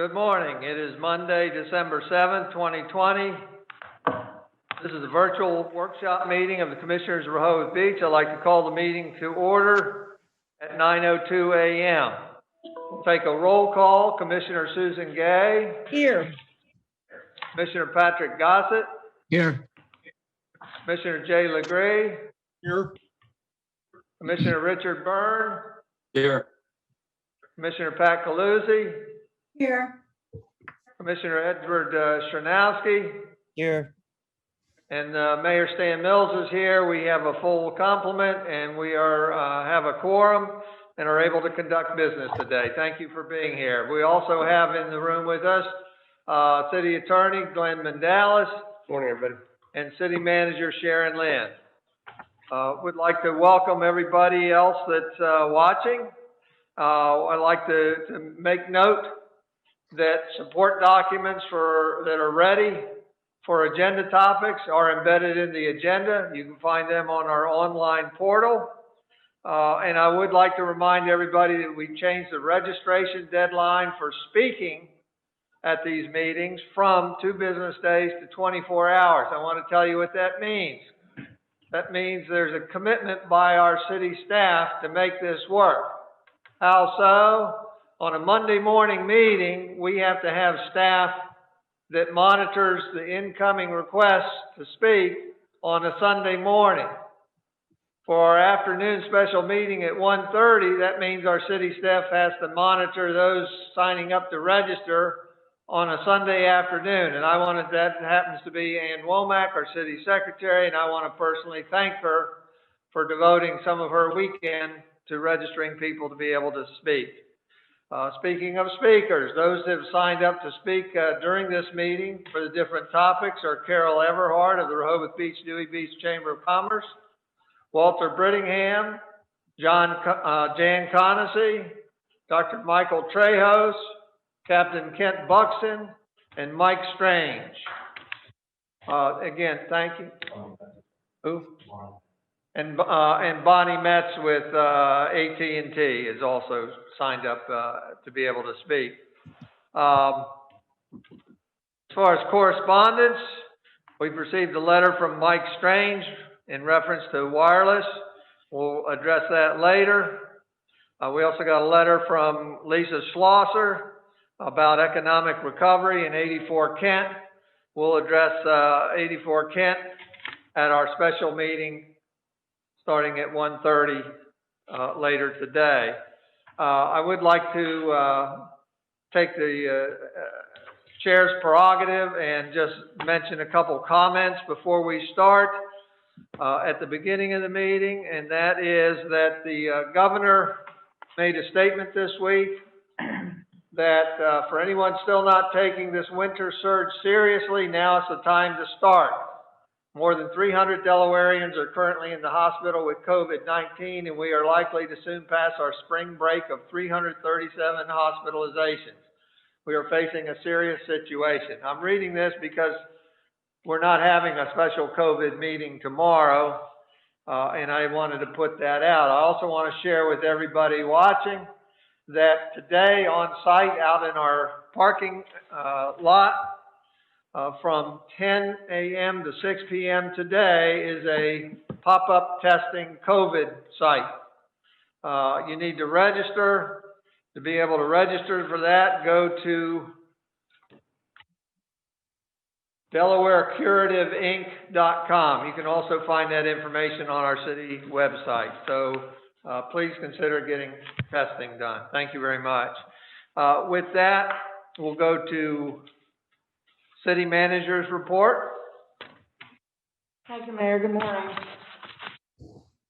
Good morning. It is Monday, December 7th, 2020. This is a virtual workshop meeting of the Commissioners of Rehoboth Beach. I'd like to call the meeting to order at 9:02 a.m. We'll take a roll call. Commissioner Susan Gay. Here. Commissioner Patrick Gossett. Here. Commissioner Jay Legree. Here. Commissioner Richard Byrne. Here. Commissioner Pat Caluzzi. Here. Commissioner Edward Shranowski. Here. And Mayor Stan Mills is here. We have a full complement, and we have a quorum and are able to conduct business today. Thank you for being here. We also have in the room with us City Attorney Glenn Mandalis. Good morning, everybody. And City Manager Sharon Lynn. Would like to welcome everybody else that's watching. I'd like to make note that support documents that are ready for agenda topics are embedded in the agenda. You can find them on our online portal. And I would like to remind everybody that we changed the registration deadline for speaking at these meetings from 2 business days to 24 hours. I want to tell you what that means. That means there's a commitment by our city staff to make this work. How so? On a Monday morning meeting, we have to have staff that monitors the incoming requests to speak on a Sunday morning. For our afternoon special meeting at 1:30, that means our city staff has to monitor those signing up to register on a Sunday afternoon. And that happens to be Ann Womack, our city secretary, and I want to personally thank her for devoting some of her weekend to registering people to be able to speak. Speaking of speakers, those that have signed up to speak during this meeting for the different topics are Carol Everhart of the Rehoboth Beach Dewey Beach Chamber of Commerce, Walter Brittingham, Jan Conacy, Dr. Michael Trejos, Captain Kent Buxton, and Mike Strange. Again, thank you. Who? And Bonnie Metz with AT&T is also signed up to be able to speak. As far as correspondence, we've received a letter from Mike Strange in reference to wireless. We'll address that later. We also got a letter from Lisa Schlosser about economic recovery in 84 Kent. We'll address 84 Kent at our special meeting starting at 1:30 later today. I would like to take the chair's prerogative and just mention a couple comments before we start at the beginning of the meeting, and that is that the governor made a statement this week that for anyone still not taking this winter surge seriously, now is the time to start. More than 300 Delawareans are currently in the hospital with COVID-19, and we are likely to soon pass our spring break of 337 hospitalizations. We are facing a serious situation. I'm reading this because we're not having a special COVID meeting tomorrow, and I wanted to put that out. I also want to share with everybody watching that today on site out in our parking lot, from 10 a.m. to 6 p.m. today is a pop-up testing COVID site. You need to register. To be able to register for that, go to DelawareCurativeInc.com. You can also find that information on our city website. So please consider getting testing done. Thank you very much. With that, we'll go to City Manager's report. Thank you, Mayor. Good morning.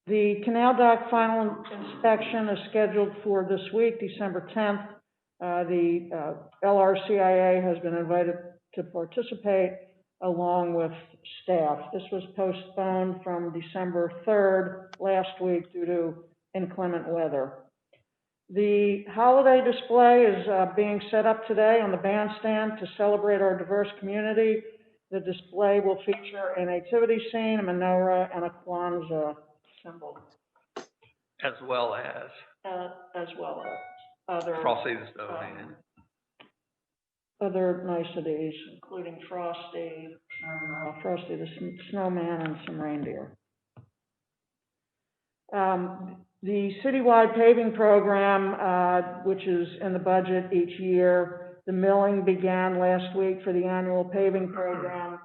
The Canal Dock final inspection is scheduled for this week, December 10th. The LRCIA has been invited to participate along with staff. This was postponed from December 3rd last week due to inclement weather. The holiday display is being set up today on the bandstand to celebrate our diverse community. The display will feature a nativity scene, a menorah, and a Kwanzaa symbol. As well as As well as other Frosty the Snowman. other niceties, including Frosty the snowman, and some reindeer. The citywide paving program, which is in the budget each year, the milling began last week for the annual paving program.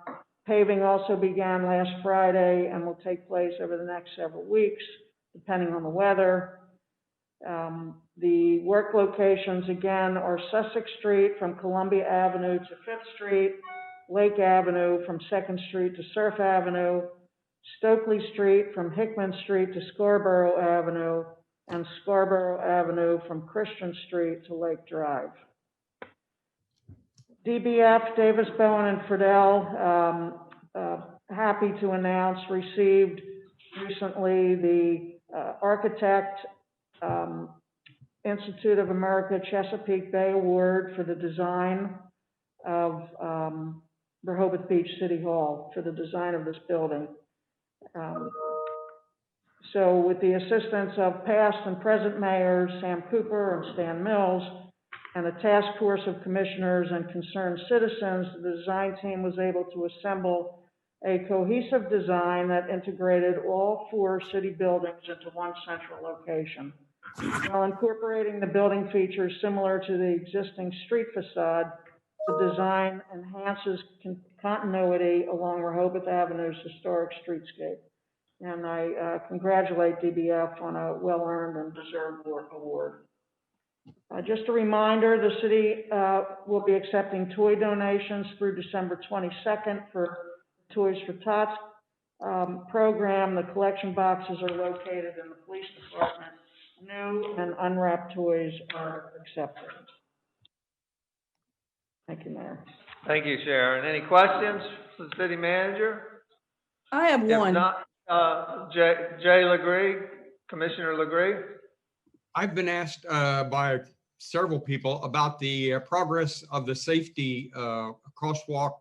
Paving also began last Friday and will take place over the next several weeks, depending on the weather. The work locations, again, are Sussex Street from Columbia Avenue to 5th Street, Lake Avenue from 2nd Street to Surf Avenue, Stokely Street from Hickman Street to Scarborough Avenue, and Scarborough Avenue from Christian Street to Lake Drive. DBF, Davis, Bowen, and Friedel, happy to announce, received recently the Architect Institute of America Chesapeake Bay Award for the design of Rehoboth Beach City Hall, for the design of this building. So with the assistance of past and present mayors, Sam Cooper and Stan Mills, and a task force of commissioners and concerned citizens, the design team was able to assemble a cohesive design that integrated all 4 city buildings into one central location, while incorporating the building features similar to the existing street facade. The design enhances continuity along Rehoboth Avenue's historic streetscape. And I congratulate DBF on a well-earned and deserved award. Just a reminder, the city will be accepting toy donations through December 22nd for Toys for Tots program. The collection boxes are located in the police department. New and unwrapped toys are accepted. Thank you, Mayor. Thank you, Sharon. Any questions for the city manager? I have one. If not, Jay Legree, Commissioner Legree. I've been asked by several people about the progress of the safety crosswalk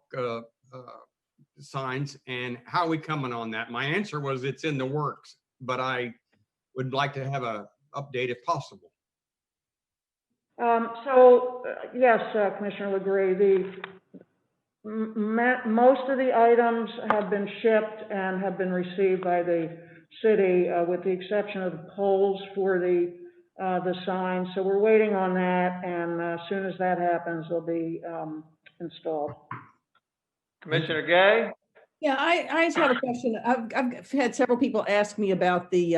signs and how are we coming on that. My answer was it's in the works, but I would like to have an update if possible. Yes, Commissioner Legree, most of the items have been shipped and have been received by the city, with the exception of the poles for the signs. So we're waiting on that, and as soon as that happens, they'll be installed. Commissioner Gay? Yeah, I just have a question. I've had several people ask me about the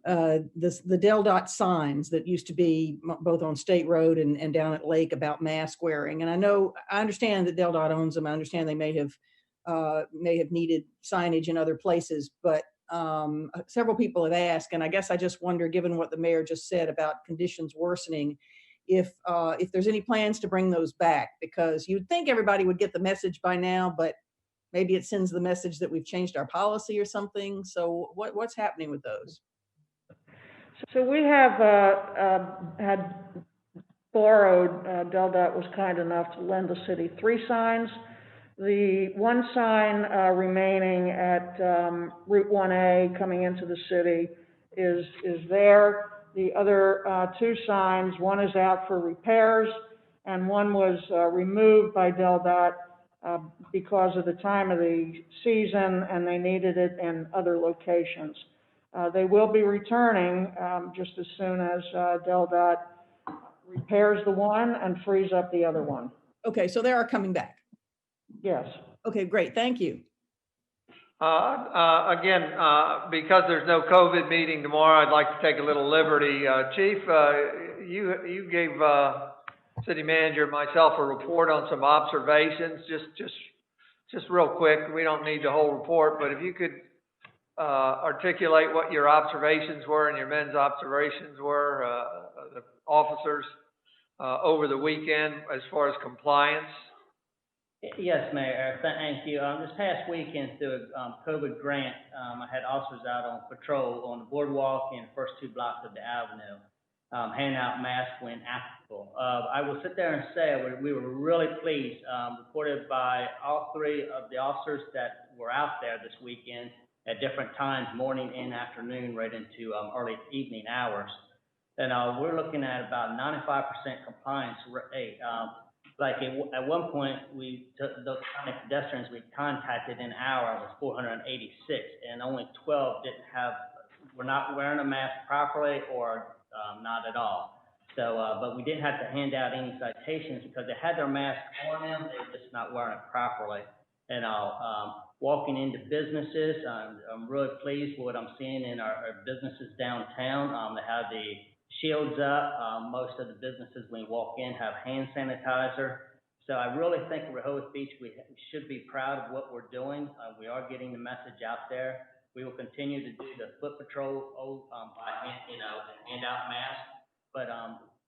Del Dot signs that used to be both on State Road and down at Lake about mask wearing. And I understand that Del Dot owns them. I understand they may have needed signage in other places, but several people have asked, and I guess I just wonder, given what the mayor just said about conditions worsening, if there's any plans to bring those back, because you'd think everybody would get the message by now, but maybe it sends the message that we've changed our policy or something. So what's happening with those? So we have had borrowed, Del Dot was kind enough to lend the city 3 signs. The one sign remaining at Route 1A coming into the city is there. The other 2 signs, one is out for repairs, and one was removed by Del Dot because of the time of the season, and they needed it in other locations. They will be returning just as soon as Del Dot repairs the one and frees up the other one. Okay, so they are coming back. Yes. Okay, great. Thank you. Again, because there's no COVID meeting tomorrow, I'd like to take a little liberty. Chief, you gave city manager and myself a report on some observations, just real quick. We don't need the whole report, but if you could articulate what your observations were and your men's observations were, the officers over the weekend as far as compliance. Yes, Mayor. Thank you. This past weekend, through a COVID grant, I had officers out on patrol on the boardwalk and the first 2 blocks of the avenue, handing out masks when applicable. I will sit there and say we were really pleased, reported by all 3 of the officers that were out there this weekend at different times, morning and afternoon, right into early evening hours. And we're looking at about 95% compliance rate. like at one point, we took those kind of pedestrians we contacted in an hour was 486, and only 12 were not wearing a mask properly or not at all. So, but we didn't have to hand out any citations because they had their mask on them, they were just not wearing it properly. And walking into businesses, I'm really pleased with what I'm seeing in our businesses downtown. They have the shields up. Most of the businesses, when you walk in, have hand sanitizer. So I really think Rehoboth Beach, we should be proud of what we're doing. We are getting the message out there. We will continue to do the foot patrol by hand out masks. But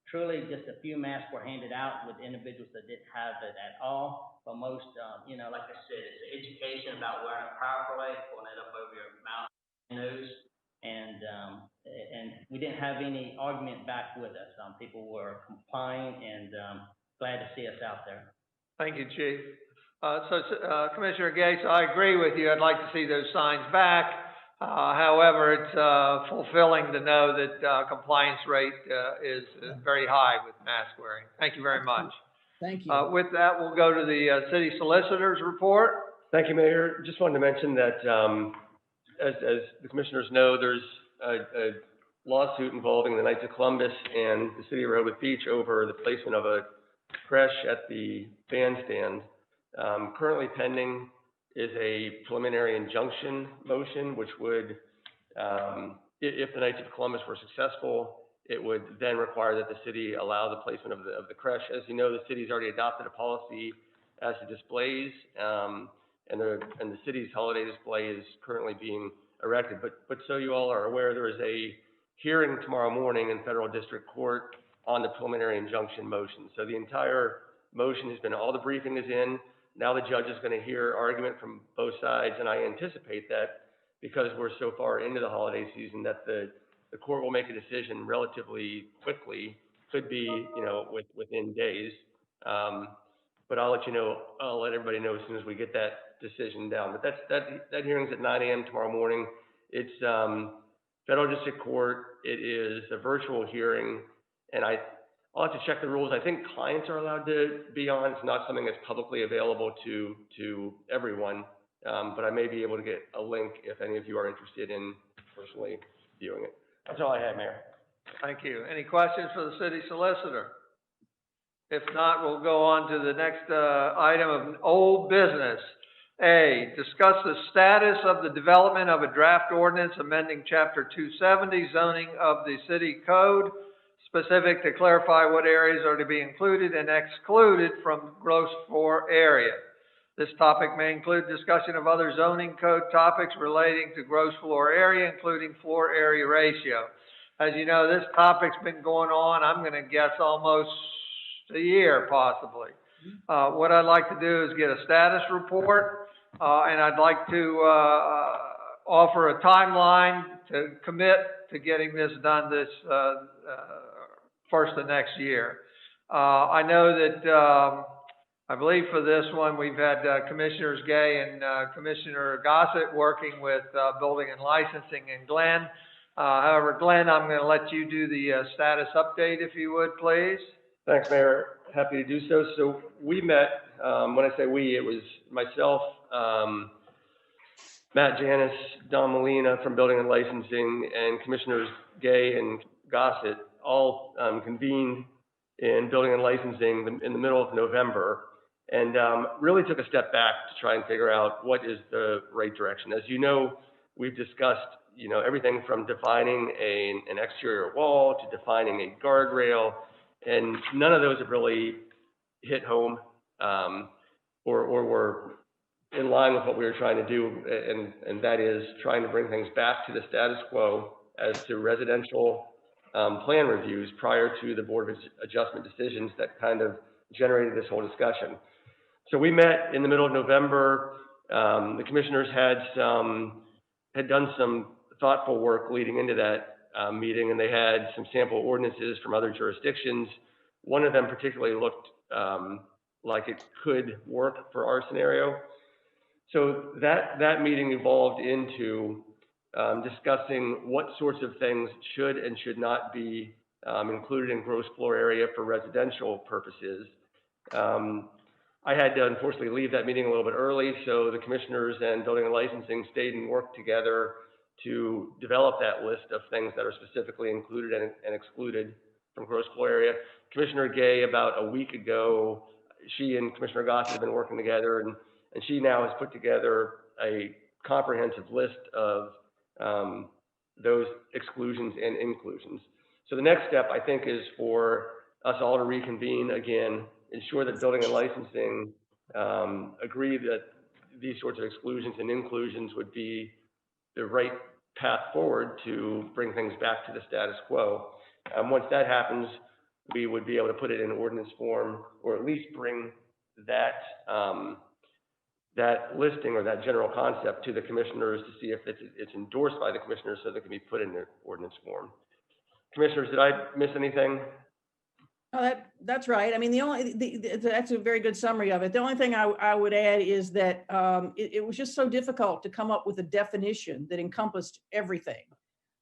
truly, just a few masks were handed out with individuals that didn't have it at all. But most, like I said, it's education about wearing it properly, pulling it up over your mouth and nose. And we didn't have any argument back with us. People were complying and glad to see us out there. Thank you, Chief. Commissioner Gates, I agree with you. I'd like to see those signs back. However, it's fulfilling to know that compliance rate is very high with mask wearing. Thank you very much. Thank you. With that, we'll go to the city solicitor's report. Thank you, Mayor. Just wanted to mention that, as the commissioners know, there's a lawsuit involving the Knights of Columbus and the city of Rehoboth Beach over the placement of a creche at the bandstand. Currently pending is a preliminary injunction motion, which would, if the Knights of Columbus were successful, it would then require that the city allow the placement of the creche. As you know, the city's already adopted a policy as to displays, and the city's holiday display is currently being erected. But so you all are aware, there is a hearing tomorrow morning in federal district court on the preliminary injunction motion. So the entire motion has been, all the briefing is in. Now the judge is going to hear argument from both sides, and I anticipate that because we're so far into the holiday season that the court will make a decision relatively quickly, could be, within days. But I'll let everybody know as soon as we get that decision down. But that hearing's at 9 a.m. tomorrow morning. It's federal district court. It is a virtual hearing, and I'll have to check the rules. I think clients are allowed to be on. It's not something that's publicly available to everyone, but I may be able to get a link if any of you are interested in personally viewing it. That's all I have, Mayor. Thank you. Any questions for the city solicitor? If not, we'll go on to the next item of old business. A, discuss the status of the development of a draft ordinance amending Chapter 270 zoning of the city code, specific to clarify what areas are to be included and excluded from gross floor area. This topic may include discussion of other zoning code topics relating to gross floor area, including floor area ratio. As you know, this topic's been going on, I'm going to guess almost a year, possibly. What I'd like to do is get a status report, and I'd like to offer a timeline to commit to getting this done this first of next year. I know that I believe for this one we've had Commissioners Gay and Commissioner Gossett working with Building and Licensing and Glenn. However, Glenn, I'm going to let you do the status update if you would, please. Thanks, Mayor. Happy to do so. So we met, when I say we, it was myself, Matt Janis, Don Molina from Building and Licensing, and Commissioners Gay and Gossett all convened in Building and Licensing in the middle of November, and really took a step back to try and figure out what is the right direction. As you know, we've discussed, everything from defining an exterior wall to defining a guardrail, and none of those have really hit home or were in line with what we were trying to do, and that is trying to bring things back to the status quo as to residential plan reviews prior to the Board of Adjustment decisions that kind of generated this whole discussion. So we met in the middle of November. The commissioners had done some thoughtful work leading into that meeting, and they had some sample ordinances from other jurisdictions. One of them particularly looked like it could work for our scenario. So that meeting evolved into discussing what sorts of things should and should not be included in gross floor area for residential purposes. I had to unfortunately leave that meeting a little bit early, so the commissioners and building and licensing stayed and worked together to develop that list of things that are specifically included and excluded from gross floor area. Commissioner Gay, about a week ago, she and Commissioner Gossett have been working together, and she now has put together a comprehensive list of those exclusions and inclusions. So the next step, I think, is for us all to reconvene again, ensure that building and licensing agree that these sorts of exclusions and inclusions would be the right path forward to bring things back to the status quo. Once that happens, we would be able to put it in ordinance form, or at least bring that that listing or that general concept to the commissioners to see if it's endorsed by the commissioners so that it can be put in the ordinance form. Commissioners, did I miss anything? Oh, that's right. I mean, that's a very good summary of it. The only thing I would add is that it was just so difficult to come up with a definition that encompassed everything.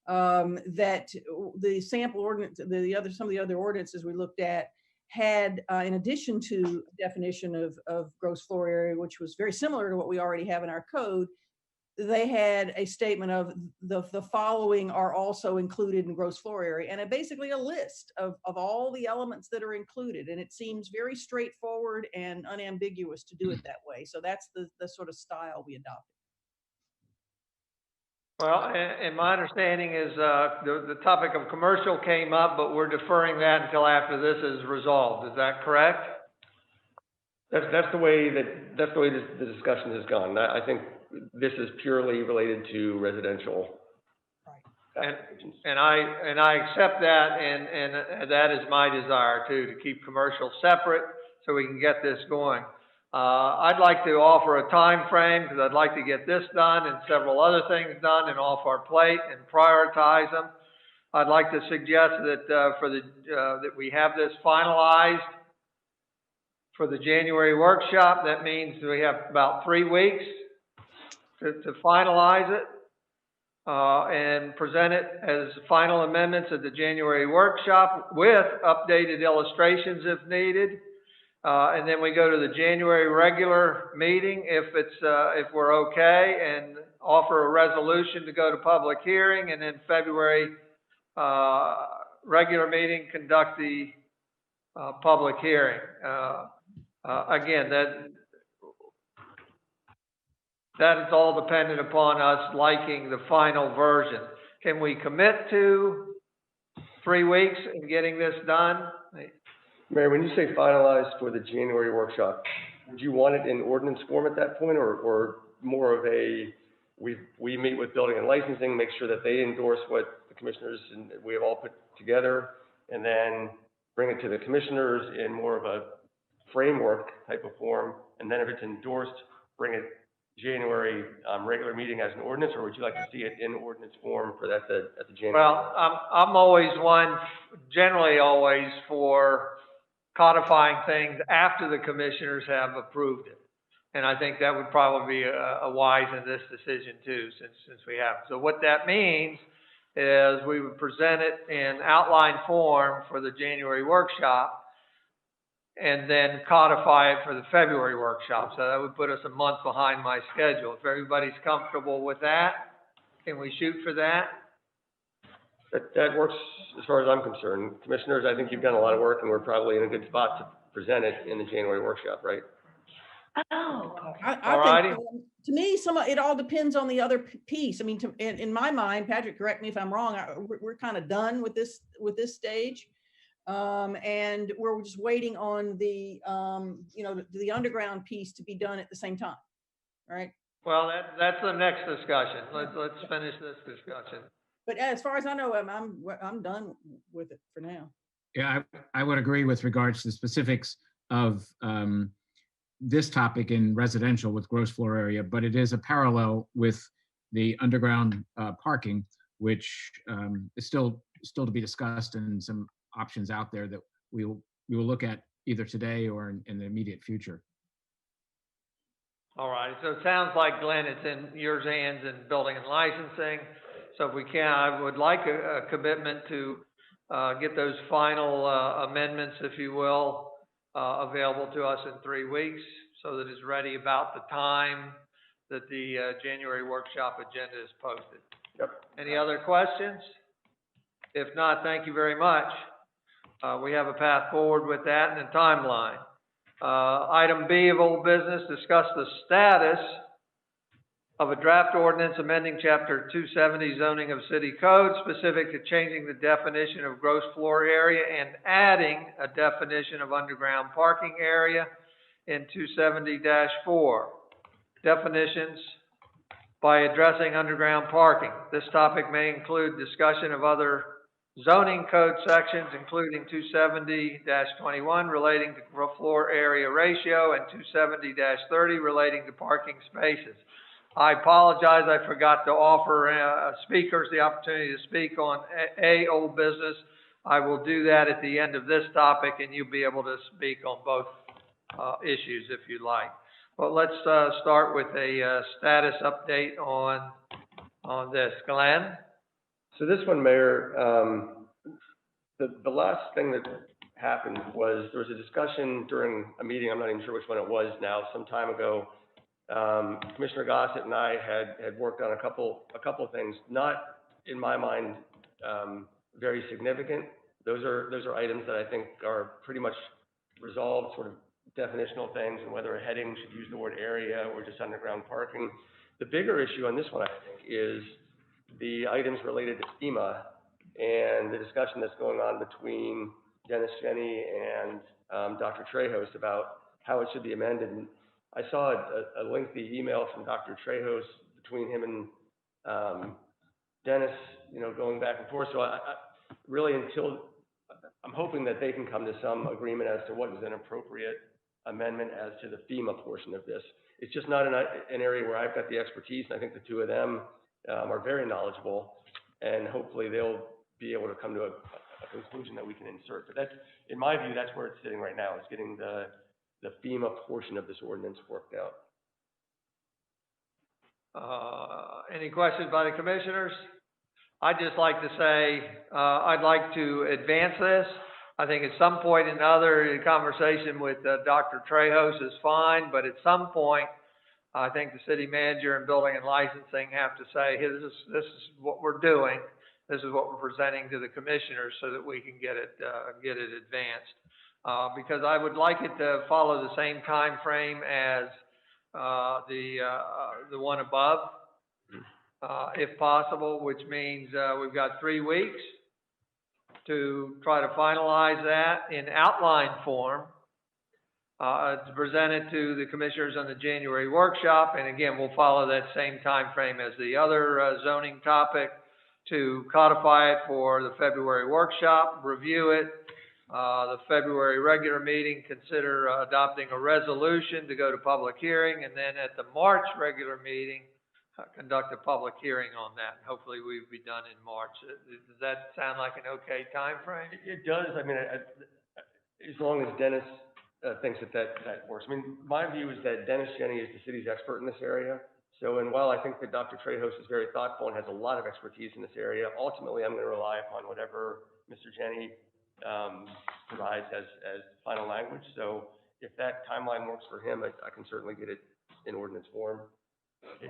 That the sample ordinance, some of the other ordinances we looked at had, in addition to definition of gross floor area, which was very similar to what we already have in our code, they had a statement of the following are also included in gross floor area, and basically a list of all the elements that are included. And it seems very straightforward and unambiguous to do it that way. So that's the sort of style we adopted. Well, and my understanding is, the topic of commercial came up, but we're deferring that until after this is resolved. Is that correct? That's the way the discussion has gone. I think this is purely related to residential. Right. And I accept that, and that is my desire too, to keep commercial separate so we can get this going. I'd like to offer a time frame because I'd like to get this done and several other things done and off our plate and prioritize them. I'd like to suggest that that we have this finalized for the January workshop. That means we have about 3 weeks to finalize it and present it as final amendments at the January workshop with updated illustrations if needed. And then we go to the January regular meeting if we're okay, and offer a resolution to go to public hearing, and then February regular meeting conduct the public hearing. Again, that is all dependent upon us liking the final version. Can we commit to 3 weeks in getting this done? Mary, when you say finalized for the January workshop, would you want it in ordinance form at that point, or more of a, we meet with building and licensing, make sure that they endorse what the commissioners and we have all put together, and then bring it to the commissioners in more of a framework type of form, and then if it's endorsed, bring it January regular meeting as an ordinance, or would you like to see it in ordinance form for that at the January? Well, I'm always generally always for codifying things after the commissioners have approved it. And I think that would probably be a wise in this decision too, since we have. So what that means is we would present it in outline form for the January workshop and then codify it for the February workshop. So that would put us a month behind my schedule. If everybody's comfortable with that, can we shoot for that? That works as far as I'm concerned. Commissioners, I think you've done a lot of work, and we're probably in a good spot to present it in the January workshop, right? Oh, All righty. To me, it all depends on the other piece. I mean, in my mind, Patrick, correct me if I'm wrong, we're kind of done with this stage. And we're just waiting on the underground piece to be done at the same time, right? Well, that's the next discussion. Let's finish this discussion. But as far as I know, I'm done with it for now. Yeah, I would agree with regards to the specifics of this topic in residential with gross floor area, but it is a parallel with the underground parking, which is still to be discussed, and some options out there that we will look at either today or in the immediate future. All right. So it sounds like, Glenn, it's in your hands in building and licensing. So if we can, I would like a commitment to get those final amendments, if you will, available to us in 3 weeks so that it's ready about the time that the January workshop agenda is posted. Yep. Any other questions? If not, thank you very much. We have a path forward with that and a timeline. Item B of old business, discuss the status of a draft ordinance amending chapter 270 zoning of city code specific to changing the definition of gross floor area and adding a definition of underground parking area in 270-4. Definitions by addressing underground parking. This topic may include discussion of other zoning code sections, including 270-21 relating to floor area ratio and 270-30 relating to parking spaces. I apologize, I forgot to offer speakers the opportunity to speak on old business. I will do that at the end of this topic, and you'll be able to speak on both issues if you like. But let's start with a status update on this. Glenn? So this one, Mayor, the last thing that happened was there was a discussion during a meeting, I'm not even sure which one it was now, some time ago. Commissioner Gossett and I had worked on a couple of things, not in my mind very significant. Those are items that I think are pretty much resolved, sort of definitional things, and whether a heading should use the word area or just underground parking. The bigger issue on this one, I think, is the items related to FEMA and the discussion that's going on between Dennis Jenny and Dr. Trejos about how it should be amended. And I saw a lengthy email from Dr. Trejos between him and Dennis, going back and forth. So I really, I'm hoping that they can come to some agreement as to what is an appropriate amendment as to the FEMA portion of this. It's just not an area where I've got the expertise, and I think the two of them are very knowledgeable, and hopefully they'll be able to come to a conclusion that we can insert. But that's, in my view, that's where it's sitting right now. It's getting the FEMA portion of this ordinance worked out. Any questions by the commissioners? I'd just like to say, I'd like to advance this. I think at some point or another, the conversation with Dr. Trejos is fine, but at some point, I think the city manager and building and licensing have to say, hey, this is what we're doing. This is what we're presenting to the commissioners so that we can get it advanced. Because I would like it to follow the same time frame as the one above, if possible, which means we've got 3 weeks to try to finalize that in outline form, to present it to the commissioners on the January workshop. And again, we'll follow that same time frame as the other zoning topic to codify it for the February workshop, review it, the February regular meeting, consider adopting a resolution to go to public hearing, and then at the March regular meeting, conduct a public hearing on that. Hopefully we'll be done in March. Does that sound like an okay time frame? It does. I mean, as long as Dennis thinks that works. I mean, my view is that Dennis Jenny is the city's expert in this area. So, and while I think that Dr. Trejos is very thoughtful and has a lot of expertise in this area, ultimately I'm going to rely upon whatever Mr. Jenny provides as final language. So if that timeline works for him, I can certainly get it in ordinance form.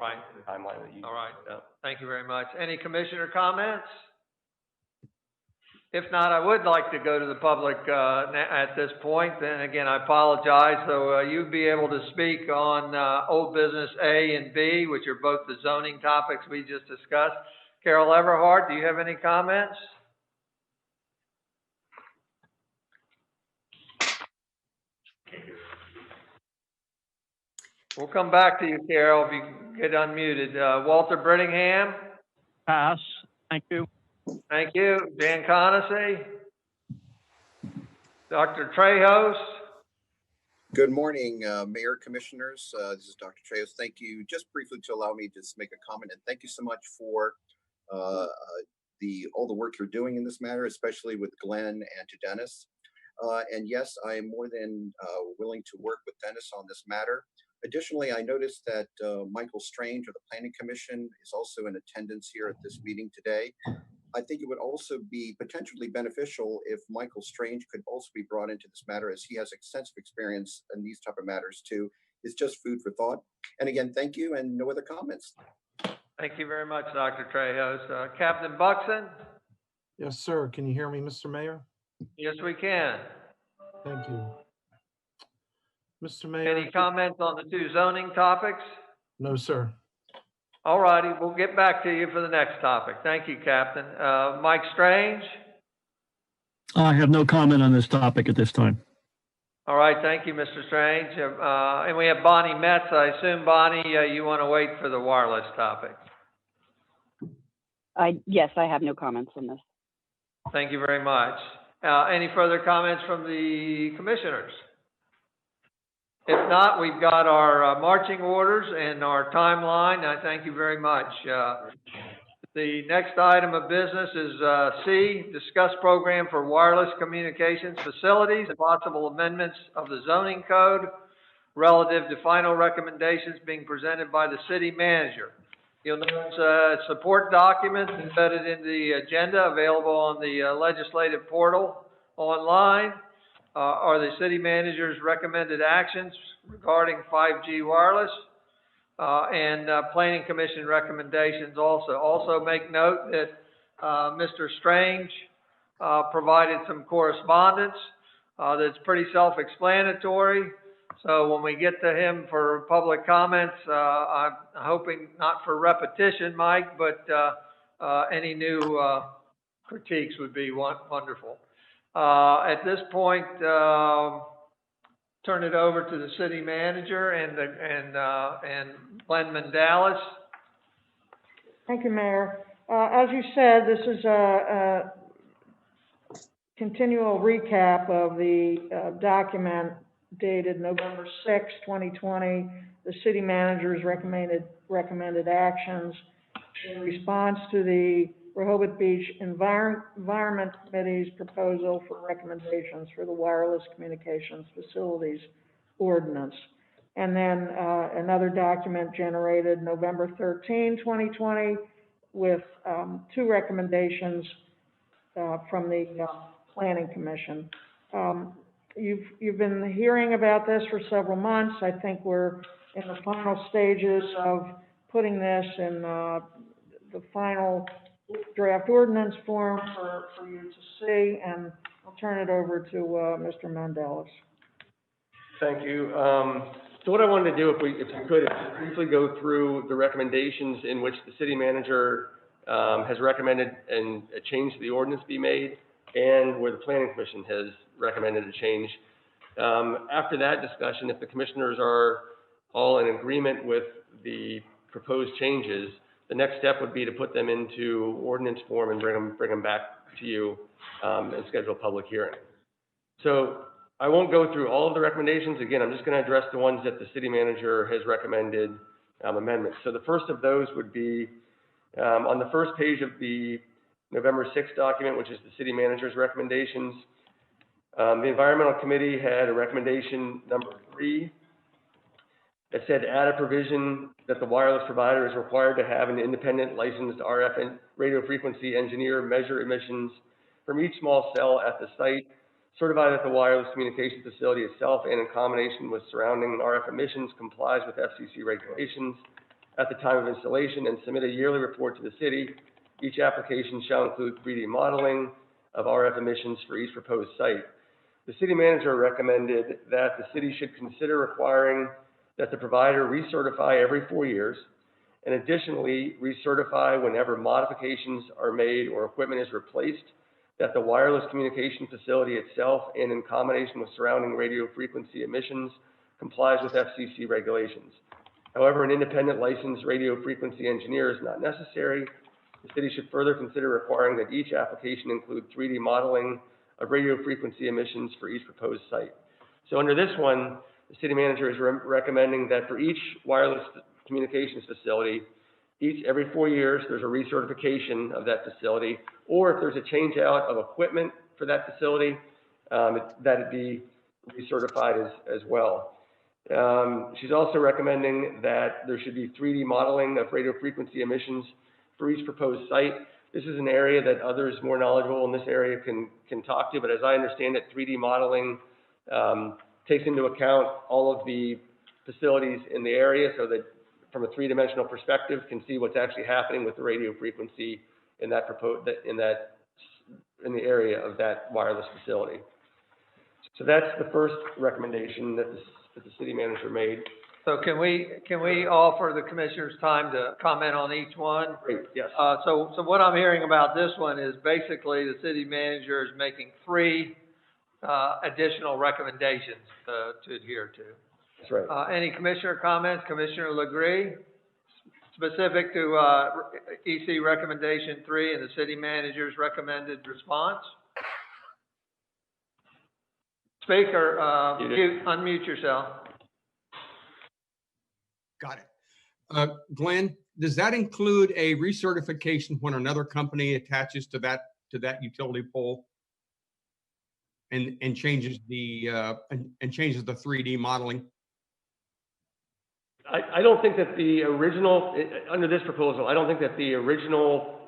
Right. The timeline that you. All right. Thank you very much. Any commissioner comments? If not, I would like to go to the public at this point. Then again, I apologize. So you'd be able to speak on old business A and B, which are both the zoning topics we just discussed. Carol Everhart, do you have any comments? We'll come back to you, Carol, if you can get unmuted. Walter Brittingham? Pass. Thank you. Thank you. Dan Conacy? Dr. Trejos? Good morning, Mayor, Commissioners. This is Dr. Trejos. Thank you. Just briefly to allow me to just make a comment, and thank you so much for all the work you're doing in this matter, especially with Glenn and to Dennis. And yes, I am more than willing to work with Dennis on this matter. Additionally, I noticed that Michael Strange of the Planning Commission is also in attendance here at this meeting today. I think it would also be potentially beneficial if Michael Strange could also be brought into this matter, as he has extensive experience in these type of matters too. It's just food for thought. And again, thank you, and no other comments. Thank you very much, Dr. Trejos. Captain Buxton? Yes, sir. Can you hear me, Mr. Mayor? Yes, we can. Thank you. Mr. Mayor? Any comments on the two zoning topics? No, sir. All righty, we'll get back to you for the next topic. Thank you, Captain. Mike Strange? I have no comment on this topic at this time. All right, thank you, Mr. Strange. And we have Bonnie Metz. I assume, Bonnie, you want to wait for the wireless topic? Yes, I have no comments on this. Thank you very much. Any further comments from the commissioners? If not, we've got our marching orders and our timeline. I thank you very much. The next item of business is C, discuss program for wireless communications facilities, possible amendments of the zoning code relative to final recommendations being presented by the city manager. You'll notice support documents embedded in the agenda available on the legislative portal online. Are the city manager's recommended actions regarding 5G wireless and planning commission recommendations also. Also make note that Mr. Strange provided some correspondence that's pretty self-explanatory. So when we get to him for public comments, I'm hoping not for repetition, Mike, but any new critiques would be wonderful. At this point, turn it over to the city manager and Glenn Mandalis. Thank you, Mayor. As you said, this is a continual recap of the document dated November 6, 2020, the city manager's recommended actions in response to the Rehoboth Beach Environment Committee's proposal for recommendations for the wireless communications facilities ordinance. And then another document generated November 13, 2020, with two recommendations from the Planning Commission. You've been hearing about this for several months. I think we're in the final stages of putting this in the final draft ordinance form for you to see, and I'll turn it over to Mr. Mandalis. Thank you. So what I wanted to do, if we could, is briefly go through the recommendations in which the city manager has recommended a change to the ordinance be made, and where the Planning Commission has recommended a change. After that discussion, if the commissioners are all in agreement with the proposed changes, the next step would be to put them into ordinance form and bring them back to you and schedule a public hearing. So I won't go through all of the recommendations. Again, I'm just going to address the ones that the city manager has recommended amendments. So the first of those would be on the first page of the November 6th document, which is the city manager's recommendations. The Environmental Committee had a recommendation number 3 that said add a provision that the wireless provider is required to have an independent licensed RF and radio frequency engineer measure emissions from each small cell at the site, certified that the wireless communication facility itself and in combination with surrounding RF emissions complies with FCC regulations at the time of installation, and submit a yearly report to the city. Each application shall include 3D modeling of RF emissions for each proposed site. The city manager recommended that the city should consider requiring that the provider recertify every 4 years, and additionally recertify whenever modifications are made or equipment is replaced, that the wireless communication facility itself and in combination with surrounding radio frequency emissions complies with FCC regulations. However, an independent licensed radio frequency engineer is not necessary. The city should further consider requiring that each application include 3D modeling of radio frequency emissions for each proposed site. So under this one, the city manager is recommending that for each wireless communications facility, every 4 years, there's a recertification of that facility, or if there's a change out of equipment for that facility, that it be recertified as well. She's also recommending that there should be 3D modeling of radio frequency emissions for each proposed site. this is an area that others more knowledgeable in this area can talk to, but as I understand it, 3D modeling takes into account all of the facilities in the area so that from a three-dimensional perspective can see what's actually happening with the radio frequency in that in the area of that wireless facility. So that's the first recommendation that the city manager made. So can we offer the commissioners time to comment on each one? Great, yes. So what I'm hearing about this one is basically the city manager is making 3 additional recommendations to adhere to. That's right. Any commissioner comments? Commissioner Legree, specific to EC recommendation 3 and the city manager's recommended response? Speak or unmute yourself. Got it. Glenn, does that include a recertification when another company attaches to that utility pole and changes the 3D modeling? I don't think that the original, under this proposal, I don't think that the original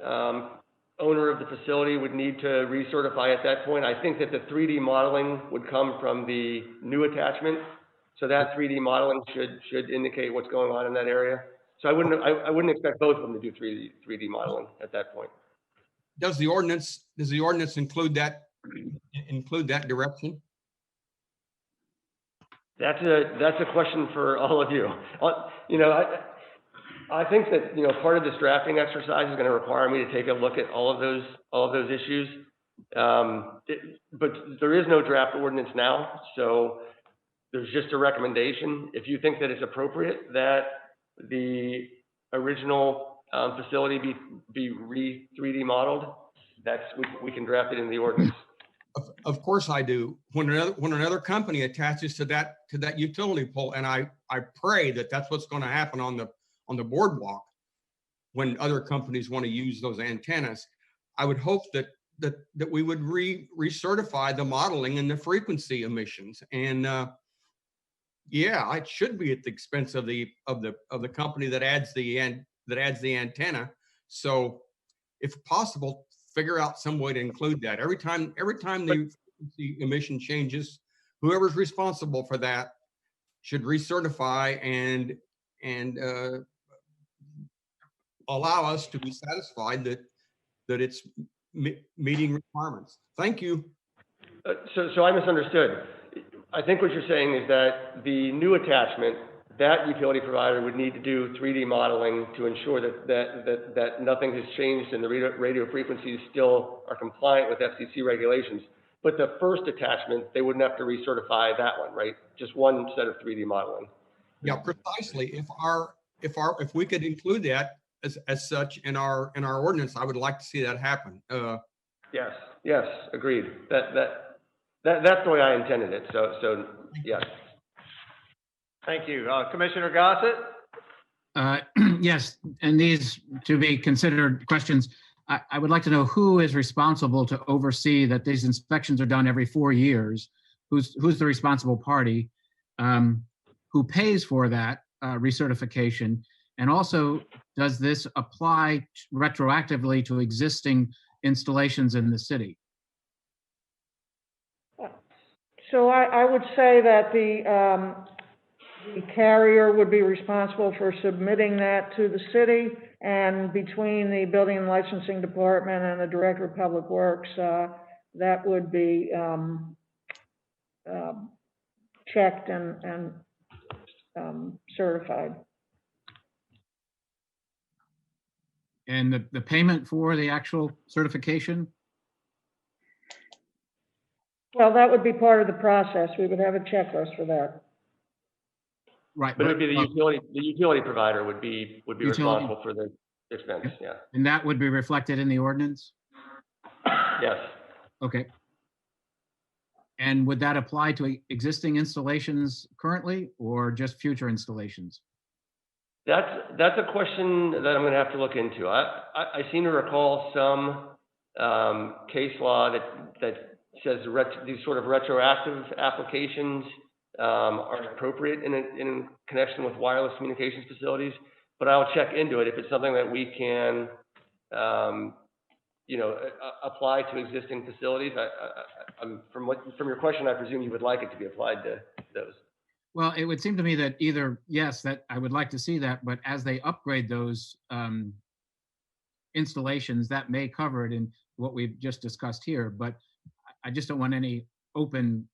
owner of the facility would need to recertify at that point. I think that the 3D modeling would come from the new attachment. So that 3D modeling should indicate what's going on in that area. So I wouldn't expect both of them to do 3D modeling at that point. Does the ordinance include that direction? That's a question for all of you. You know, I think that, you know, part of this drafting exercise is going to require me to take a look at all of those issues. But there is no draft ordinance now, so there's just a recommendation. If you think that it's appropriate that the original facility be 3D modeled, we can draft it in the ordinance. Of course I do. When another company attaches to that utility pole, and I pray that that's what's going to happen on the boardwalk when other companies want to use those antennas, I would hope that we would recertify the modeling and the frequency emissions. And yeah, it should be at the expense of the company that adds the antenna. So, if possible, figure out some way to include that. Every time the frequency emission changes, whoever's responsible for that should recertify and allow us to be satisfied that it's meeting requirements. Thank you. So I misunderstood. I think what you're saying is that the new attachment, that utility provider would need to do 3D modeling to ensure that nothing has changed and the radio frequencies still are compliant with FCC regulations. But the first attachment, they wouldn't have to recertify that one, right? Just one set of 3D modeling. Yeah, precisely. If we could include that as such in our ordinance, I would like to see that happen. Yes, agreed. That's the way I intended it. So yes. Thank you. Commissioner Gossett? Yes, and these to be considered questions. I would like to know who is responsible to oversee that these inspections are done every 4 years. Who's the responsible party? Who pays for that recertification? And also, does this apply retroactively to existing installations in the city? So I would say that the carrier would be responsible for submitting that to the city, and between the Building and Licensing Department and the Director of Public Works, that would be checked and certified. And the payment for the actual certification? Well, that would be part of the process. We would have a checklist for that. Right. But it would be the utility provider would be responsible for the expense, yeah. And that would be reflected in the ordinance? Yes. Okay. And would that apply to existing installations currently or just future installations? That's a question that I'm going to have to look into. I seem to recall some case law that says these sort of retroactive applications are appropriate in connection with wireless communications facilities, but I'll check into it. If it's something that we can apply to existing facilities? From your question, I presume you would like it to be applied to those. Well, it would seem to me that either, yes, that I would like to see that, but as they upgrade those installations, that may cover it in what we've just discussed here. But I just don't want any open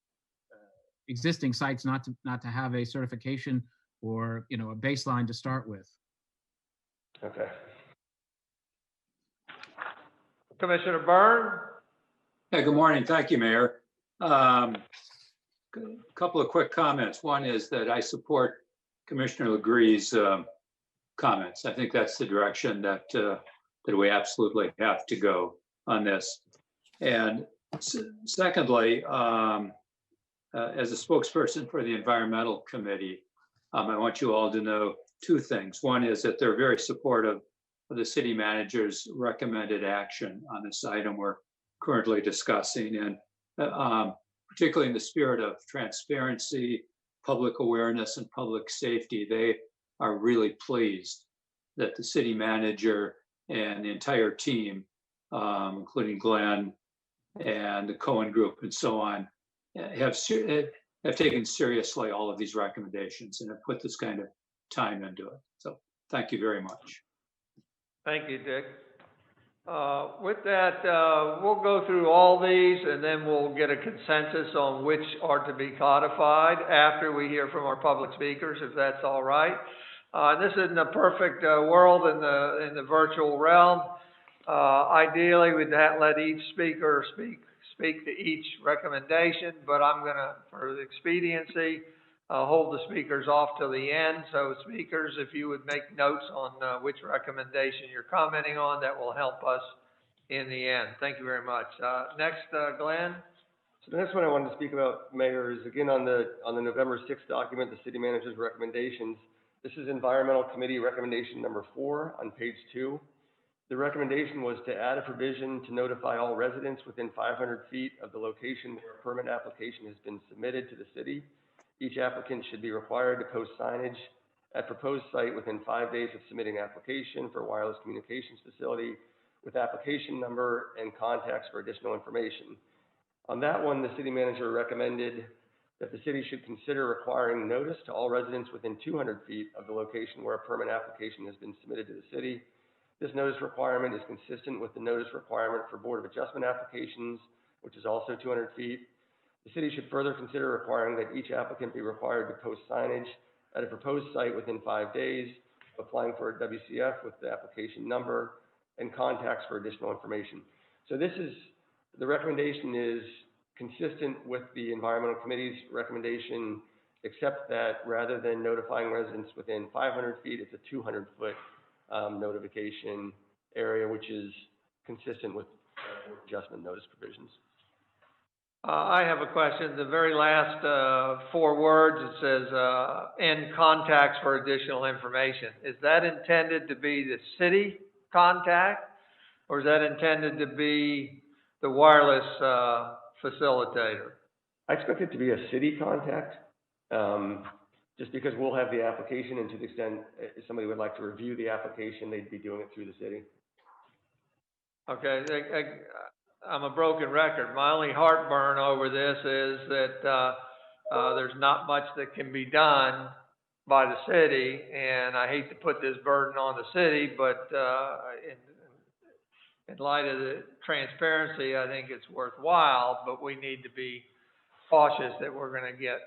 existing sites not to have a certification or a baseline to start with. Okay. Commissioner Byrne? Yeah, good morning. Thank you, Mayor. A couple of quick comments. One is that I support Commissioner Legree's comments. I think that's the direction that we absolutely have to go on this. And secondly, as a spokesperson for the Environmental Committee, I want you all to know two things. One is that they're very supportive of the city manager's recommended action on this item we're currently discussing. And particularly in the spirit of transparency, public awareness, and public safety, they are really pleased that the city manager and the entire team, including Glenn and the Cohen Group and so on, have taken seriously all of these recommendations and have put this kind of time into it. So thank you very much. Thank you, Dick. With that, we'll go through all these and then we'll get a consensus on which are to be codified after we hear from our public speakers, if that's all right. This isn't a perfect world in the virtual realm. Ideally, we'd let each speaker speak to each recommendation, but I'm gonna, for the expediency, hold the speakers off till the end. So speakers, if you would make notes on which recommendation you're commenting on, that will help us in the end. Thank you very much. Next, Glenn. So the next one I wanted to speak about, Mayor, is again on the November 6th document, the city manager's recommendations. This is Environmental Committee recommendation number 4 on page 2. The recommendation was to add a provision to notify all residents within 500 feet of the location where a permit application has been submitted to the city. Each applicant should be required to post signage at proposed site within 5 days of submitting application for wireless communications facility with application number and contacts for additional information. On that one, the city manager recommended that the city should consider requiring notice to all residents within 200 feet of the location where a permit application has been submitted to the city. This notice requirement is consistent with the notice requirement for Board of Adjustment applications, which is also 200 feet. The city should further consider requiring that each applicant be required to post signage at a proposed site within 5 days, applying for a WCF with the application number and contacts for additional information. So the recommendation is consistent with the Environmental Committee's recommendation, except that rather than notifying residents within 500 feet, it's a 200-foot notification area, which is consistent with adjustment notice provisions. I have a question. The very last 4 words, it says, and contacts for additional information. Is that intended to be the city contact, or is that intended to be the wireless facilitator? I expect it to be a city contact, just because we'll have the application, and to the extent if somebody would like to review the application, they'd be doing it through the city. Okay, I'm a broken record. My only heartburn over this is that there's not much that can be done by the city, and I hate to put this burden on the city, but in light of the transparency, I think it's worthwhile, but we need to be cautious that we're going to get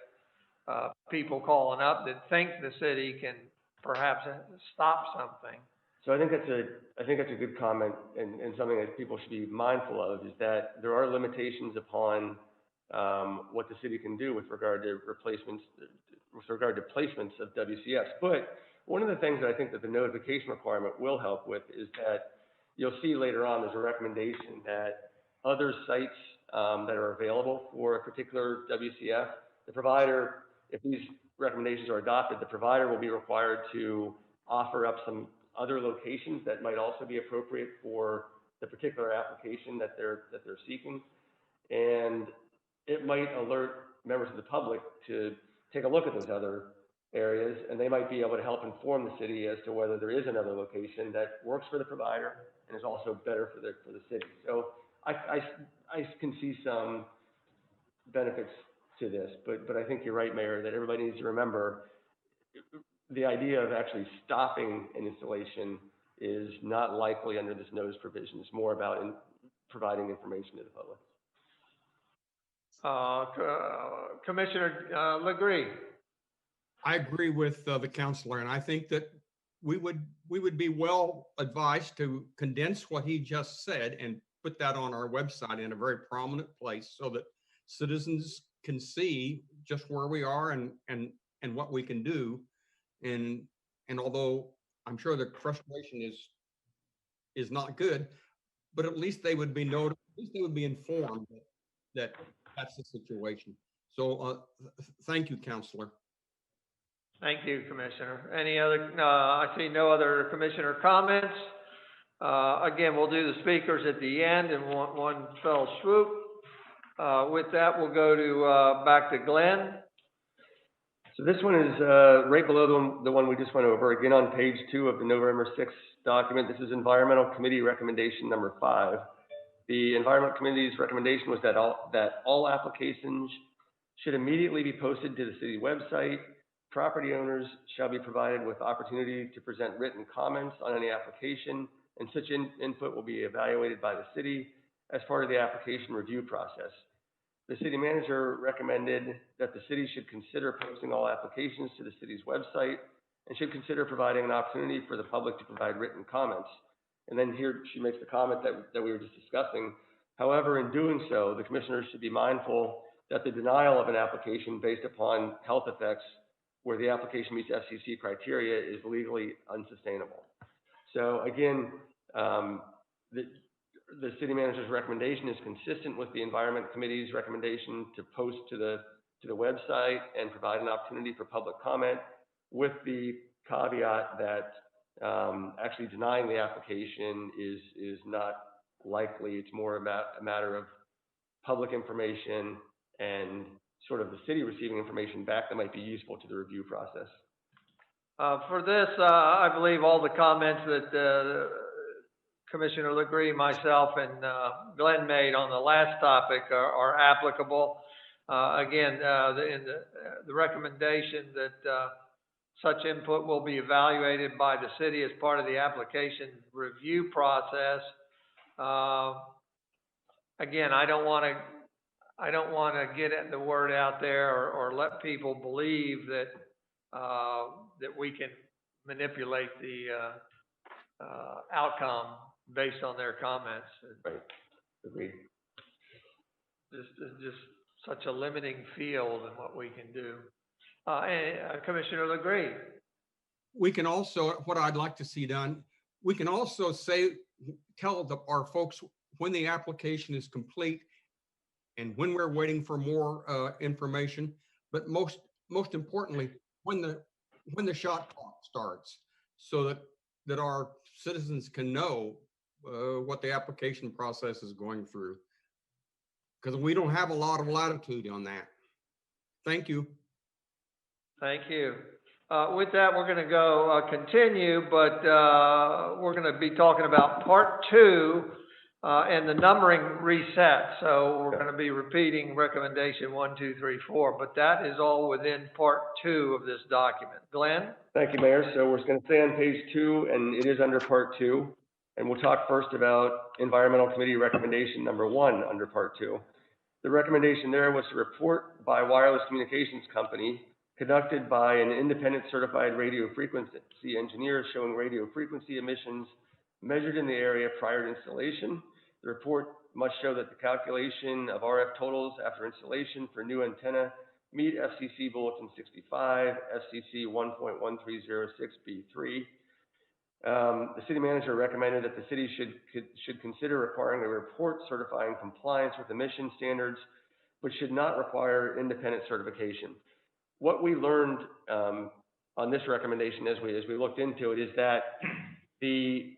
people calling up that think the city can perhaps stop something. So I think that's a good comment, and something that people should be mindful of is that there are limitations upon what the city can do with regard to placements of WCFs. But one of the things that I think that the notification requirement will help with is that you'll see later on there's a recommendation that other sites that are available for a particular WCF, the provider, if these recommendations are adopted, the provider will be required to offer up some other locations that might also be appropriate for the particular application that they're seeking. And it might alert members of the public to take a look at those other areas, and they might be able to help inform the city as to whether there is another location that works for the provider and is also better for the city. So I can see some benefits to this, but I think you're right, Mayor, that everybody needs to remember the idea of actually stopping an installation is not likely under this notice provision. It's more about providing information to the public. Commissioner Legree. I agree with the counselor, and I think that we would be well advised to condense what he just said and put that on our website in a very prominent place so that citizens can see just where we are and what we can do. And although I'm sure the frustration is not good, but at least they would be notified, at least they would be informed that that's the situation. So thank you, counselor. Thank you, Commissioner. Any other, I see no other commissioner comments. Again, we'll do the speakers at the end in one fell swoop. With that, we'll go to, back to Glenn. So this one is right below the one we just went over. Again, on page 2 of the November 6th document, this is Environmental Committee Recommendation number 5. The Environment Committee's recommendation was that all applications should immediately be posted to the city website. Property owners shall be provided with opportunity to present written comments on any application, and such input will be evaluated by the city as part of the application review process. The city manager recommended that the city should consider posting all applications to the city's website and should consider providing an opportunity for the public to provide written comments. And then here she makes the comment that we were just discussing. However, in doing so, the commissioners should be mindful that the denial of an application based upon health effects where the application meets FCC criteria is legally unsustainable. So again, the city manager's recommendation is consistent with the Environment Committee's recommendation to post to the website and provide an opportunity for public comment, with the caveat that actually denying the application is not likely. It's more about a matter of public information and sort of the city receiving information back that might be useful to the review process. For this, I believe all the comments that Commissioner Legree, myself, and Glenn made on the last topic are applicable. Again, the recommendation that such input will be evaluated by the city as part of the application review process. Again, I don't want to get the word out there or let people believe that that we can manipulate the outcome based on their comments. Right. Agreed. Just such a limiting field in what we can do. Commissioner Legree. We can also, what I'd like to see done, we can also tell our folks when the application is complete and when we're waiting for more information, but most importantly, when the shot clock starts, so that our citizens can know what the application process is going through, because we don't have a lot of latitude on that. Thank you. Thank you. With that, we're going to go continue, but we're going to be talking about part 2 and the numbering reset. So we're going to be repeating recommendation 1, 2, 3, 4, but that is all within part 2 of this document. Glenn? Thank you, Mayor. So we're just going to stay on page 2, and it is under part 2. And we'll talk first about Environmental Committee recommendation number 1 under part 2. The recommendation there was a report by Wireless Communications Company conducted by an independent certified radio frequency engineer showing radio frequency emissions measured in the area prior to installation. The report must show that the calculation of RF totals after installation for new antenna meet FCC Bulletin 65, FCC 1.1306B3. The city manager recommended that the city should consider requiring a report certifying compliance with emission standards, but should not require independent certification. What we learned on this recommendation as we looked into it is that the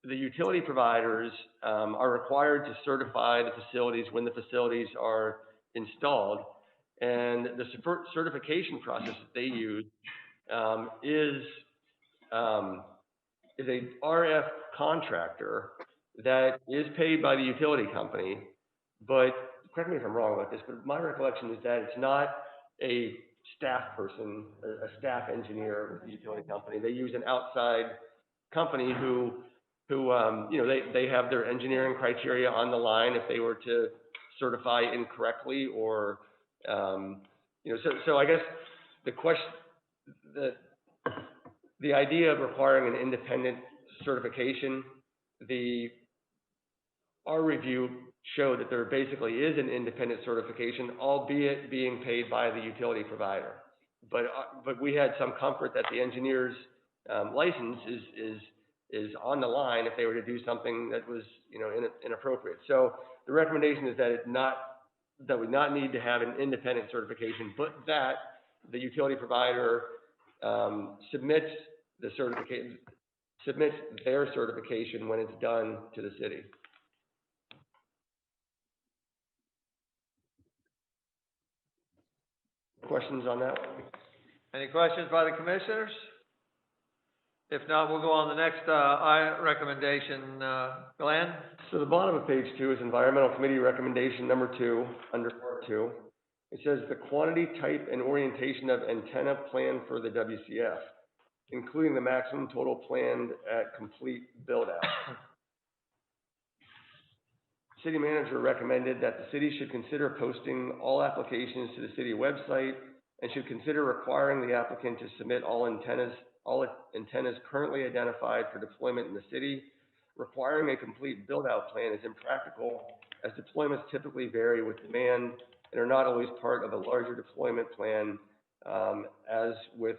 utility providers are required to certify the facilities when the facilities are installed, and the certification process that they use is a RF contractor that is paid by the utility company, but correct me if I'm wrong about this, but my recollection is that it's not a staff person, a staff engineer with the utility company. They use an outside company who you know, they have their engineering criteria on the line if they were to certify incorrectly or, you know, so I guess the question, the idea of requiring an independent certification, our review showed that there basically is an independent certification, albeit being paid by the utility provider. But we had some comfort that the engineer's license is on the line if they were to do something that was, you know, inappropriate. So the recommendation is that that we not need to have an independent certification, but that the utility provider submits their certification when it's done to the city. Questions on that one? Any questions by the commissioners? If not, we'll go on the next recommendation. Glenn? So the bottom of page 2 is environmental committee recommendation number 2 under part 2. It says the quantity, type, and orientation of antenna planned for the WCF, including the maximum total planned at complete build out. City manager recommended that the city should consider posting all applications to the city website and should consider requiring the applicant to submit all antennas currently identified for deployment in the city. Requiring a complete build-out plan is impractical as deployments typically vary with demand and are not always part of a larger deployment plan, as with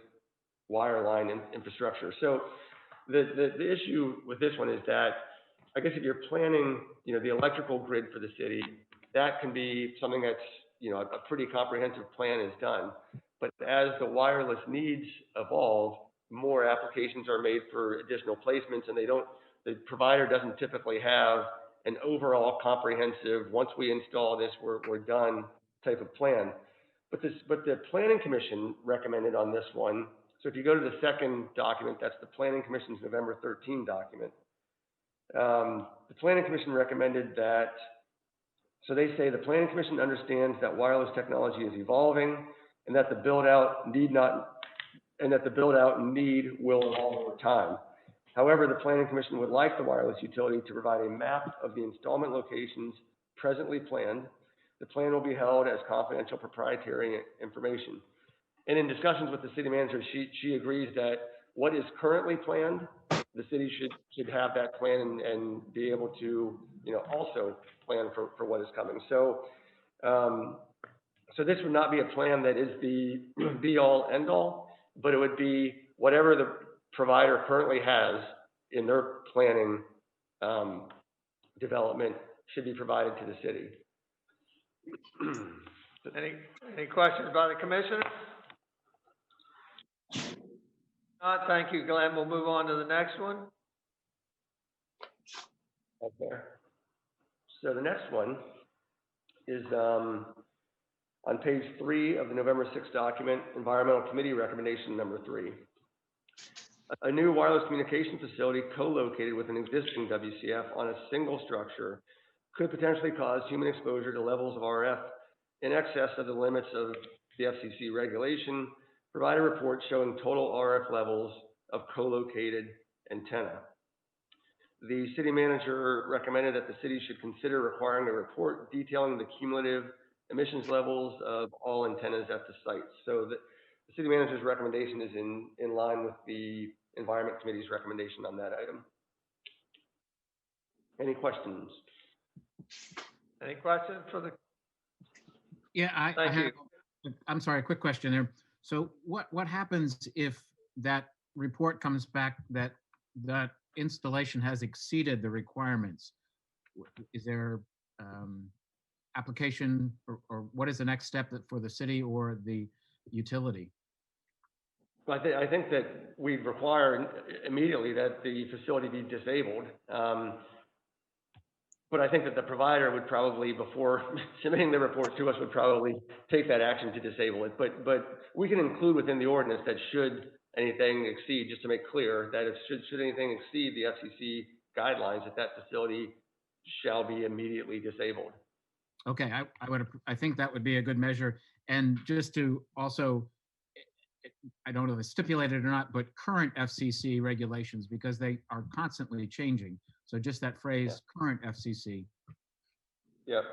wireline infrastructure. So the issue with this one is that, I guess if you're planning, you know, the electrical grid for the city, that can be something that's, you know, a pretty comprehensive plan is done. But as the wireless needs evolve, more applications are made for additional placements, and the provider doesn't typically have an overall comprehensive, once we install this, we're done type of plan. But the Planning Commission recommended on this one, so if you go to the second document, that's the Planning Commission's November 13 document. The Planning Commission recommended that, so they say the Planning Commission understands that wireless technology is evolving and that the build out need will evolve over time. However, the Planning Commission would like the wireless utility to provide a map of the installment locations presently planned. The plan will be held as confidential proprietary information. And in discussions with the city manager, she agrees that what is currently planned, the city should have that plan and be able to, you know, also plan for what is coming. So, so this would not be a plan that is the be all end all, but it would be whatever the provider currently has in their planning development should be provided to the city. Any questions by the commissioner? Thank you, Glenn. We'll move on to the next one. Okay. So the next one is on page 3 of the November 6th document, Environmental Committee Recommendation number 3. A new wireless communication facility co-located with an existing WCF on a single structure could potentially cause human exposure to levels of RF in excess of the limits of the FCC regulation. Provide a report showing total RF levels of co-located antenna. The city manager recommended that the city should consider requiring a report detailing the cumulative emissions levels of all antennas at the site. So the city manager's recommendation is in line with the Environment Committee's recommendation on that item. Any questions? Any questions for the? Yeah, Thank you. I'm sorry, a quick question there. So what happens if that report comes back that that installation has exceeded the requirements? Is there application or what is the next step for the city or the utility? Well, I think that we require immediately that the facility be disabled. But I think that the provider would probably, before submitting the report to us, would probably take that action to disable it. But we can include within the ordinance that should anything exceed, just to make clear that if should anything exceed the FCC guidelines that that facility shall be immediately disabled. Okay, I think that would be a good measure. And just to also, I don't know if it's stipulated or not, but current FCC regulations, because they are constantly changing. So just that phrase, current FCC. Yep.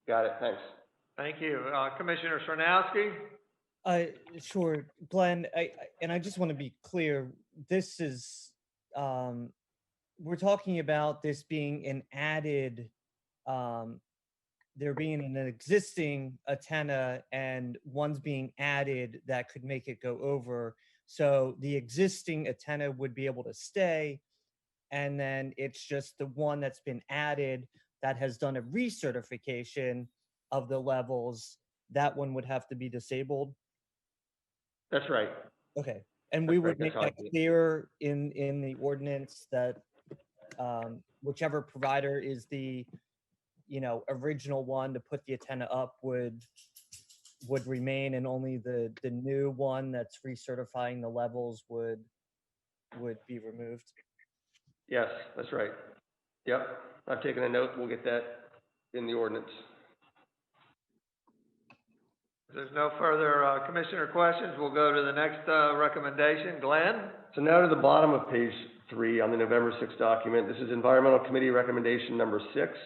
Got it. Thanks. Thank you. Commissioner Sarnowski? Sure, Glenn, I just want to be clear, this is, we're talking about this being an added, there being an existing antenna and one's being added that could make it go over. So the existing antenna would be able to stay, and then it's just the one that's been added that has done a recertification of the levels, that one would have to be disabled. That's right. Okay, and we would make That's that clear in the ordinance that whichever provider is the, original one to put the antenna up would remain, and only the new one that's recertifying the levels would be removed. Yes, that's right. Yep. I've taken a note. We'll get that in the ordinance. If there's no further commissioner questions, we'll go to the next recommendation. Glenn? So now to the bottom of page 3 on the November 6th document. This is Environmental Committee Recommendation number 6.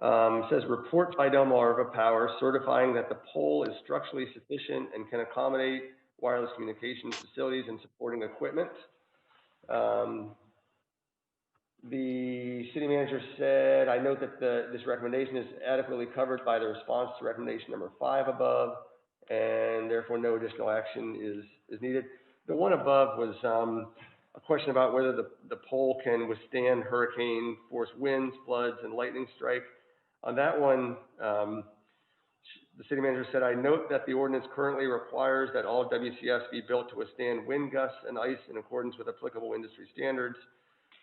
It says report by Delmarva Power certifying that the pole is structurally sufficient and can accommodate wireless communications facilities and supporting equipment. The city manager said, I note that this recommendation is adequately covered by the response to recommendation number 5 above, and therefore no additional action is needed. The one above was a question about whether the pole can withstand hurricane force winds, floods, and lightning strike. On that one, the city manager said, I note that the ordinance currently requires that all WCFs be built to withstand wind gusts and ice in accordance with applicable industry standards.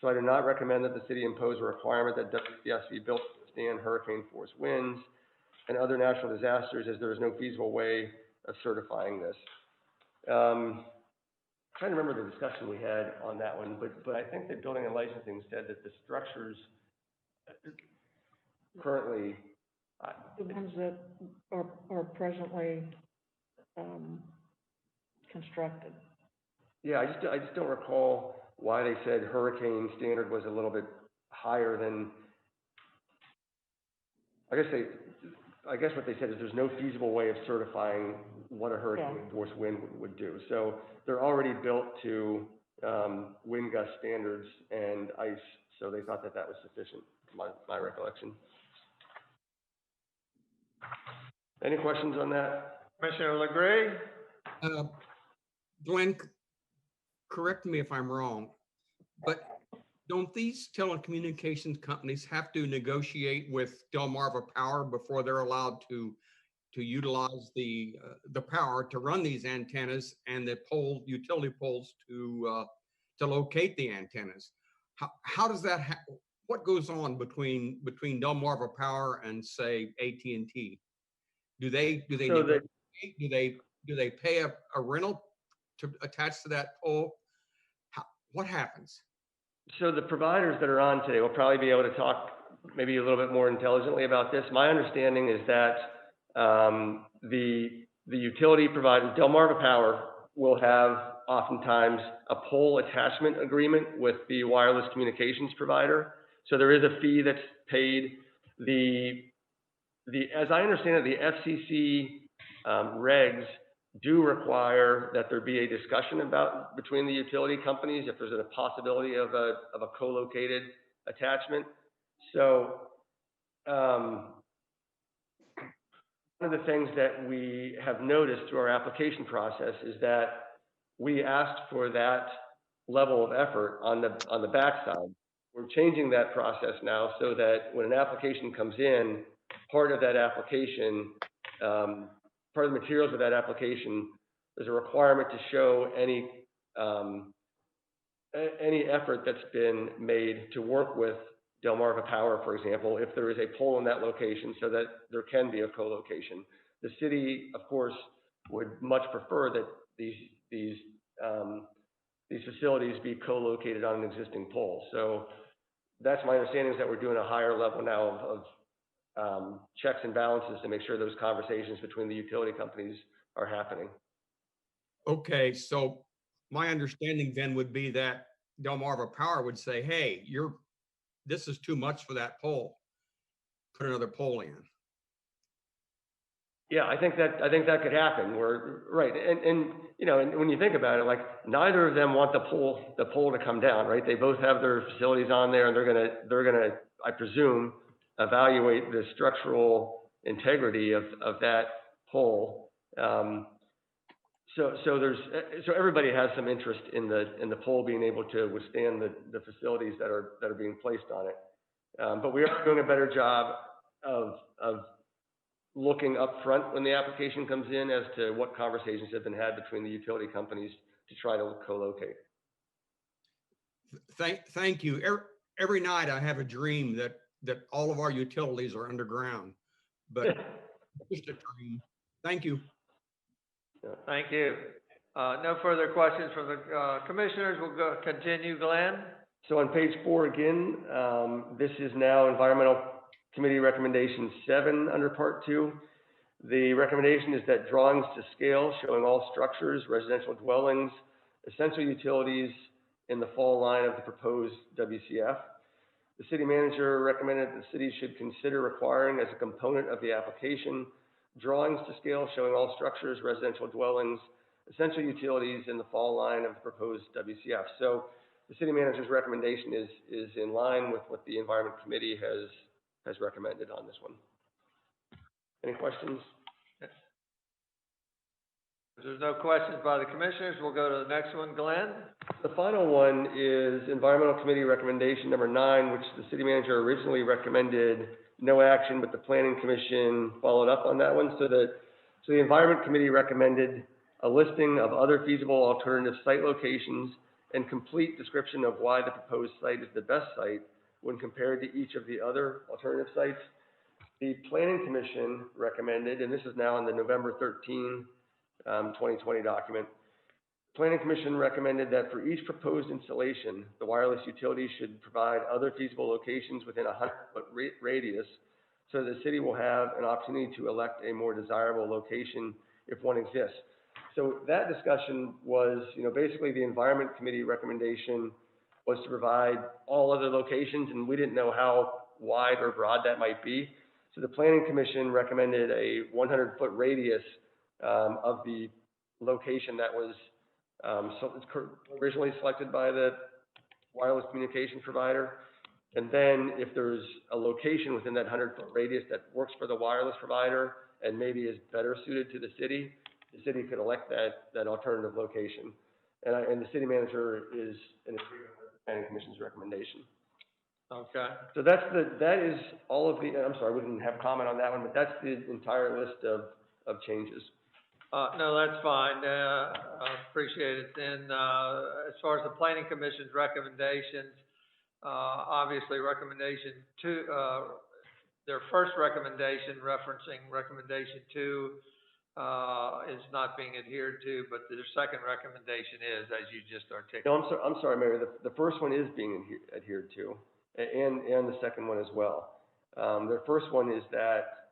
So I do not recommend that the city impose a requirement that WCFs be built to withstand hurricane force winds and other natural disasters, as there is no feasible way of certifying this. I'm trying to remember the discussion we had on that one, but I think that building and licensing said that the structures currently The ones that are presently constructed. Yeah, I just don't recall why they said hurricane standard was a little bit higher than. I guess what they said is there's no feasible way of certifying what a hurricane force wind would do. So they're already built to wind gust standards and ice. So they thought that was sufficient, my recollection. Any questions on that? Commissioner LeGray? Glenn, correct me if I'm wrong, but don't these telecommunications companies have to negotiate with Delmarva Power before they're allowed to utilize the power to run these antennas and the utility poles to locate the antennas? How does that what goes on between Delmarva Power and say AT&T? Do they pay a rental to attach to that pole? What happens? So the providers that are on today will probably be able to talk maybe a little bit more intelligently about this. My understanding is that the utility providers, Delmarva Power, will have oftentimes a pole attachment agreement with the wireless communications provider. So there is a fee that's paid. As I understand it, the FCC regs do require that there be a discussion between the utility companies if there's a possibility of a co-located attachment. So one of the things that we have noticed through our application process is that we asked for that level of effort on the backside. We're changing that process now so that when an application comes in, part of that application, part of the materials of that application, there's a requirement to show any effort that's been made to work with Delmarva Power, for example, if there is a pole in that location, so that there can be a co-location. The city, of course, would much prefer that these these facilities be co-located on an existing pole. So that's my understanding, is that we're doing a higher level now of checks and balances to make sure those conversations between the utility companies are happening. Okay, so my understanding then would be that Delmarva Power would say, hey, this is too much for that pole. Put another pole in. Yeah, I think that could happen. Right, and you know, and when you think about it, like, neither of them want the pole to come down, right? They both have their facilities on there, and they're gonna, I presume, evaluate the structural integrity of that pole. So everybody has some interest in the pole being able to withstand the facilities that are being placed on it. But we are doing a better job of looking up front when the application comes in as to what conversations have been had between the utility companies to try to co-locate. Thank you. Every night I have a dream that all of our utilities are underground, but just a dream. Thank you. Thank you. No further questions from the commissioners. We'll continue, Glenn. So on page 4 again, this is now Environmental Committee Recommendation 7 under Part 2. The recommendation is that drawings to scale showing all structures, residential dwellings, essential utilities in the fall line of the proposed WCF. The city manager recommended that the city should consider requiring as a component of the application drawings to scale showing all structures, residential dwellings, essential utilities in the fall line of the proposed WCF. So the city manager's recommendation is in line with what the Environment Committee has recommended on this one. Any questions? If there's no questions by the commissioners, we'll go to the next one, Glenn. The final one is Environmental Committee Recommendation number 9, which the city manager originally recommended no action, but the Planning Commission followed up on that one. So the Environment Committee recommended a listing of other feasible alternative site locations and complete description of why the proposed site is the best site when compared to each of the other alternative sites. The Planning Commission recommended, and this is now in the November 13, 2020 document, Planning Commission recommended that for each proposed installation, the wireless utility should provide other feasible locations within a 100-foot radius, so the city will have an opportunity to elect a more desirable location if one exists. So that discussion was, you know, basically the Environment Committee recommendation was to provide all other locations, and we didn't know how wide or broad that might be. So the Planning Commission recommended a 100-foot radius of the location that was originally selected by the wireless communication provider. And then if there's a location within that 100-foot radius that works for the wireless provider and maybe is better suited to the city could elect that alternative location. And the city manager is in agreement with the Planning Commission's recommendation. Okay. So that is all of the, I'm sorry, we didn't have a comment on that one, but that's the entire list of changes. No, that's fine. I appreciate it. And as far as the Planning Commission's recommendations, obviously recommendation 2, their first recommendation referencing recommendation 2 is not being adhered to, but their second recommendation is, as you just articulated. No, I'm sorry, Mayor. The first one is being adhered to, and the second one as well. Their first one is that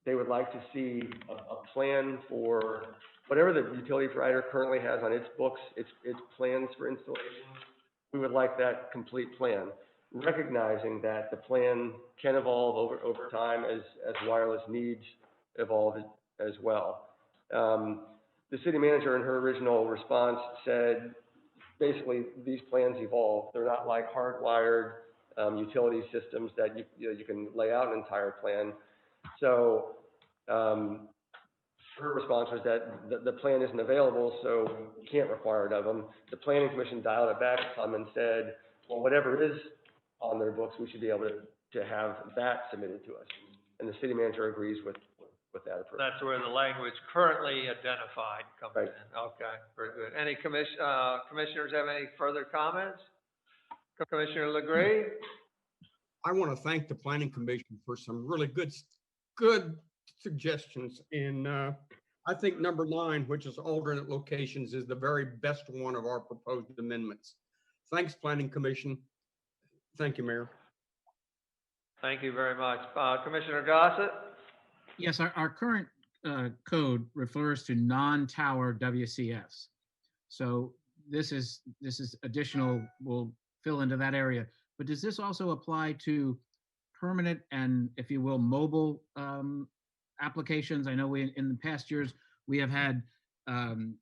they would like to see a plan for whatever the utility provider currently has on its books, its plans for installation. We would like that complete plan, recognizing that the plan can evolve over time as wireless needs evolve as well. The city manager in her original response said, basically, these plans evolve. They're not like hardwired utility systems that you can lay out an entire plan. So her response was that the plan isn't available, so you can't require it of them. The Planning Commission dialed it back some and said, well, whatever is on their books, we should be able to have that submitted to us. And the city manager agrees with that approach. That's where the language currently identified comes in. Okay, very good. Any commissioners have any further comments? Commissioner Legree? I want to thank the Planning Commission for some really good suggestions in I think number 9, which is alternate locations, is the very best one of our proposed amendments. Thanks, Planning Commission. Thank you, Mayor. Thank you very much. Commissioner Gossett? Yes, our current code refers to non-tower WCFs. So this is additional, will fill into that area. But does this also apply to permanent and, if you will, mobile applications? I know in the past years, we have had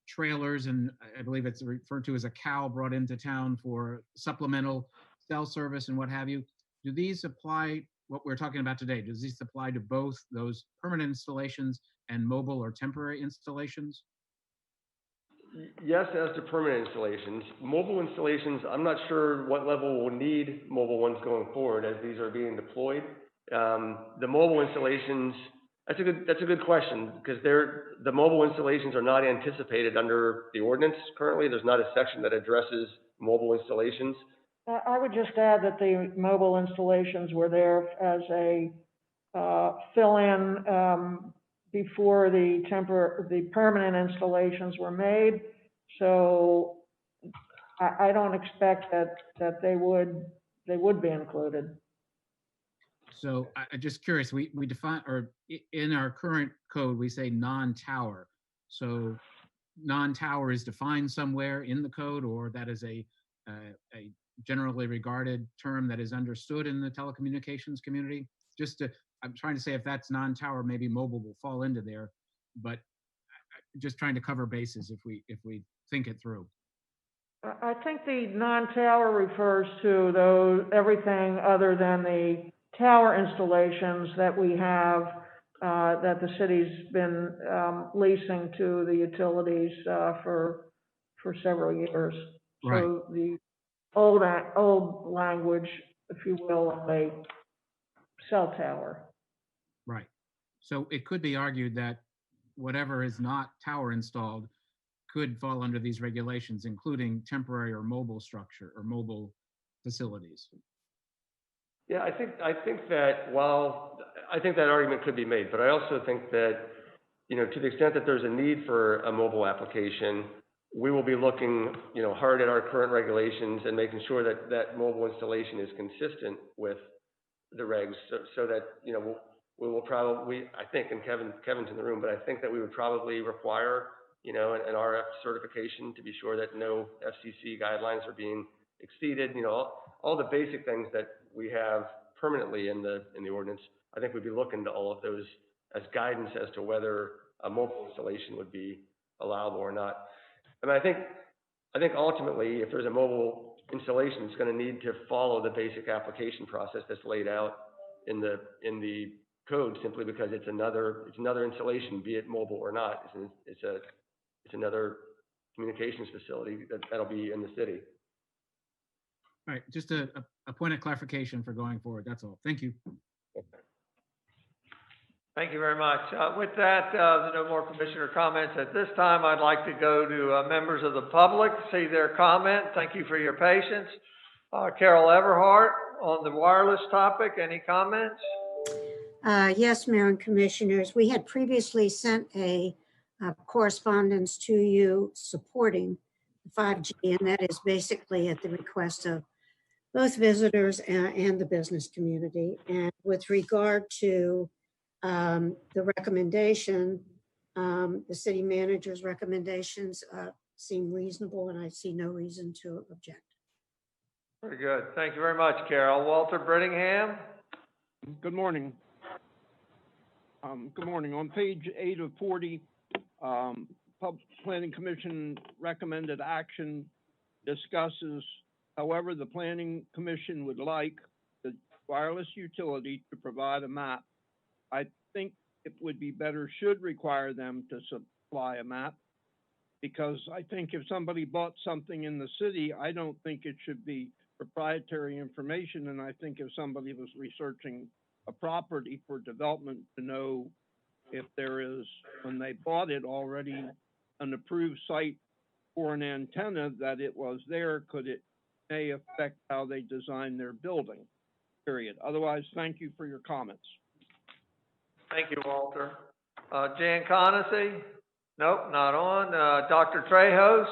trailers, and I believe it's referred to as a cow, brought into town for supplemental cell service and what have you. Do these apply, what we're talking about today, does these apply to both those permanent installations and mobile or temporary installations? Yes, as to permanent installations. Mobile installations, I'm not sure what level will need mobile ones going forward as these are being deployed. The mobile installations, that's a good question, because the mobile installations are not anticipated under the ordinance currently. There's not a section that addresses mobile installations. I would just add that the mobile installations were there as a fill-in before the permanent installations were made. So I don't expect that they would be included. So I'm just curious, we define, or in our current code, we say non-tower. So non-tower is defined somewhere in the code, or that is a generally regarded term that is understood in the telecommunications community? I'm trying to say if that's non-tower, maybe mobile will fall into there, but just trying to cover bases if we think it through. I think the non-tower refers to everything other than the tower installations that we have, that the city's been leasing to the utilities for several years. Right. So the old language, if you will, of a cell tower. Right. So it could be argued that whatever is not tower installed could fall under these regulations, including temporary or mobile structure or mobile facilities. Yeah, I think that I think that argument could be made, but I also think that, to the extent that there's a need for a mobile application, we will be looking, hard at our current regulations and making sure that that mobile installation is consistent with the regs, so that, we will probably, I think, and Kevin's in the room, but I think that we would probably require, an RF certification to be sure that no FCC guidelines are being exceeded, all the basic things that we have permanently in the ordinance. I think we'd be looking to all of those as guidance as to whether a mobile installation would be allowable or not. I mean, I think ultimately, if there's a mobile installation, it's going to need to follow the basic application process that's laid out in the code, simply because it's another installation, be it mobile or not. It's another communications facility that'll be in the city. All right, just a point of clarification for going forward. That's all. Thank you. Thank you very much. With that, there's no more commissioner comments at this time. I'd like to go to members of the public, see their comment. Thank you for your patience. Carol Everhart on the wireless topic. Any comments? Yes, Mayor and Commissioners. We had previously sent a correspondence to you supporting 5G, and that is basically at the request of both visitors and the business community. And with regard to the recommendation, the city manager's recommendations seem reasonable, and I see no reason to object. Very good. Thank you very much, Carol. Walter Brittingham. Good morning. Good morning. On page 8 of 40, Public Planning Commission recommended action discusses, however, the Planning Commission would like the wireless utility to provide a map. I think it would be better, should require them to supply a map, because I think if somebody bought something in the city, I don't think it should be proprietary information. And I think if somebody was researching a property for development, to know if there is, when they bought it, already an approved site for an antenna, that it was there, could it may affect how they design their building, period. Otherwise, thank you for your comments. Thank you, Walter. Jan Conacy. Nope, not on. Dr. Trejos?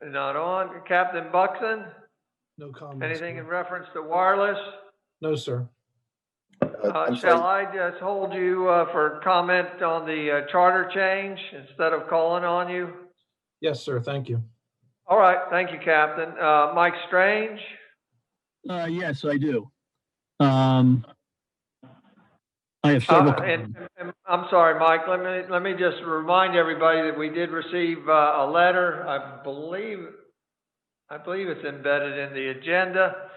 Not on. Captain Buxton? No comments. Anything Mayor. in reference to wireless? No, sir. I'm Shall sorry. I just hold you for comment on the charter change instead of calling on you? Yes, sir. Thank you. All right, thank you, Captain. Mike Strange? Yes, I do. I have several. And I'm sorry, Mike, let me just remind everybody that we did receive a letter. I believe it's embedded in the agenda.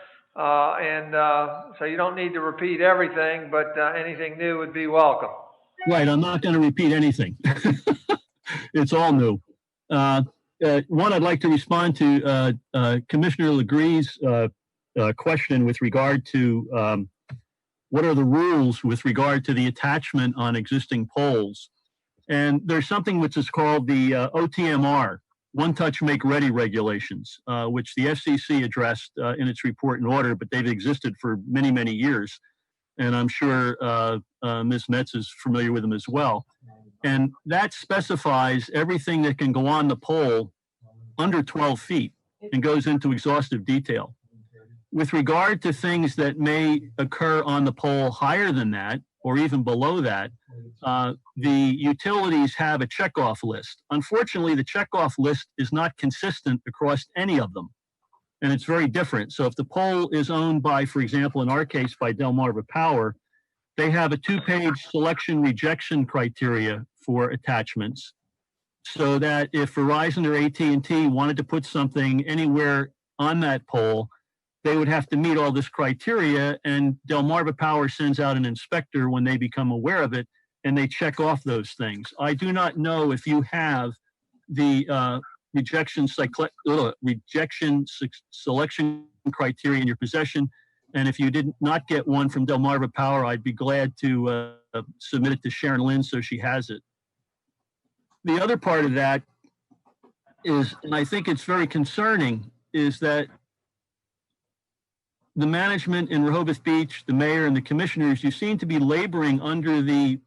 So you don't need to repeat everything, but anything new would be welcome. Right, I'm not going to repeat anything. It's all new. One, I'd like to respond to Commissioner Legree's question with regard to what are the rules with regard to the attachment on existing poles. And there's something which is called the OTMR, One Touch Make Ready regulations, which the FCC addressed in its report and order, but they've existed for many, many years. And I'm sure Ms. Metz is familiar with them as well. And that specifies everything that can go on the pole under 12 feet and goes into exhaustive detail. With regard to things that may occur on the pole higher than that, or even below that, the utilities have a checkoff list. Unfortunately, the checkoff list is not consistent across any of them, and it's very different. So if the pole is owned by, for example, in our case, by Delmarva Power, they have a 2-page selection rejection criteria for attachments, so that if Verizon or AT&T wanted to put something anywhere on that pole, they would have to meet all this criteria, and Delmarva Power sends out an inspector when they become aware of it, and they check off those things. I do not know if you have the rejection selection criteria in your possession, and if you did not get one from Delmarva Power, I'd be glad to submit it to Sharon Lynn so she has it. The other part of that is, and I think it's very concerning, is that the management in Rehoboth Beach, the mayor and the commissioners, you seem to be laboring under the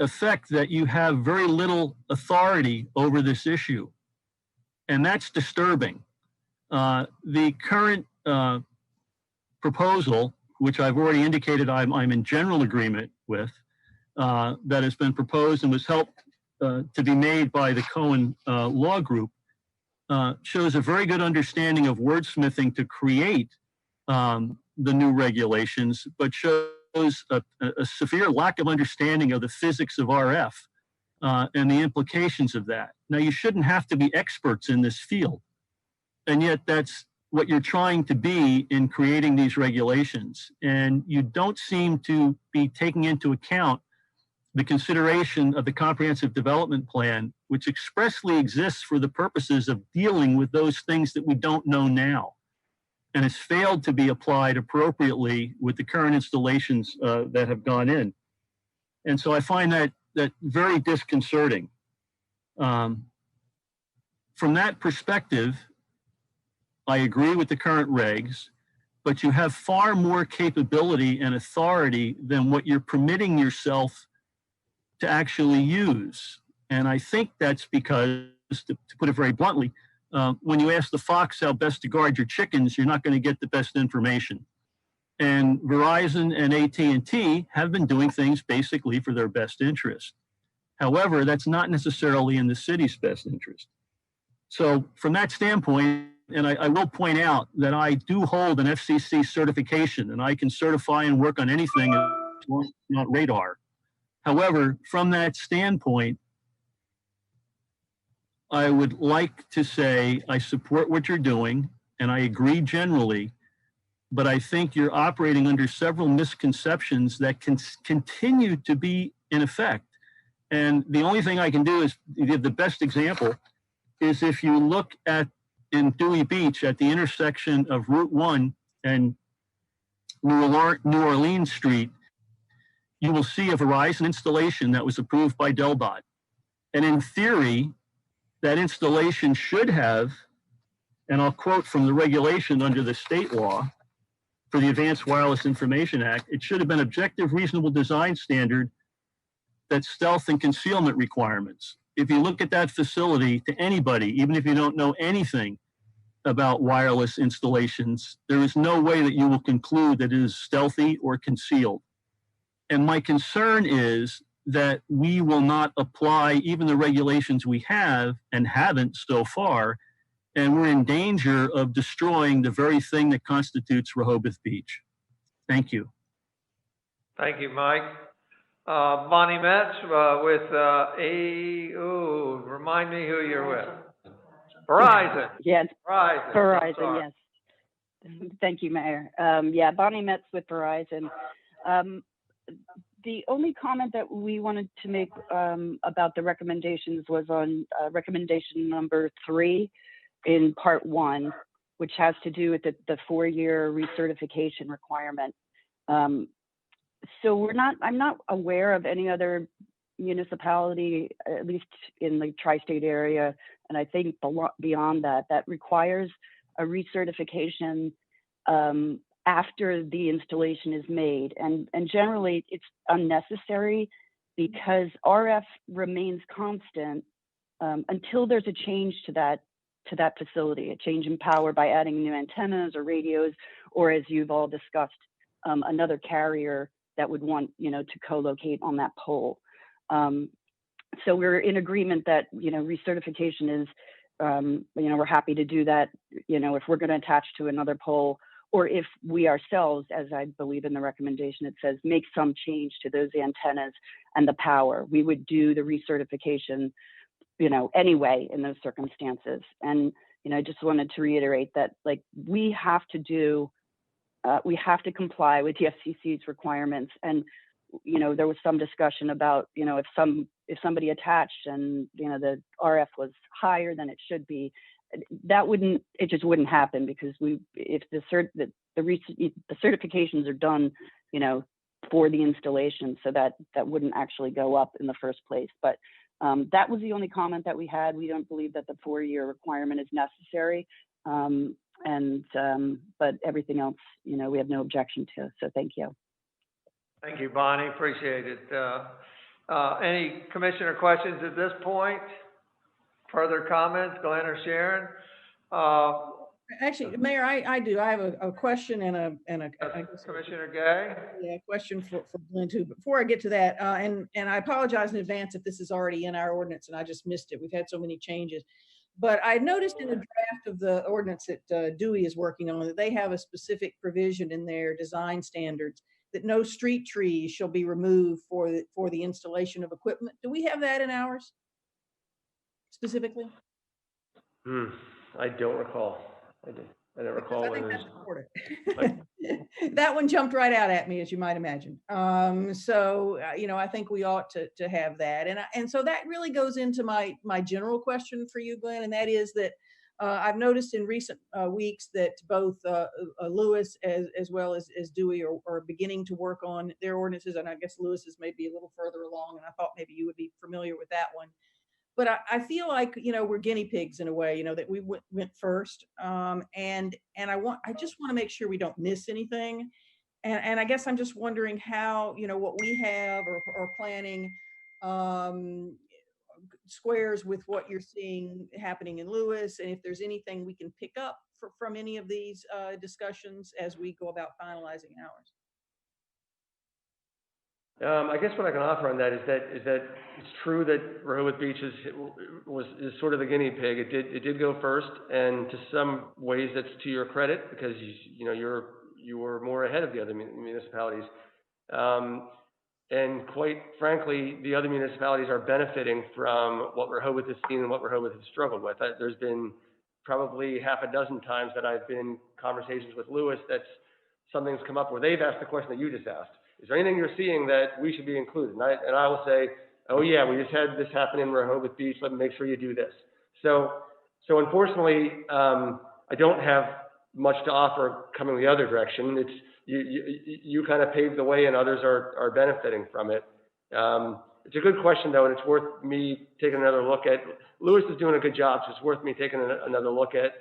effect that you have very little authority over this issue. And that's disturbing. The current proposal, which I've already indicated I'm in general agreement with, that has been proposed and was helped to be made by the Cohen Law Group, shows a very good understanding of wordsmithing to create the new regulations, but shows a severe lack of understanding of the physics of RF and the implications of that. Now, you shouldn't have to be experts in this field, and yet that's what you're trying to be in creating these regulations. And you don't seem to be taking into account the consideration of the comprehensive development plan, which expressly exists for the purposes of dealing with those things that we don't know now, and has failed to be applied appropriately with the current installations that have gone in. And so I find that very disconcerting. From that perspective, I agree with the current regs, but you have far more capability and authority than what you're permitting yourself to actually use. And I think that's because, to put it very bluntly, when you ask the fox how best to guard your chickens, you're not going to get the best information. And Verizon and AT&T have been doing things basically for their best interest. However, that's not necessarily in the city's best interest. So from that standpoint, and I will point out that I do hold an FCC certification, and I can certify and work on anything as long as it's not radar. However, from that standpoint, I would like to say I support what you're doing, and I agree generally, but I think you're operating under several misconceptions that can continue to be in effect. And the only thing I can do is give the best example is if you look at in Dewey Beach at the intersection of Route 1 and New Orleans Street, you will see a Verizon installation that was approved by DelDOT. And in theory, that installation should have, and I'll quote from the regulation under the state law, for the Advanced Wireless Information Act. It should have been objective, reasonable design standard that's stealth and concealment requirements. If you look at that facility to anybody, even if you don't know anything about wireless installations, there is no way that you will conclude that it is stealthy or concealed. And my concern is that we will not apply even the regulations we have and haven't so far, and we're in danger of destroying the very thing that constitutes Rehoboth Beach. Thank you. Thank you, Mike. Bonnie Metz with remind me who you're with. Verizon. Yes, Verizon. Verizon, yes. Thank you, Mayor. Yeah, Bonnie Metz with Verizon. The only comment that we wanted to make about the recommendations was on recommendation number 3 in part 1, which has to do with the 4-year recertification requirement. So I'm not aware of any other municipality, at least in the tri-state area, and I think beyond that, that requires a recertification after the installation is made. And generally it's unnecessary because RF remains constant until there's a change to that facility, a change in power by adding new antennas or radios, or as you've all discussed, another carrier that would want, to co-locate on that pole. So we're in agreement that, recertification is, we're happy to do that, if we're going to attach to another pole, or if we ourselves, as I believe in the recommendation, it says, make some change to those antennas and the power, we would do the recertification, anyway in those circumstances. And, I just wanted to reiterate that, we have to comply with the FCC's requirements. And, there was some discussion about, if somebody attached and, the RF was higher than it should be, it just wouldn't happen, because if the certifications are done, for the installation, so that wouldn't actually go up in the first place. But that was the only comment that we had. We don't believe that the 4-year requirement is necessary. But everything else, we have no objection to. So thank you. Thank you, Bonnie. Appreciate it. Any commissioner questions at this point? Further comments, Glenn or Sharon? Actually, Mayor, I do. I have a question and a Commissioner Gay? Yeah, question for Glenn too. Before I get to that, and I apologize in advance if this is already in our ordinance and I just missed it. We've had so many changes. But I noticed in the draft of the ordinance that Dewey is working on that they have a specific provision in their design standards that no street trees shall be removed for the installation of equipment. Do we have that in ours specifically? I don't recall. I don't recall. I think that's important. That one jumped right out at me, as you might imagine. So I think we ought to have that, and so that really goes into my general question for you, Glenn, and that is that I've noticed in recent weeks that both Lewis as well as Dewey are beginning to work on their ordinances, and I guess Lewis is maybe a little further along, and I thought maybe you would be familiar with that one. But I feel like, we're guinea pigs in a way, that we went first. And I just want to make sure we don't miss anything. And I guess I'm just wondering how, what we have or planning squares with what you're seeing happening in Lewis, and if there's anything we can pick up from any of these discussions as we go about finalizing ours. I guess what I can offer on that is that it's true that Rehoboth Beach is sort of the guinea pig. It did go first, and to some ways that's to your credit, because you were more ahead of the other municipalities. And quite frankly, the other municipalities are benefiting from what Rehoboth has seen and what Rehoboth has struggled with. There's been probably half a dozen times that I've been in conversations with Lewis that something's come up where they've asked the question that you just asked. Is there anything you're seeing that we should be included? And I will say, oh yeah, we just had this happen in Rehoboth Beach. Let me make sure you do this. So unfortunately, I don't have much to offer coming the other direction. It's you kind of paved the way, and others are benefiting from it. It's a good question though, and it's worth me taking another look at. Lewis is doing a good job, so it's worth me taking another look at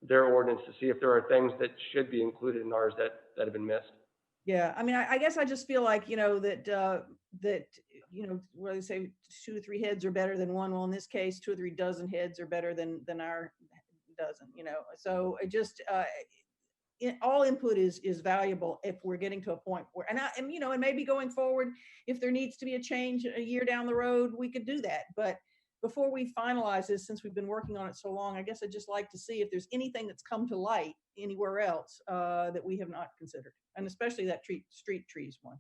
their ordinance to see if there are things that should be included in ours that have been missed. Yeah, I mean, I guess I just feel like, that, where they say 2 or 3 heads are better than one. Well, in this case, 2 or 3 dozen heads are better than our dozen, So it just, all input is valuable if we're getting to a point where, and maybe going forward, if there needs to be a change a year down the road, we could do that. But before we finalize this, since we've been working on it so long, I guess I'd just like to see if there's anything that's come to light anywhere else that we have not considered, and especially that street trees one.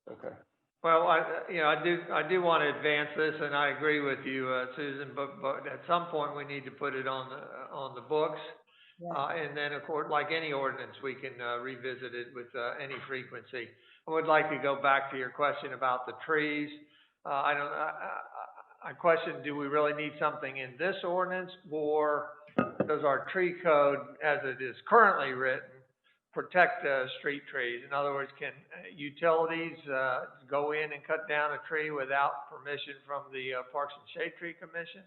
Okay. Well, I do want to advance this, and I agree with you, Susan, but at some point we need to put it on the books. And then, of course, like any ordinance, we can revisit it with any frequency. I would like to go back to your question about the trees. I question, do we really need something in this ordinance, or does our tree code, as it is currently written, protect street trees? In other words, can utilities go in and cut down a tree without permission from the Parks and Shade Tree Commission?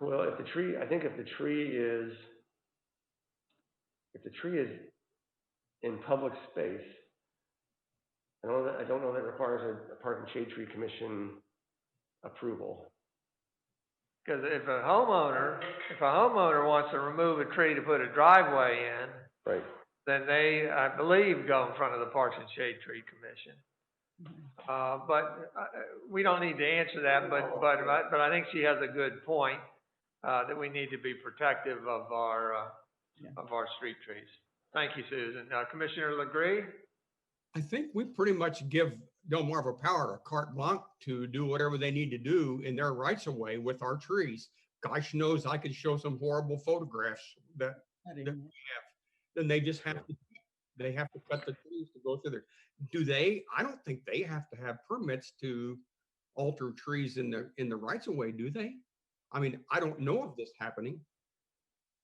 Well, if the tree is in public space, I don't know that requires a Park and Shade Tree Commission approval. Because if a homeowner wants to remove a tree to put a driveway in, right, then they, I believe, go in front of the Parks and Shade Tree Commission. But we don't need to answer that. But I think she has a good point that we need to be protective of our street trees. Thank you, Susan. Commissioner LeGree? I think we pretty much give Delmarva Power a carte blanche to do whatever they need to do in their rights of way with our trees. Gosh knows I could show some horrible photographs that we have. Then they just have to cut the trees to go through there. Do they? I don't think they have to have permits to alter trees in the rights of way, do they? I mean, I don't know of this happening.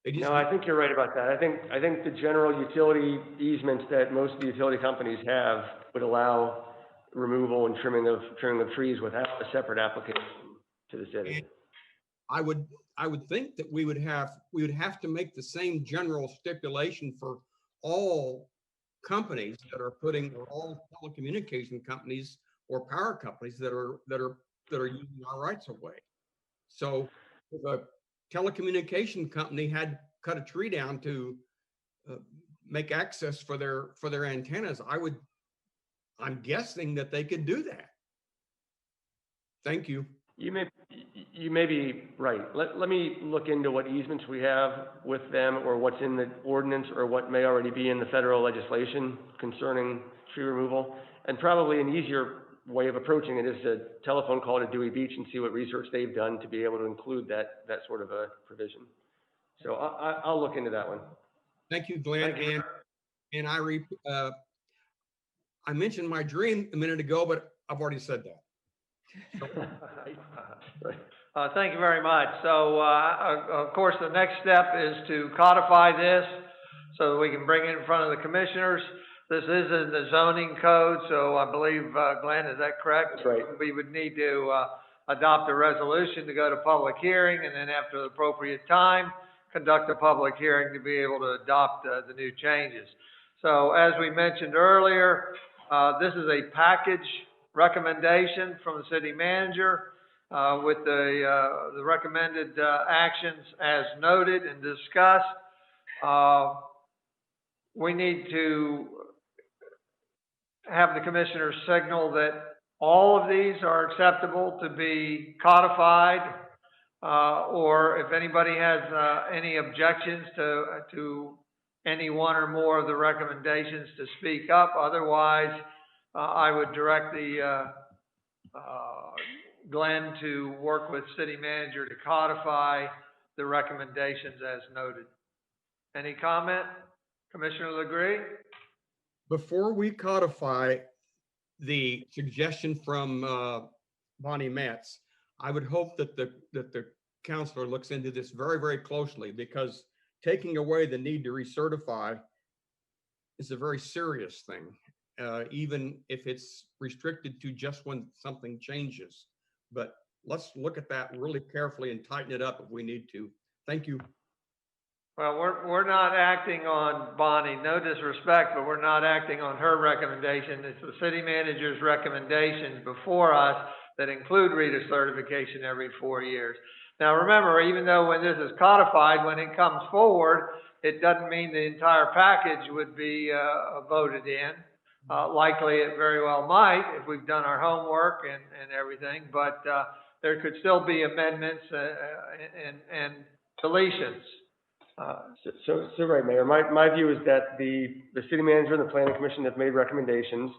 No, I think you're right about that. I think the general utility easements that most of the utility companies have would allow removal and trimming of trees without a separate application to the city. And I would think that we would have to make the same general stipulation for all companies that are or all telecommunication companies or power companies that are using our rights of way. So if a telecommunication company had cut a tree down to make access for their antennas, I'm guessing that they could do that. Thank you. You may be right. Let me look into what easements we have with them, or what's in the ordinance, or what may already be in the federal legislation concerning tree removal. And probably an easier way of approaching it is a telephone call to Dewey Beach and see what research they've done to be able to include that sort of a provision. So I'll look into that one. Thank you, Glenn. Thank you. And I mentioned my dream a minute ago, but I've already said that. Thank you very much. So, of course, the next step is to codify this so that we can bring it in front of the commissioners. This is in the zoning code, so I believe, Glenn, is that correct? That's right. We would need to adopt a resolution to go to public hearing, and then after the appropriate time, conduct a public hearing to be able to adopt the new changes. So, as we mentioned earlier, this is a package recommendation from the city manager with the recommended actions as noted and discussed. We need to have the commissioners signal that all of these are acceptable to be codified, or if anybody has any objections to any one or more of the recommendations, to speak up. Otherwise, I would direct Glenn to work with city manager to codify the recommendations as noted. Any comment? Commissioner LeGree? Before we codify the suggestion from Bonnie Metz, I would hope that the counselor looks into this very, very closely, because taking away the need to recertify is a very serious thing, even if it's restricted to just when something changes. But let's look at that really carefully and tighten it up if we need to. Thank you. Well, we're not acting on Bonnie, no disrespect, but we're not acting on her recommendation. It's the city manager's recommendations before us that include RETA certification every 4 years. Now, remember, even though when this is codified, when it comes forward, it doesn't mean the entire package would be voted in. Likely it very well might if we've done our homework and everything, but there could still be amendments and deletions. So right, Mayor, my view is that the city manager and the planning commission have made recommendations.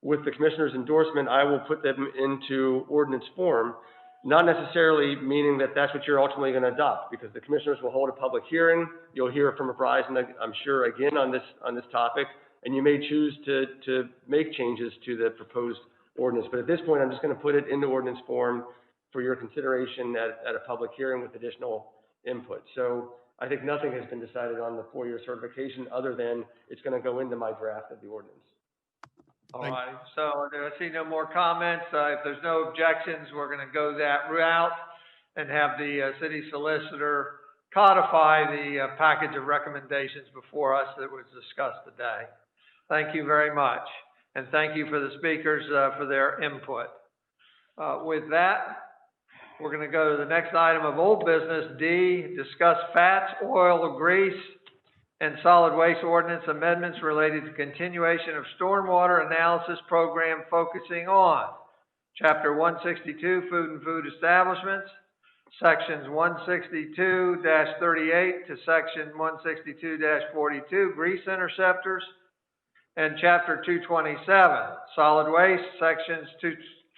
With the commissioner's endorsement, I will put them into ordinance form, not necessarily meaning that that's what you're ultimately going to adopt, because the commissioners will hold a public hearing. You'll hear from Verizon, I'm sure, again on this topic, and you may choose to make changes to the proposed ordinance. But at this point, I'm just going to put it into ordinance form for your consideration at a public hearing with additional input. So I think nothing has been decided on the 4-year certification other than it's going to go into my draft of the ordinance. All right, so I see no more comments. If there's no objections, we're going to go that route and have the city solicitor codify the package of recommendations before us that was discussed today. Thank you very much. And thank you for the speakers for their input. With that, we're going to go to the next item of old business, D, discuss fats, oil, grease, and solid waste ordinance amendments related to continuation of stormwater analysis program focusing on Chapter 162, Food and Food Establishments, Sections 162-38 to Section 162-42, Grease Interceptors, and Chapter 227, Solid Waste, Sections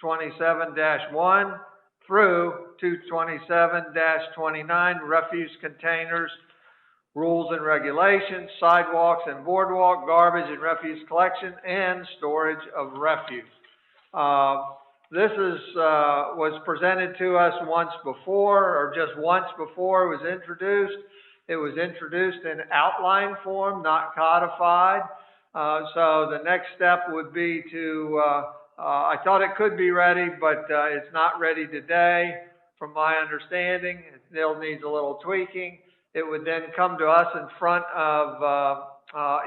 227-1 through 227-29, Refuse Containers, Rules and Regulations, Sidewalks and Boardwalk, Garbage and Refuse Collection, and Storage of Refuse. This was presented to us once before, or just once before it was introduced. It was introduced in outline form, not codified. So the next step would be to, I thought it could be ready, but it's not ready today, from my understanding. It still needs a little tweaking. It would then come to us in front of,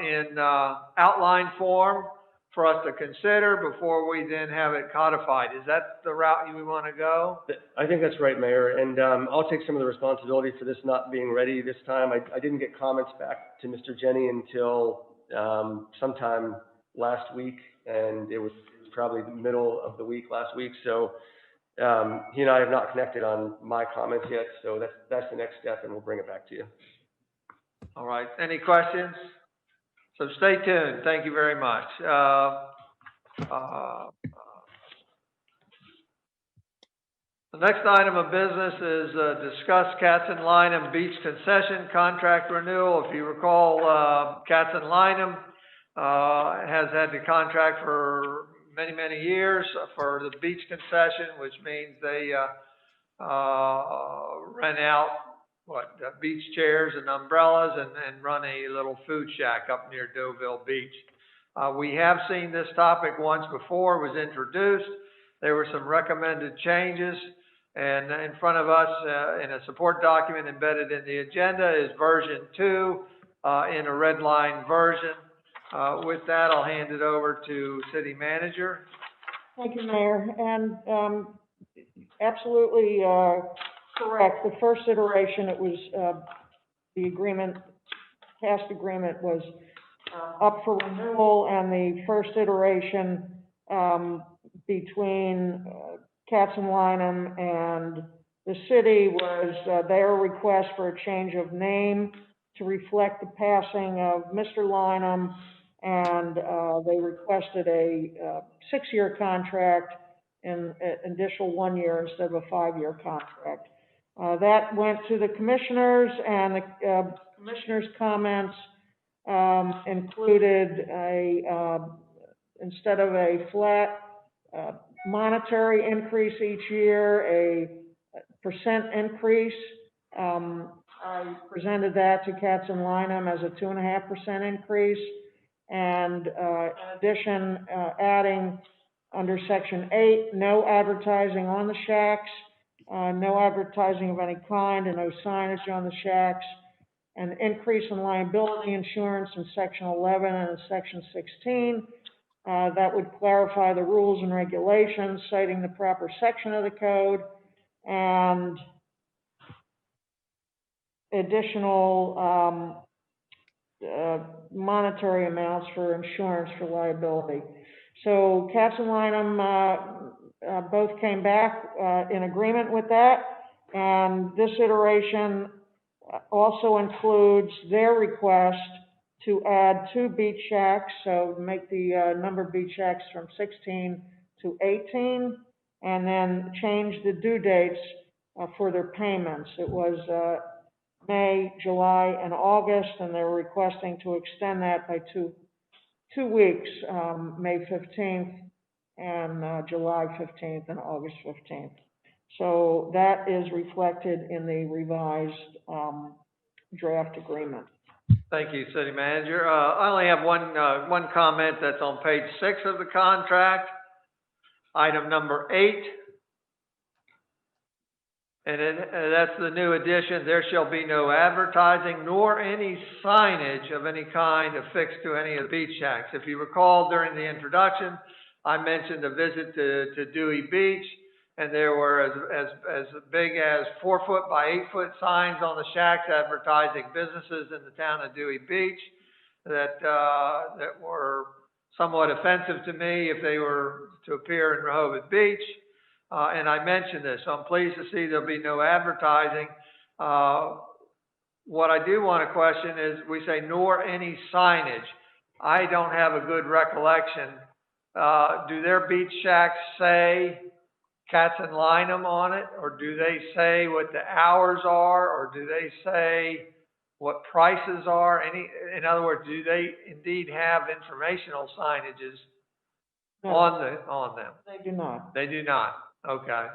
in outline form for us to consider before we then have it codified. Is that the route you want to go? I think that's right, Mayor, and I'll take some of the responsibility for this not being ready this time. I didn't get comments back to Mr. Jenny until sometime last week, and it was probably the middle of the week last week, so he and I have not connected on my comments yet, so that's the next step, and we'll bring it back to you. All right. Any questions? So stay tuned. Thank you very much. The next item of business is discuss Katzenlinem Beach concession contract renewal. If you recall, Katzenlinem has had the contract for many, many years for the beach concession, which means they rent out beach chairs and umbrellas and run a little food shack up near Deauville Beach. We have seen this topic once before, it was introduced. There were some recommended changes, and in front of us in a support document embedded in the agenda is version 2 in a red line version. With that, I'll hand it over to City Manager. Thank you, Mayor. And absolutely correct. The first iteration, it was the agreement, past agreement was up for renewal, and the first iteration between Katzenlinem and the city was their request for a change of name to reflect the passing of Mr. Linem, and they requested a 6-year contract and an additional 1 year instead of a 5-year contract. That went to the commissioners, and the commissioners' comments included instead of a flat monetary increase each year, a percent increase. I presented that to Katzenlinem as a 2.5% increase, and in addition, adding under Section 8, no advertising on the shacks, no advertising of any kind and no signage on the shacks, an increase in liability insurance in section 11 and in section 16. That would clarify the rules and regulations, citing the proper section of the code, and additional monetary amounts for insurance for liability. So Katz and Lineham both came back in agreement with that, and this iteration also includes their request to add 2 beach shacks, so make the number of beach shacks from 16 to 18, and then change the due dates for their payments. It was May, July, and August, and they're requesting to extend that by two weeks, May 15th and July 15th and August 15th. So that is reflected in the revised draft agreement. Thank you, City Manager. I only have one comment that's on page 6 of the contract, item number 8. And that's the new addition. There shall be no advertising nor any signage of any kind affixed to any of the beach shacks. If you recall, during the introduction, I mentioned a visit to Dewey Beach, and there were as big as 4-foot by 8-foot signs on the shacks advertising businesses in the town of Dewey Beach that were somewhat offensive to me if they were to appear in Rehoboth Beach. And I mentioned this, so I'm pleased to see there'll be no advertising. What I do want to question is, we say nor any signage. I don't have a good recollection. Do their beach shacks say Katz and Lineham on it, or do they say what the hours are, or do they say what prices are? In other words, do they indeed have informational signages on them? They do not. They do not. Okay.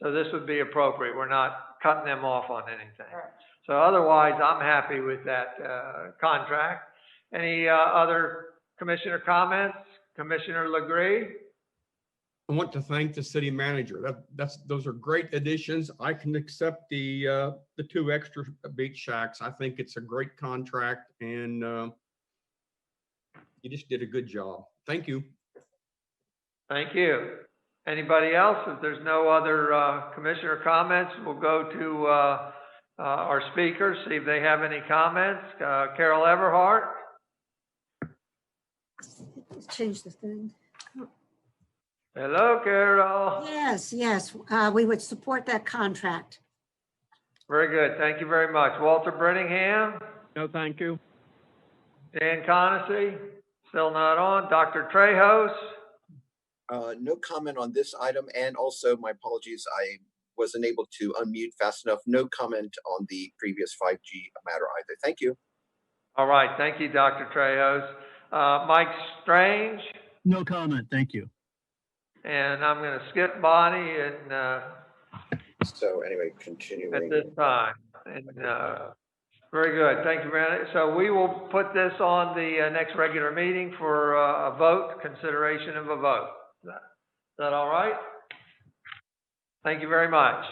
So this would be appropriate. We're not cutting them off on anything. Right. So otherwise, I'm happy with that contract. Any other commissioner comments? Commissioner Legree? I want to thank the city manager. Those are great additions. I can accept the 2 extra beach shacks. I think it's a great contract, and you just did a good job. Thank you. Thank you. Anybody else? If there's no other commissioner comments, we'll go to our speakers, see if they have any comments. Carol Everhart. Let's change the thing. Hello, Carol. Yes, we would support that contract. Very good. Thank you very much. Walter Brenningham. No, thank you. Dan Conacy, still not on. Dr. Trejos. No comment on this item, and also my apologies, I wasn't able to unmute fast enough. No comment on the previous 5G matter either. Thank you. All right. Thank you, Dr. Trejos. Mike Strange. No comment. Thank you. And I'm going to skip Bonnie and So anyway, continuing. at this time. And very good. Thank you, Brandon. So we will put this on the next regular meeting for a vote, consideration of a vote. Is that all right? Thank you very much.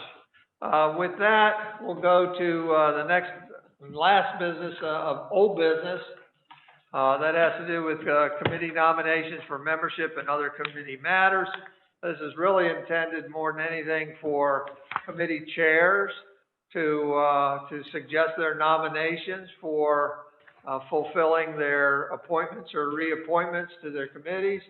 With that, we'll go to the next last business of old business. That has to do with committee nominations for membership and other committee matters. This is really intended more than anything for committee chairs to suggest their nominations for fulfilling their appointments or reappointments to their committees.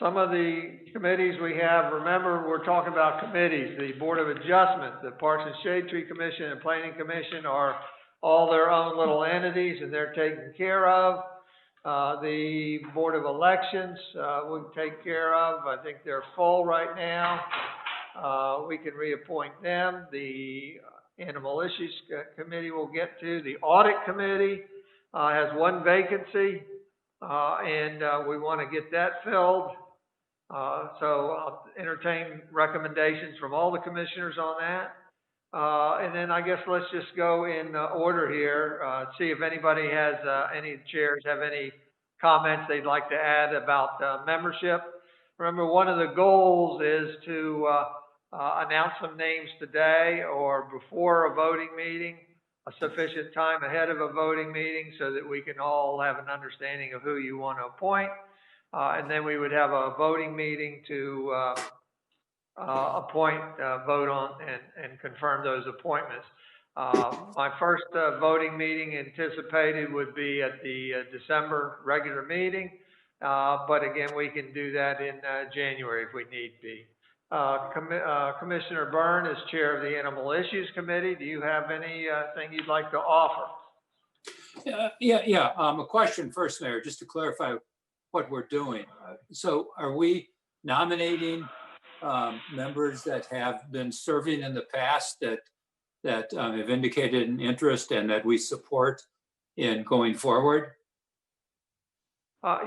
Some of the committees we have, remember, we're talking about committees. The Board of Adjustment, the Parks and Shade Tree Commission and Planning Commission are all their own little entities, and they're taken care of. The Board of Elections, we take care of. I think they're full right now. We can reappoint them. The Animal Issues Committee we'll get to. The Audit Committee has 1 vacancy, and we want to get that filled. So I'll entertain recommendations from all the commissioners on that. And then I guess let's just go in order here, see if anybody has, any chairs have any comments they'd like to add about membership. Remember, one of the goals is to announce some names today or before a voting meeting, a sufficient time ahead of a voting meeting so that we can all have an understanding of who you want to appoint. And then we would have a voting meeting to appoint, vote on, and confirm those appointments. My first voting meeting anticipated would be at the December regular meeting. But again, we can do that in January if we need be. Commissioner Byrne is chair of the Animal Issues Committee. Do you have anything you'd like to offer? Yeah. A question first, Mayor, just to clarify what we're doing. So are we nominating members that have been serving in the past that have indicated an interest and that we support in going forward?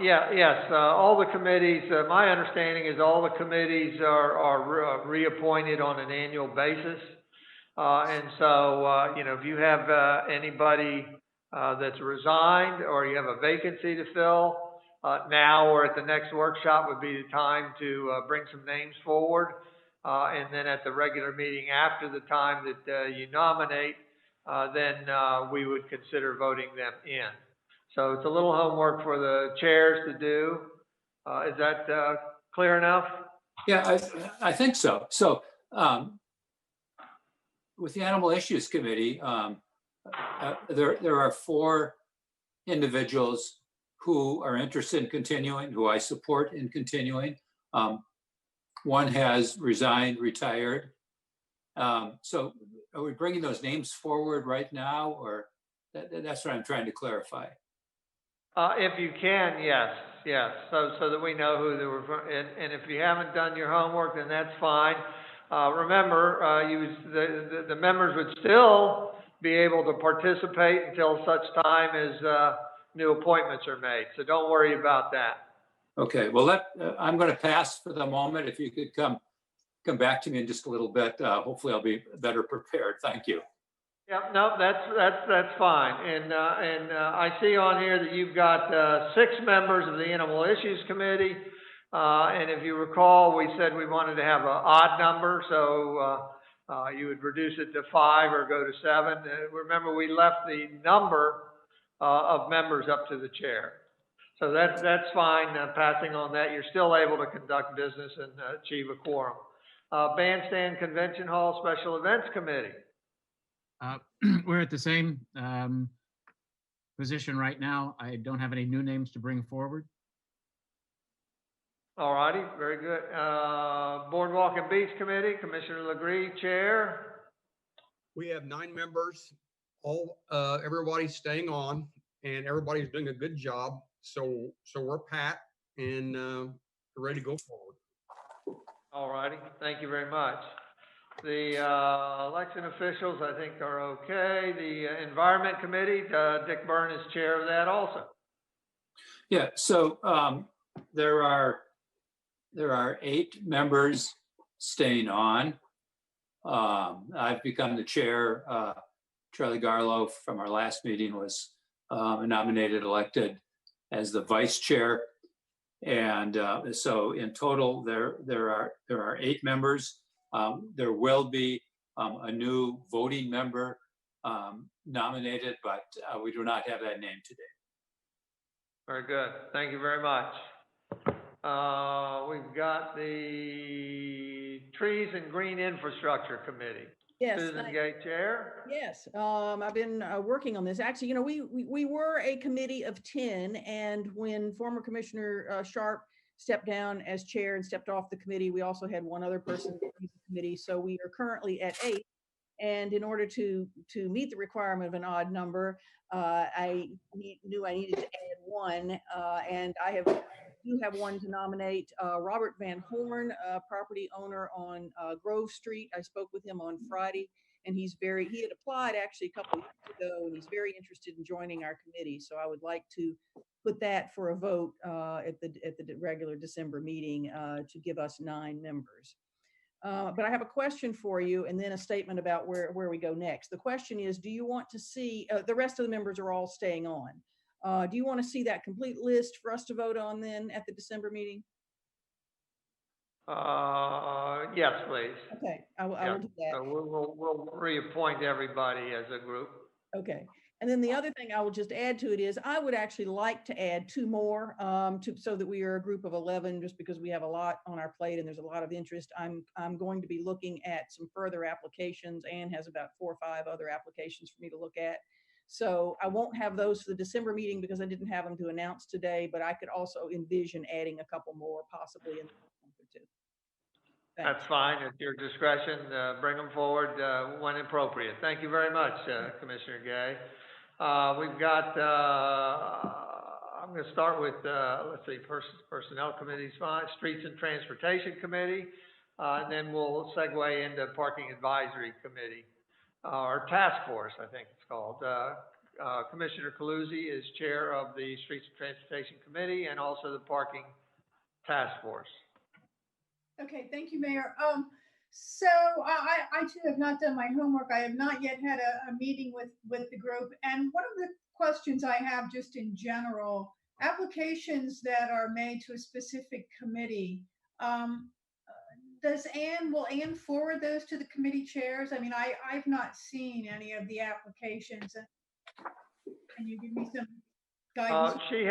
Yes. All the committees, my understanding is all the committees are reappointed on an annual basis. And so, if you have anybody that's resigned or you have a vacancy to fill, now or at the next workshop would be the time to bring some names forward. And then at the regular meeting after the time that you nominate, then we would consider voting them in. So it's a little homework for the chairs to do. Is that clear enough? Yeah, I think so. So with the Animal Issues Committee, there are 4 individuals who are interested in continuing, who I support in continuing. One has resigned, retired. So are we bringing those names forward right now, or that's what I'm trying to clarify? If you can, yes. So that we know who they were, and if you haven't done your homework, then that's fine. Remember, the members would still be able to participate until such time as new appointments are made. So don't worry about that. Okay, well, I'm going to pass for the moment. If you could come back to me in just a little bit, hopefully I'll be better prepared. Thank you. Yeah, no, that's fine. And I see on here that you've got 6 members of the Animal Issues Committee. And if you recall, we said we wanted to have an odd number, so you would reduce it to 5 or go to 7. Remember, we left the number of members up to the chair. So that's fine, passing on that. You're still able to conduct business and achieve a quorum. Bandstand Convention Hall Special Events Committee. We're at the same position right now. I don't have any new names to bring forward. All righty, very good. Boardwalk and Beach Committee, Commissioner Legree, chair. We have 9 members, everybody's staying on and everybody's doing a good job. So we're pat and ready to go forward. All righty, thank you very much. The election officials, I think, are okay. The Environment Committee, Dick Byrne is chair of that also. Yeah, so there are 8 members staying on. I've become the chair. Charlie Garlow from our last meeting was nominated, elected as the vice chair. And so in total, there are 8 members. There will be a new voting member nominated, but we do not have that name today. Very good. Thank you very much. We've got the Trees and Green Infrastructure Committee. Yes. Susan Gay, chair. Yes, I've been working on this. Actually, we were a committee of 10, and when former Commissioner Sharp stepped down as chair and stepped off the committee, we also had one other person in the committee. So we are currently at 8. And in order to meet the requirement of an odd number, I knew I needed to add one, and I do have one to nominate, Robert Van Horn, property owner on Grove Street. I spoke with him on Friday, and he had applied actually a couple of weeks ago, and he's very interested in joining our committee. So I would like to put that for a vote at the regular December meeting to give us 9 members. But I have a question for you, and then a statement about where we go next. The question is, do you want to see, the rest of the members are all staying on. Do you want to see that complete list for us to vote on then at the December meeting? Yes, please. Okay, I will Yeah. do that. So we'll reappoint everybody as a group. Okay. And then the other thing I will just add to it is I would actually like to add 2 more so that we are a group of 11, just because we have a lot on our plate and there's a lot of interest. I'm going to be looking at some further applications. Anne has about 4 or 5 other applications for me to look at. So I won't have those for the December meeting because I didn't have them to announce today, but I could also envision adding a couple more possibly in the next month or 2. Thanks. That's fine. At your discretion, bring them forward when appropriate. Thank you very much, Commissioner Gay. We've got, I'm going to start with, let's see, Personnel Committee's fine, Streets and Transportation Committee, and then we'll segue into Parking Advisory Committee, or Task Force, I think it's called. Commissioner Caluzzi is chair of the Streets and Transportation Committee and also the Parking Task Force. Okay, thank you, Mayor. So I too have not done my homework. I have not yet had a meeting with the group. And one of the questions I have just in general, applications that are made to a specific committee, will Ann forward those to the committee chairs? I mean, I've not seen any of the applications. Can you give me some guidance? She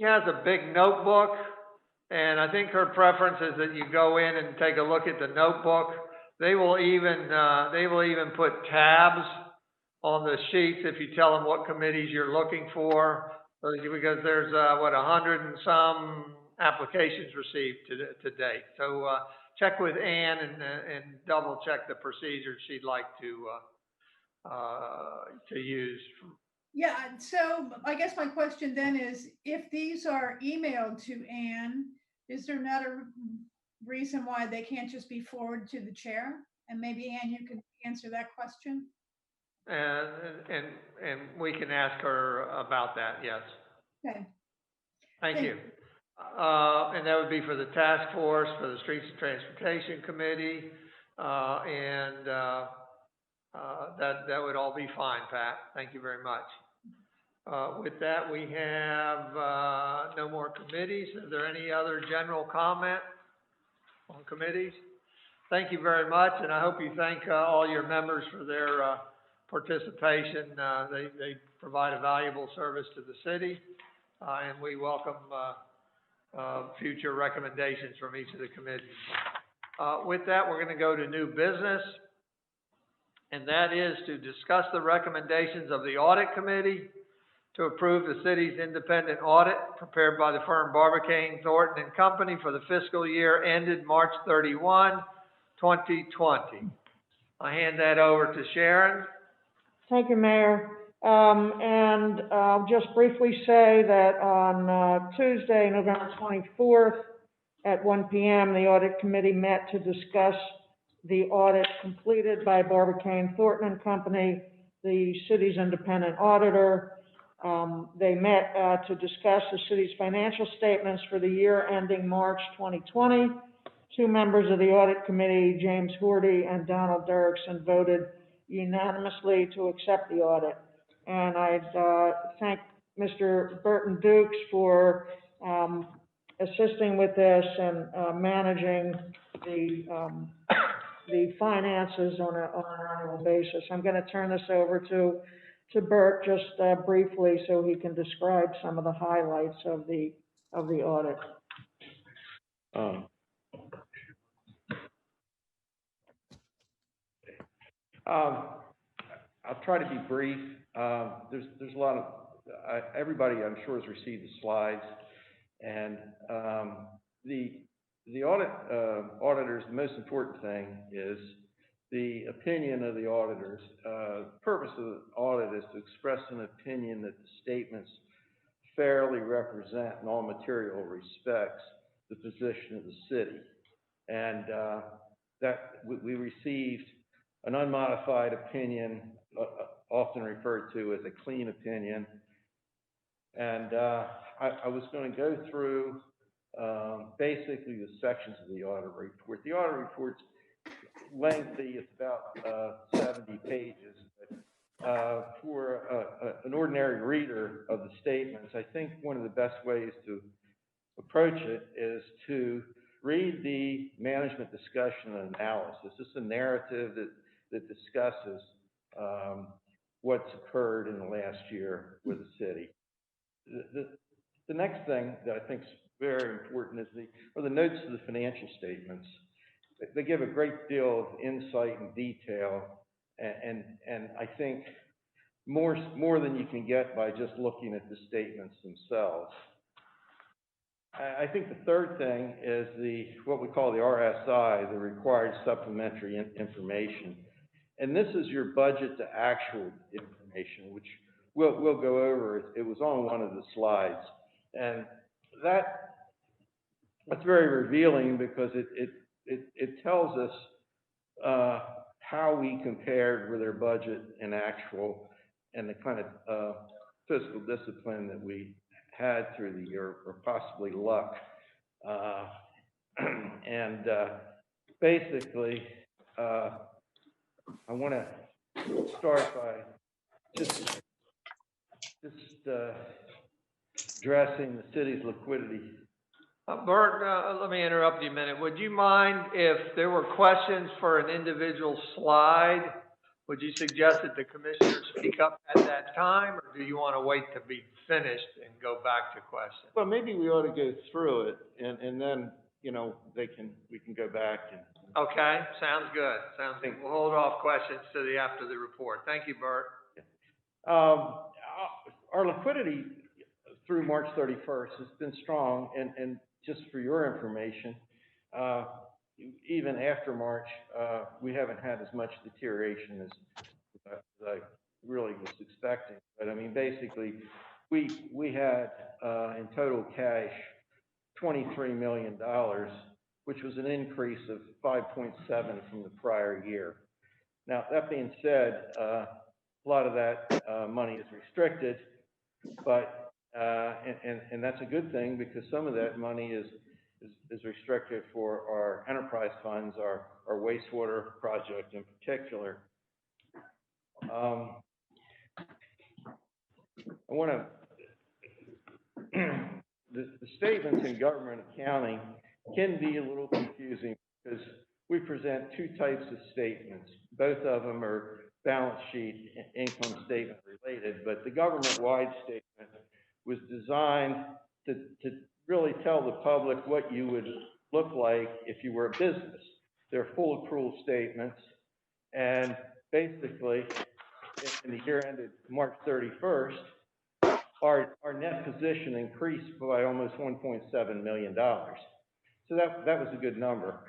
has a big notebook. And I think her preference is that you go in and take a look at the notebook. They will even put tabs on the sheets if you tell them what committees you're looking for, because there's 100 and some applications received to date. So check with Ann and double check the procedures she'd like to use. Yeah, so I guess my question then is, if these are emailed to Ann, is there not a reason why they can't just be forwarded to the chair? And maybe Ann, you can answer that question. And we can ask her about that, yes. Okay. Thank you. And that would be for the task force, for the Streets and Transportation Committee, and that would all be fine, Pat. Thank you very much. With that, we have no more committees. Is there any other general comment on committees? Thank you very much, and I hope you thank all your members for their participation. They provide a valuable service to the city, and we welcome future recommendations from each of the committees. With that, we're going to go to new business, and that is to discuss the recommendations of the Audit Committee to approve the city's independent audit prepared by the firm Barbicane, Thornton and Company for the fiscal year ended March 31, 2020. I hand that over to Sharon. Thank you, Mayor. And I'll just briefly say that on Tuesday, November 24th at 1 p.m., the Audit Committee met to discuss the audit completed by Barbicane, Thornton and Company, the city's independent auditor. They met to discuss the city's financial statements for the year ending March 2020. 2 members of the Audit Committee, James Horty and Donald Dirksen, voted unanimously to accept the audit. And I'd thank Mr. Burton Dukes for assisting with this and managing the finances on an annual basis. I'm going to turn this over to Bert just briefly so he can describe some of the highlights of the audit. I'll try to be brief. There's a lot of everybody I'm sure has received the slides, and the auditors. The most important thing is the opinion of the auditors. The purpose of the audit is to express an opinion that the statements fairly represent in all material respects the position of the city. And that we received an unmodified opinion, often referred to as a clean opinion. And I was going to go through basically the sections of the audit report. The audit report's lengthy, it's about 70 pages. But for an ordinary reader of the statements, I think one of the best ways to approach it is to read the management discussion and analysis. It's a narrative that discusses what's occurred in the last year with the city. The next thing that I think is very important is the notes to the financial statements. They give a great deal of insight and detail, and I think more than you can get by just looking at the statements themselves. I think the third thing is what we call the RSI, the required supplementary information. And this is your budget to actual information, which we'll go over. It was on one of the slides. And that's very revealing because it tells us how we compared with our budget and actual, and the kind of fiscal discipline that we had through the year, or possibly luck. Basically, I want to start by just addressing the city's liquidity. Bert, let me interrupt you a minute. Would you mind if there were questions for an individual slide? Would you suggest that the commissioners speak up at that time, or do you want to wait to be finished and go back to questions? Well, maybe we ought to go through it, and then, you know, we can go back and. Okay, sounds good. Sounds good. We'll hold off questions to after the report. Thank you, Bert. Our liquidity through March 31st has been strong, and just for your information, even after March, we haven't had as much deterioration as I really was expecting. But I mean, basically, we had in total cash $23 million, which was an increase of 5.7 from the prior year. Now, that being said, a lot of that money is restricted, but and that's a good thing, because some of that money is restricted for our enterprise funds, our wastewater project in particular. I want to, the statements in government accounting can be a little confusing, because we present two types of statements. Both of them are balance sheet and income statement related, but the government-wide statement was designed to really tell the public what you would look like if you were a business. They're full accrual statements, and basically, in the year ended March 31st, our net position increased by almost $1.7 million. So that was a good number.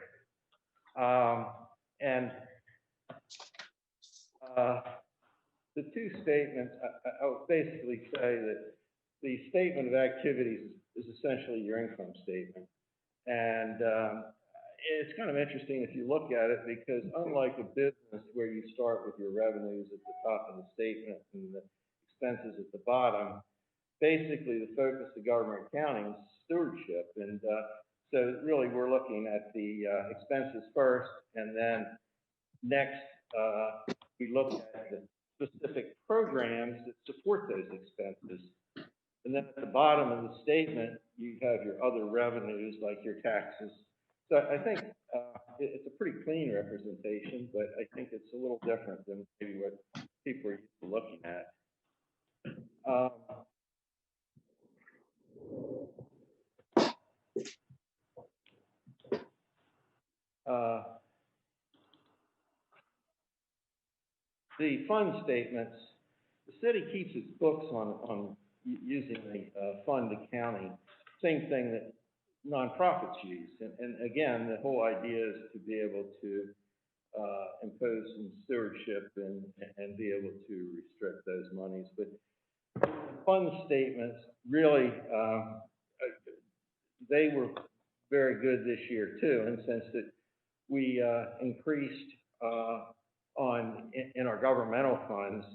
The two statements, I would basically say that the statement of activities is essentially your income statement. And it's kind of interesting if you look at it, because unlike a business where you start with your revenues at the top of the statement and the expenses at the bottom, basically the focus of government accounting is stewardship. And so really we're looking at the expenses first, and then next we look at the specific programs that support those expenses. And then at the bottom of the statement, you have your other revenues, like your taxes. So I think it's a pretty clean representation, but I think it's a little different than maybe what people are used to looking at. The fund statements, the city keeps its books on using the fund accounting, same thing that nonprofits use. And again, the whole idea is to be able to impose some stewardship and be able to restrict those monies. But fund statements, really, they were very good this year too, in the sense that we increased in our governmental funds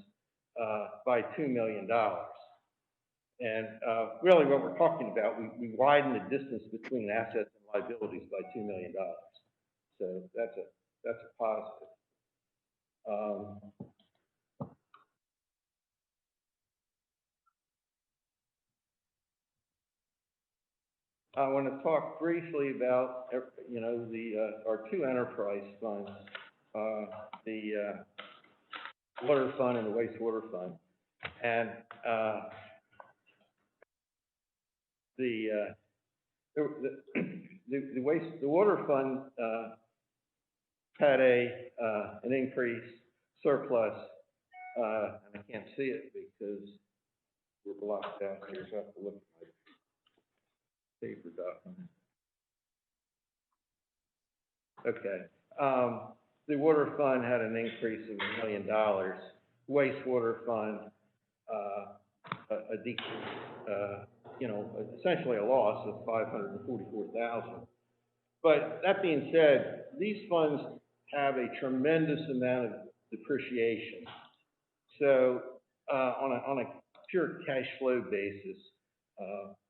by $2 million. And really what we're talking about, we widened the distance between assets and liabilities by $2 million. So that's a positive. I want to talk briefly about, you know, our two enterprise funds, the water fund and the wastewater fund. And the water fund had an increase surplus, and I can't see it because we're blocked out here, so I have to look at my paper document. Okay. The water fund had an increase of $1 million. Wastewater fund, a decrease, you know, essentially a loss of $544,000. But that being said, these funds have a tremendous amount of depreciation. So on a pure cash flow basis,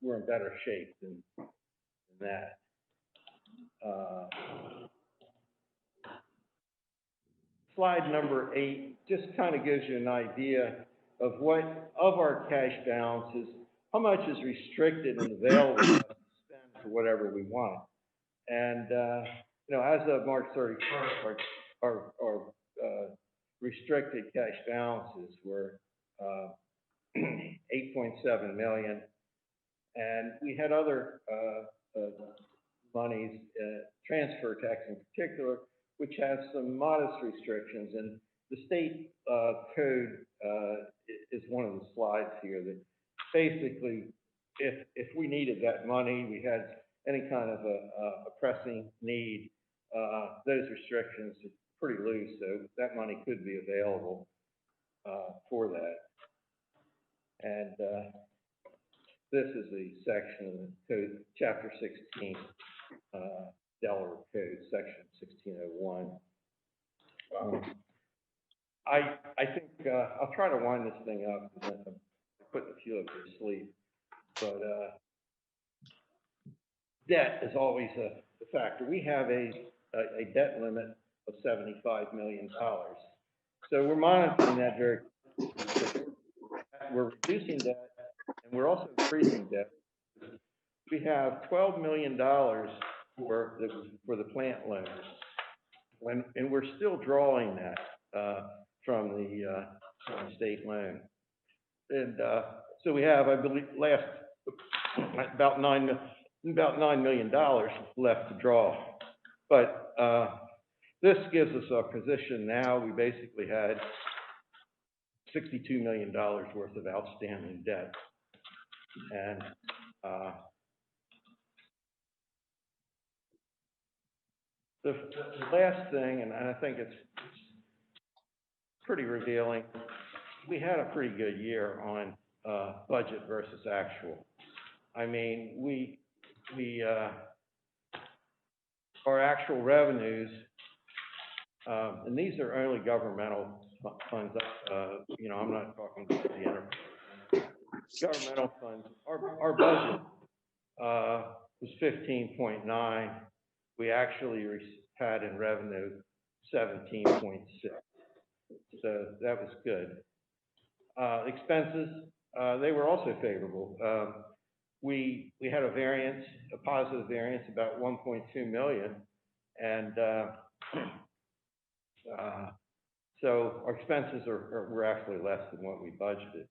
we're in better shape than that. Slide number 8 just kind of gives you an idea of what, of our cash balances, how much is restricted and available to spend for whatever we want. And, you know, as of March 31st, our restricted cash balances were 8.7 million. And we had other monies, transfer tax in particular, which has some modest restrictions. And the state code is one of the slides here that basically, if we needed that money, we had any kind of a pressing need, those restrictions are pretty loose, so that money could be available for that. And this is the section of the code, chapter 16, Delaware Code, section 1601. I think I'll try to wind this thing up and then put a few of you to sleep. But debt is always a factor. We have a debt limit of $75 million. So we're monitoring that very closely. We're reducing debt and we're also increasing debt. We have $12 million for the plant loans. And we're still drawing that from the state loan. And so we have, I believe, about $9 million left to draw. But this gives us a position now. We basically had $62 million worth of outstanding debt. And the last thing, and I think it's pretty revealing, we had a pretty good year on budget versus actual. I mean, our actual revenues, and these are only governmental funds, you know, I'm not talking about the enterprise. Governmental funds, our budget was 15.9. We actually had in revenue 17.6. So that was good. Expenses, they were also favorable. We had a variance, a positive variance, about 1.2 million. And so our expenses were actually less than what we budgeted.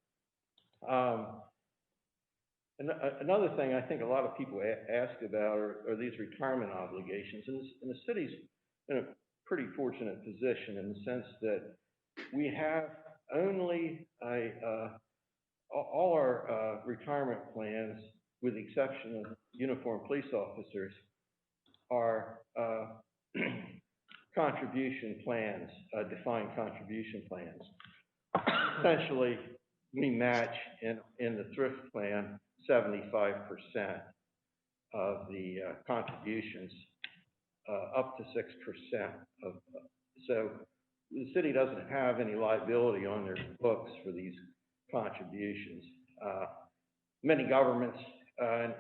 Another thing I think a lot of people ask about are these retirement obligations. And the city's in a pretty fortunate position in the sense that we have only all our retirement plans, with the exception of uniformed police officers, are contribution plans, defined contribution plans. Essentially, we match in the thrift plan 75% of the contributions, up to 6%. So the city doesn't have any liability on their books for these contributions. Many governments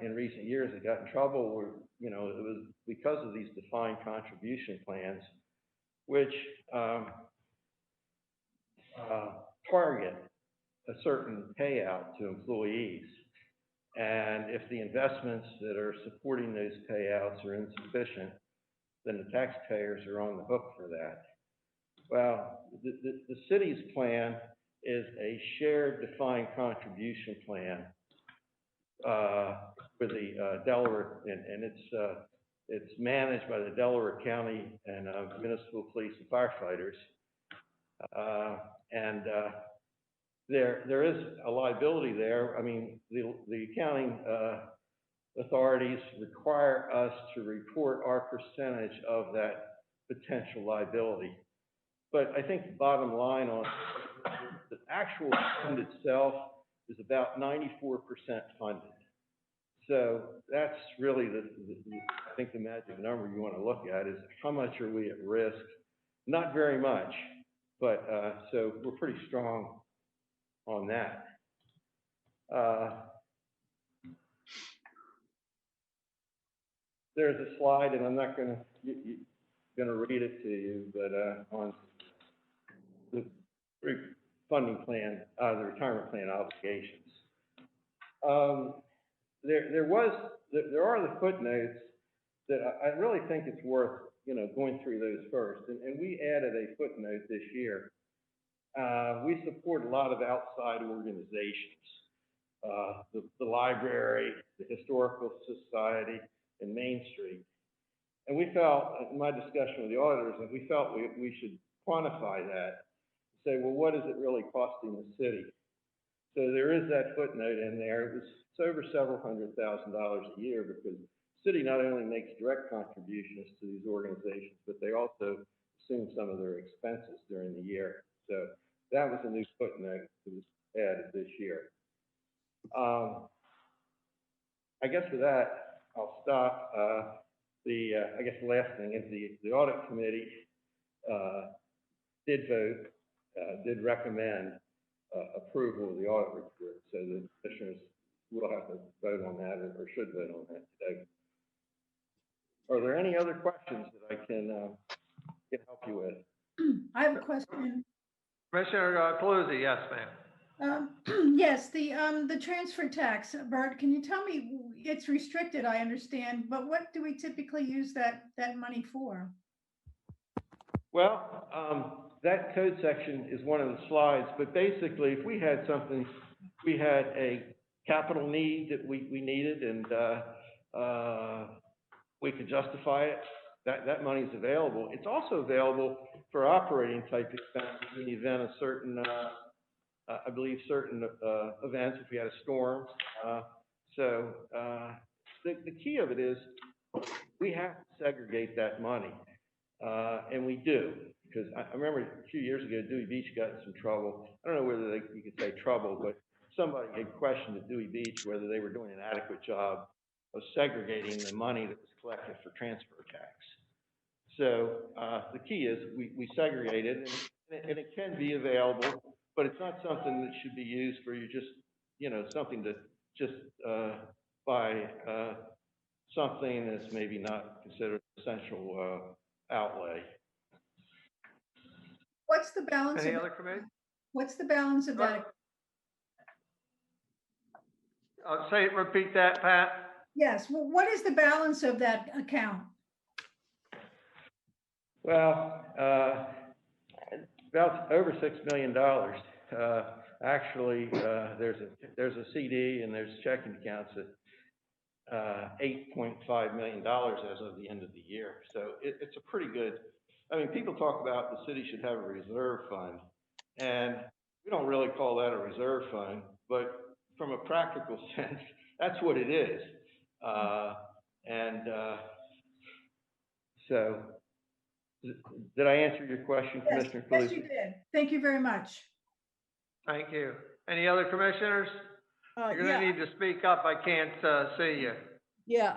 in recent years have got in trouble where, you know, it was because of these defined contribution plans, which target a certain payout to employees. And if the investments that are supporting those payouts are insufficient, then the taxpayers are on the hook for that. Well, the city's plan is a shared defined contribution plan for the Delaware, and it's managed by the Delaware County and Municipal Police and Firefighters. There is a liability there. I mean, the accounting authorities require us to report our percentage of that potential liability. But I think the bottom line on the actual fund itself is about 94% funded. So that's really I think the magic number you want to look at is how much are we at risk? Not very much, but so we're pretty strong on that. There's a slide, and I'm not going to read it to you, but on the funding plan, the retirement plan obligations. There are the footnotes that I really think it's worth, going through those first. And we added a footnote this year. We support a lot of outside organizations, the library, the Historical Society, and Main Street. And we felt, in my discussion with the auditors, that we felt we should quantify that, say, well, what is it really costing the city? So there is that footnote in there. It's over several $100,000 a year because the city not only makes direct contributions to these organizations, but they also assume some of their expenses during the year. So that was a new footnote that was added this year. I guess with that, I'll stop. I guess the last thing is the audit committee did recommend approval of the audit report. So the commissioners will have to vote on that or should vote on that today. Are there any other questions that I can help you with? I have a question. Commissioner Cluzy, yes, ma'am. Yes, the transfer tax, Bert, can you tell me, it's restricted, I understand, but what do we typically use that money for? Well, that code section is one of the slides, but basically if we had something, we had a capital need that we needed and we could justify it, that money is available. It's also available for operating type expenses in the event of certain, I believe certain events, if we had a storm. The key of it is we have to segregate that money, and we do. Because I remember a few years ago, Dewey Beach got in some trouble. I don't know whether you could say trouble, but somebody had questioned at Dewey Beach whether they were doing an adequate job of segregating the money that was collected for transfer tax. So the key is we segregate it, and it can be available, but it's not something that should be used for you just, something to just buy something that's maybe not considered essential outlay. What's the balance? Any other committee? What's the balance of that? Repeat that, Pat. Yes, well, what is the balance of that account? Well, about over $6 million. Actually, there's a CD and there's checking accounts at $8.5 million as of the end of the year. So it's a pretty good. I mean, people talk about the city should have a reserve fund, and we don't really call that a reserve fund, but from a practical sense, that's what it is. So, did I answer your question, Yes, Commissioner? yes, you did. Thank you very much. Thank you. Any other commissioners? You're going to need to speak up. I can't see you. Yeah,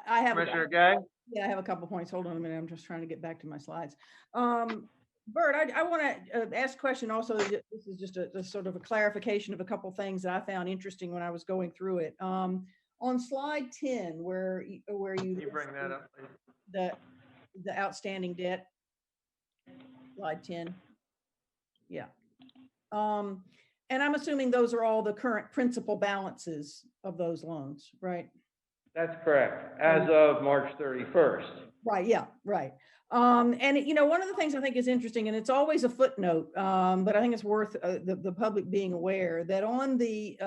I have. Commissioner Gay? Yeah, I have a couple points. Hold on a minute. I'm just trying to get back to my slides. Bert, I want to ask a question also. This is just a sort of a clarification of a couple things that I found interesting when I was going through it. On slide 10, where you bring that up, please. The outstanding debt, slide 10. Yeah. And I'm assuming those are all the current principal balances of those loans, right? That's correct, as of March 31st. Right, yeah, right. And one of the things I think is interesting, and it's always a footnote, but I think it's worth the public being aware that on the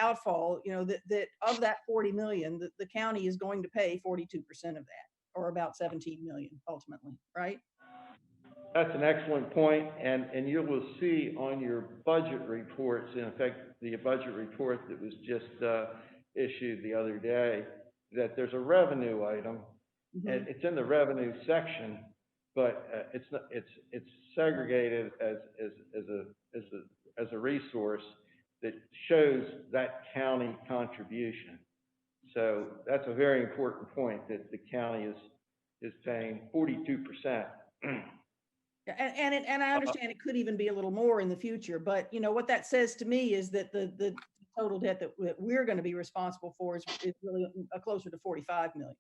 outfall, that of that 40 million, the county is going to pay 42% of that, or about 17 million ultimately, right? That's an excellent point, and you will see on your budget reports, in fact, the budget report that was just issued the other day, that there's a revenue item, and it's in the revenue section, but it's segregated as a resource that shows that county contribution. So that's a very important point, that the county is paying 42%. And I understand it could even be a little more in the future, but what that says to me is that the total debt that we're going to be responsible for is really closer to 45 million.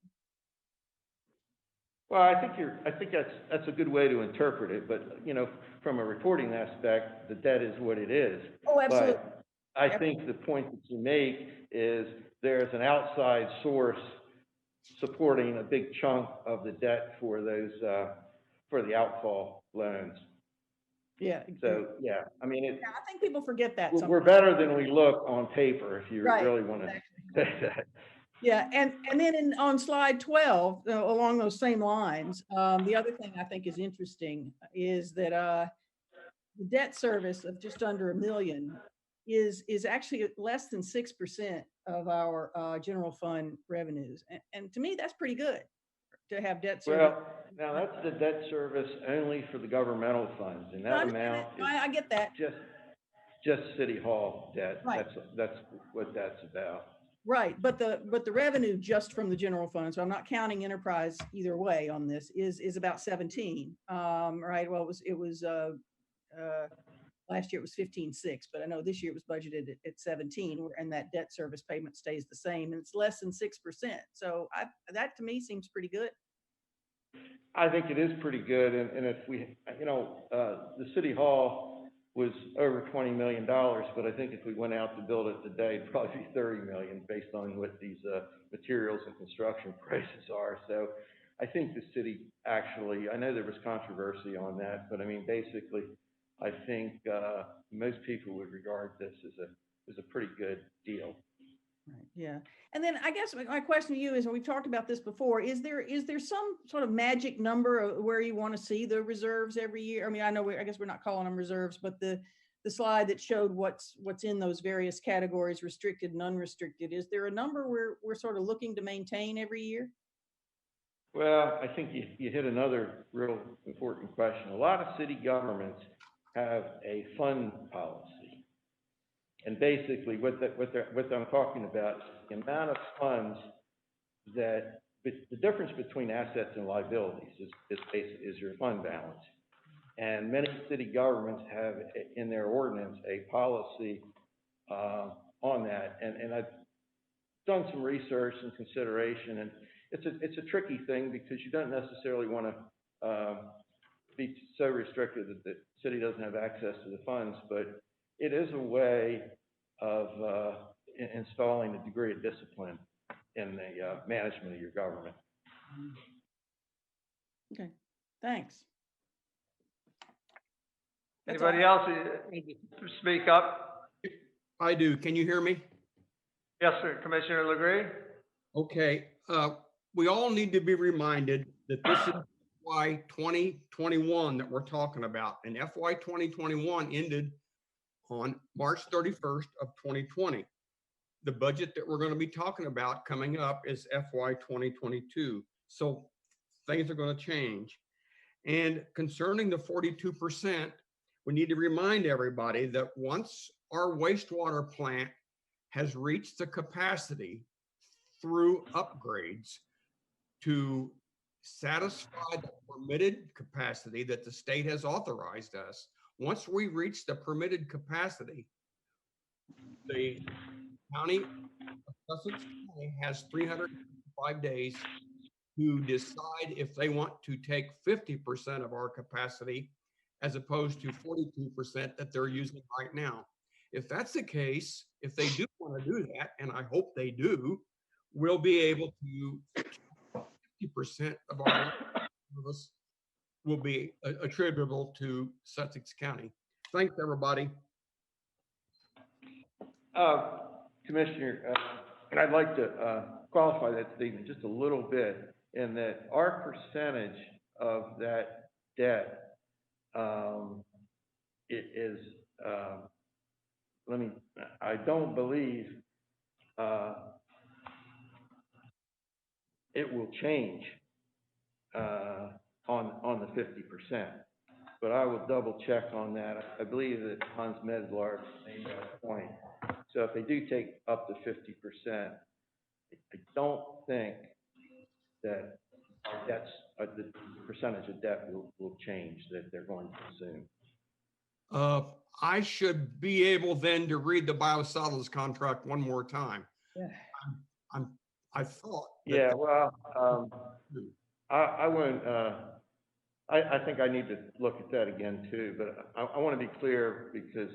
Well, I think that's a good way to interpret it, but from a reporting aspect, the debt is what it is. Oh, absolutely. But I think the point that you make is there's an outside source supporting a big chunk of the debt for those for the outfall loans. Yeah. So yeah, I mean, I think people forget that. We're better than we look on paper, if you really want to say that. Yeah, and then on slide 12, along those same lines, the other thing I think is interesting is that the debt service of just under $1 million is actually less than 6% of our general fund revenues, and to me that's pretty good to have debt service. Well, now that's the debt service only for the governmental funds, and that amount is I get that. Just City Hall debt. Right. That's what that's about. Right, but the revenue just from the general fund, so I'm not counting enterprise either way on this, is about 17. Right. Well, it was last year it was 15.6, but I know this year it was budgeted at 17, and that debt service payment stays the same, and it's less than 6%. So that to me seems pretty good. I think it is pretty good, and if we, the City Hall was over $20 million, but I think if we went out to build it today, it'd probably be 30 million based on what these materials and construction prices are. So I think the city actually, I know there was controversy on that, but I mean, basically, I think most people would regard this as a pretty good deal. Right. Yeah. And then I guess my question to you is, and we've talked about this before, is there some sort of magic number of where you want to see the reserves every year? I mean, I guess we're not calling them reserves, but the slide that showed what's in those various categories, restricted and unrestricted, is there a number we're sort of looking to maintain every year? Well, I think you hit another real important question. A lot of city governments have a fund policy. And basically what I'm talking about is the amount of funds that, the difference between assets and liabilities is your fund balance. And many city governments have in their ordinance a policy on that. And I've done some research and consideration, and it's a tricky thing because you don't necessarily want to be so restricted that the city doesn't have access to the funds, but it is a way of installing a degree of discipline in the management of your government. Okay, thanks. Anybody else need to speak up? I do. Can you hear me? Yes, sir. Commissioner Legree? Okay. We all need to be reminded that this is FY 2021 that we're talking about, and FY 2021 ended on March 31st of 2020. The budget that we're going to be talking about coming up is FY 2022. So things are going to change. And concerning the 42%, we need to remind everybody that once our wastewater plant has reached the capacity through upgrades to satisfy the permitted capacity that the state has authorized us, once we reach the permitted capacity, the county of Sussex County has 305 days to decide if they want to take 50% of our capacity as opposed to 42% that they're using right now. If that's the case, if they do want to do that, and I hope they do, we'll be able to 50% of our service will be attributable to Sussex County. Thanks, everybody. Commissioner, and I'd like to qualify that statement just a little bit in that our percentage of that debt, it is, I don't believe it will change on the 50%. But I will double check on that. I believe that Hans Medlar made that point. So if they do take up to 50%, I don't think that our debts, the percentage of debt will change that they're going to assume. I should be able then to read the biosolids contract one more time. Yeah. I thought. Yeah, well, I wouldn't, I think I need to look at that again too, but I want to be clear because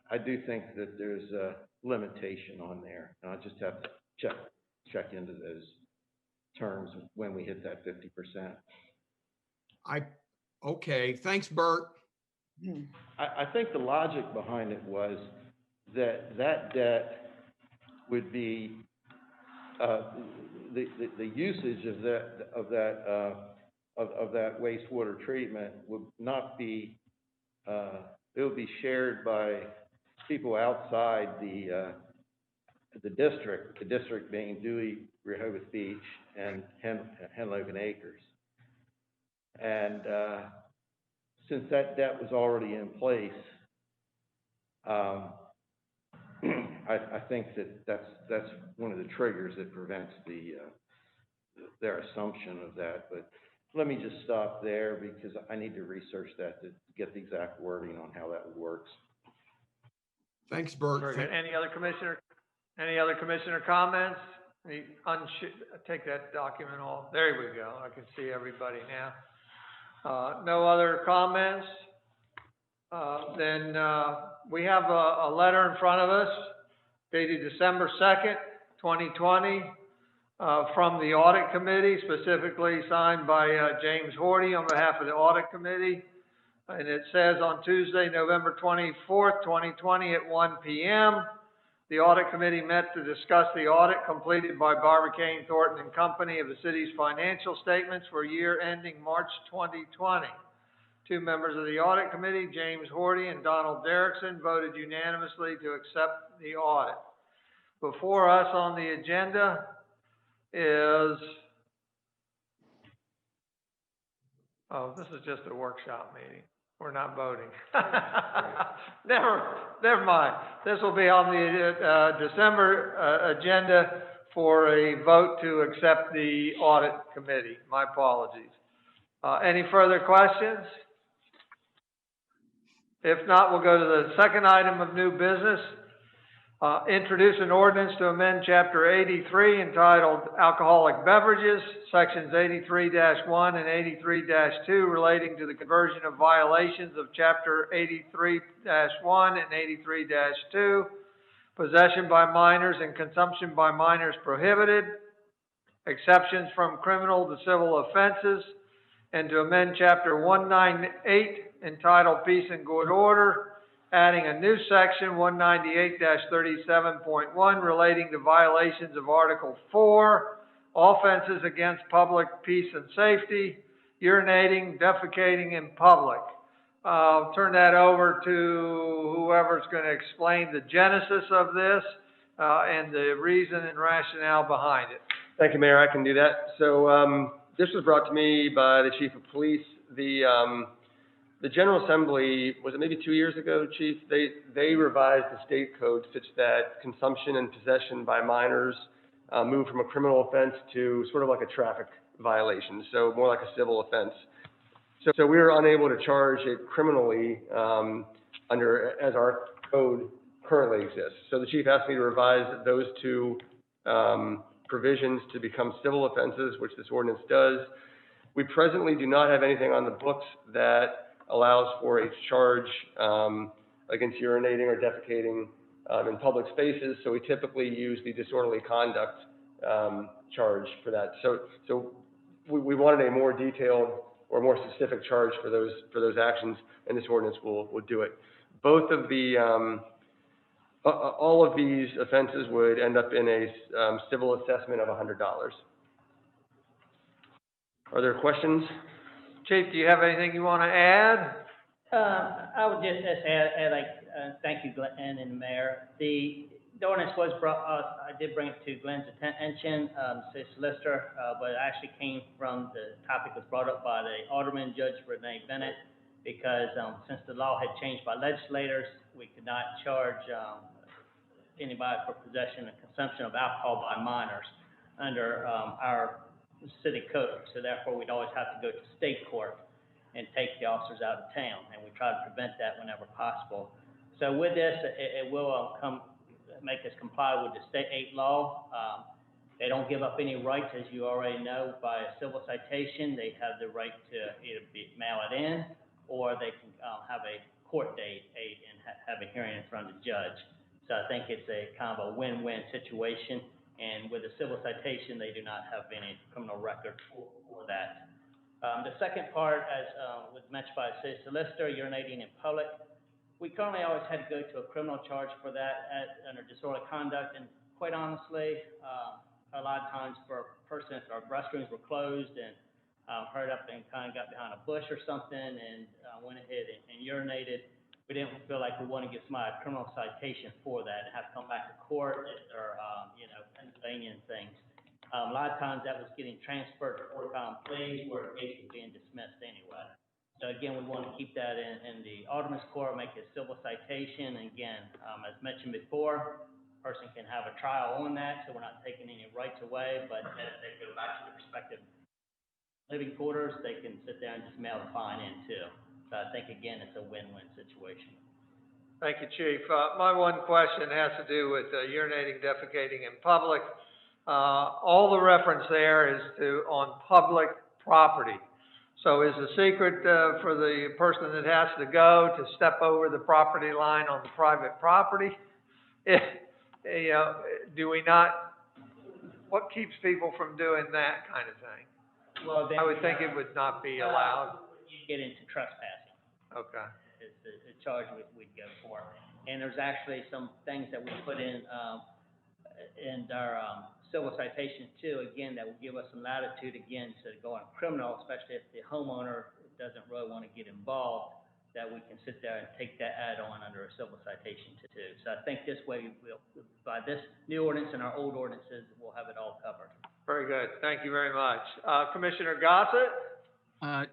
I do think that there's a limitation on there. And I just have to check into those terms when we hit that 50%. Okay, thanks, Bert. I think the logic behind it was that debt would be the usage of that wastewater treatment would not be it would be shared by people outside the district being Dewey, Rehoboth Beach, and Henlogan Acres. And since that debt was already in place, I think that's one of the triggers that prevents their assumption of that. But let me just stop there because I need to research that to get the exact wording on how that works. Thanks, Bert. Very good. Any other commissioner comments? Take that document off. There we go. I can see everybody now. No other comments? Then we have a letter in front of us dated December 2nd, 2020, from the Audit Committee, specifically signed by James Horty on behalf of the Audit Committee. And it says on Tuesday, November 24th, 2020 at 1 p.m., the Audit Committee met to discuss the audit completed by Barbicane, Thornton and Company of the city's financial statements for year ending March 2020. Two members of the Audit Committee, James Horty and Donald Derrickson, voted unanimously to accept the audit. Before us on the agenda is, this is just a workshop meeting. We're not voting. Never mind. This will be on the December agenda for a vote to accept the Audit Committee. My apologies. Any further questions? If not, we'll go to the second item of new business. Introduce an ordinance to amend Chapter 83 entitled Alcoholic Beverages, Sections 83-1 and 83-2 relating to the conversion of violations of Chapter 83-1 and 83-2, possession by minors and consumption by minors prohibited, exceptions from criminal to civil offenses, and to amend Chapter 198 entitled Peace and Good Order, adding a new section 198-37.1 relating to violations of Article 4, offenses against public peace and safety, urinating, defecating in public. I'll turn that over to whoever's going to explain the genesis of this and the reason and rationale behind it. Thank you, Mayor. I can do that. So this was brought to me by the Chief of Police. The General Assembly, was it maybe 2 years ago, Chief? They revised the state code such that consumption and possession by minors moved from a criminal offense to sort of like a traffic violation, so more like a civil offense. So we were unable to charge it criminally as our code currently exists. So the Chief asked me to revise those two provisions to become civil offenses, which this ordinance does. We presently do not have anything on the books that allows for a charge, a against urinating or defecating in public spaces. So we typically use the disorderly conduct charge for that. So we wanted a more detailed or more specific charge for those actions, and this ordinance will do it. Both of the all of these offenses would end up in a civil assessment of $100. Are there questions? Chief, do you have anything you want to add? I would just add thank you, Glenn and the mayor. The ordinance was brought, I did bring it to Glenn's attention, the solicitor, but it actually came from the topic was brought up by the alderman, Judge Renee Bennett, because since the law had changed by legislators, we could not charge anybody for possession and consumption of alcohol by minors under our city code. So therefore, we'd always have to go to state court and take the officers out of town, and we try to prevent that whenever possible. So with this, it will make us comply with the state aid law. They don't give up any rights, as you already know, by a civil citation. They have the right to either mail it in, or they can have a court date and have a hearing in front of the judge. So I think it's a kind of a win-win situation. And with a civil citation, they do not have any criminal record for that. The second part, as was mentioned by the city solicitor, urinating in public. We currently always had to go to a criminal charge for that under disorderly conduct. And quite honestly, a lot of times for a person, if our restrooms were closed and hurried up and kind of got behind a bush or something and went ahead and urinated, we didn't feel like we want to give somebody a criminal citation for that and have to come back to court or, Pennsylvania and things. A lot of times that was getting transferred to court-bound pleas where the case was being dismissed anyway. So again, we want to keep that in the alderman's court, make it a civil citation. And again, as mentioned before, a person can have a trial on that, so we're not taking any rights away, but as they go back to their respective living quarters, they can sit there and just mail the fine in too. So I think, again, it's a win-win situation. Thank you, Chief. My one question has to do with urinating, defecating in public. All the reference there is to on public property. So is the secret for the person that has to go to step over the property line on the private property? Do we not, what keeps people from doing that kind of thing? Well, then, I would think it would not be allowed. You get into trespassing. Okay. Is the charge we'd go for. And there's actually some things that we put in our civil citations too, again, that will give us some latitude again to go on criminal, especially if the homeowner doesn't really want to get involved, that we can sit there and take that add-on under a civil citation too. So I think this way, by this new ordinance and our old ordinances, we'll have it all covered. Very good. Thank you very much. Commissioner Gossett?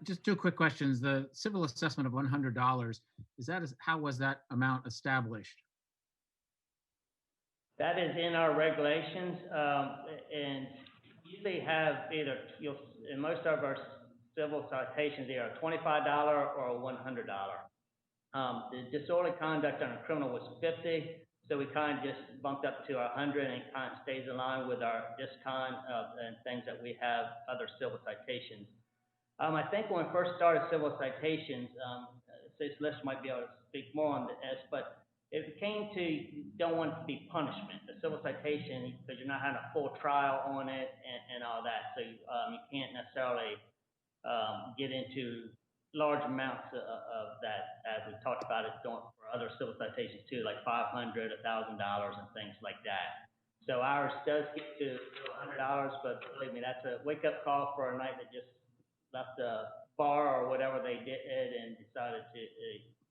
Just two quick questions. The civil assessment of $100, how was that amount established? That is in our regulations, and usually have either, in most of our civil citations, either a $25 or a $100. The disorderly conduct on a criminal was $50, so we kind of just bumped up to $100, and it kind of stays in line with our discount and things that we have other civil citations. I think when we first started civil citations, City Solicitor might be able to speak more on this, but if it came to, you don't want it to be punishment, the civil citation, because you're not having a full trial on it and all that, so you can't necessarily get into large amounts of that, as we talked about it for other civil citations too, like $500, $1,000, and things like that. So ours does get to $100, but believe me, that's a wake-up call for a night that just left the bar or whatever they did and decided to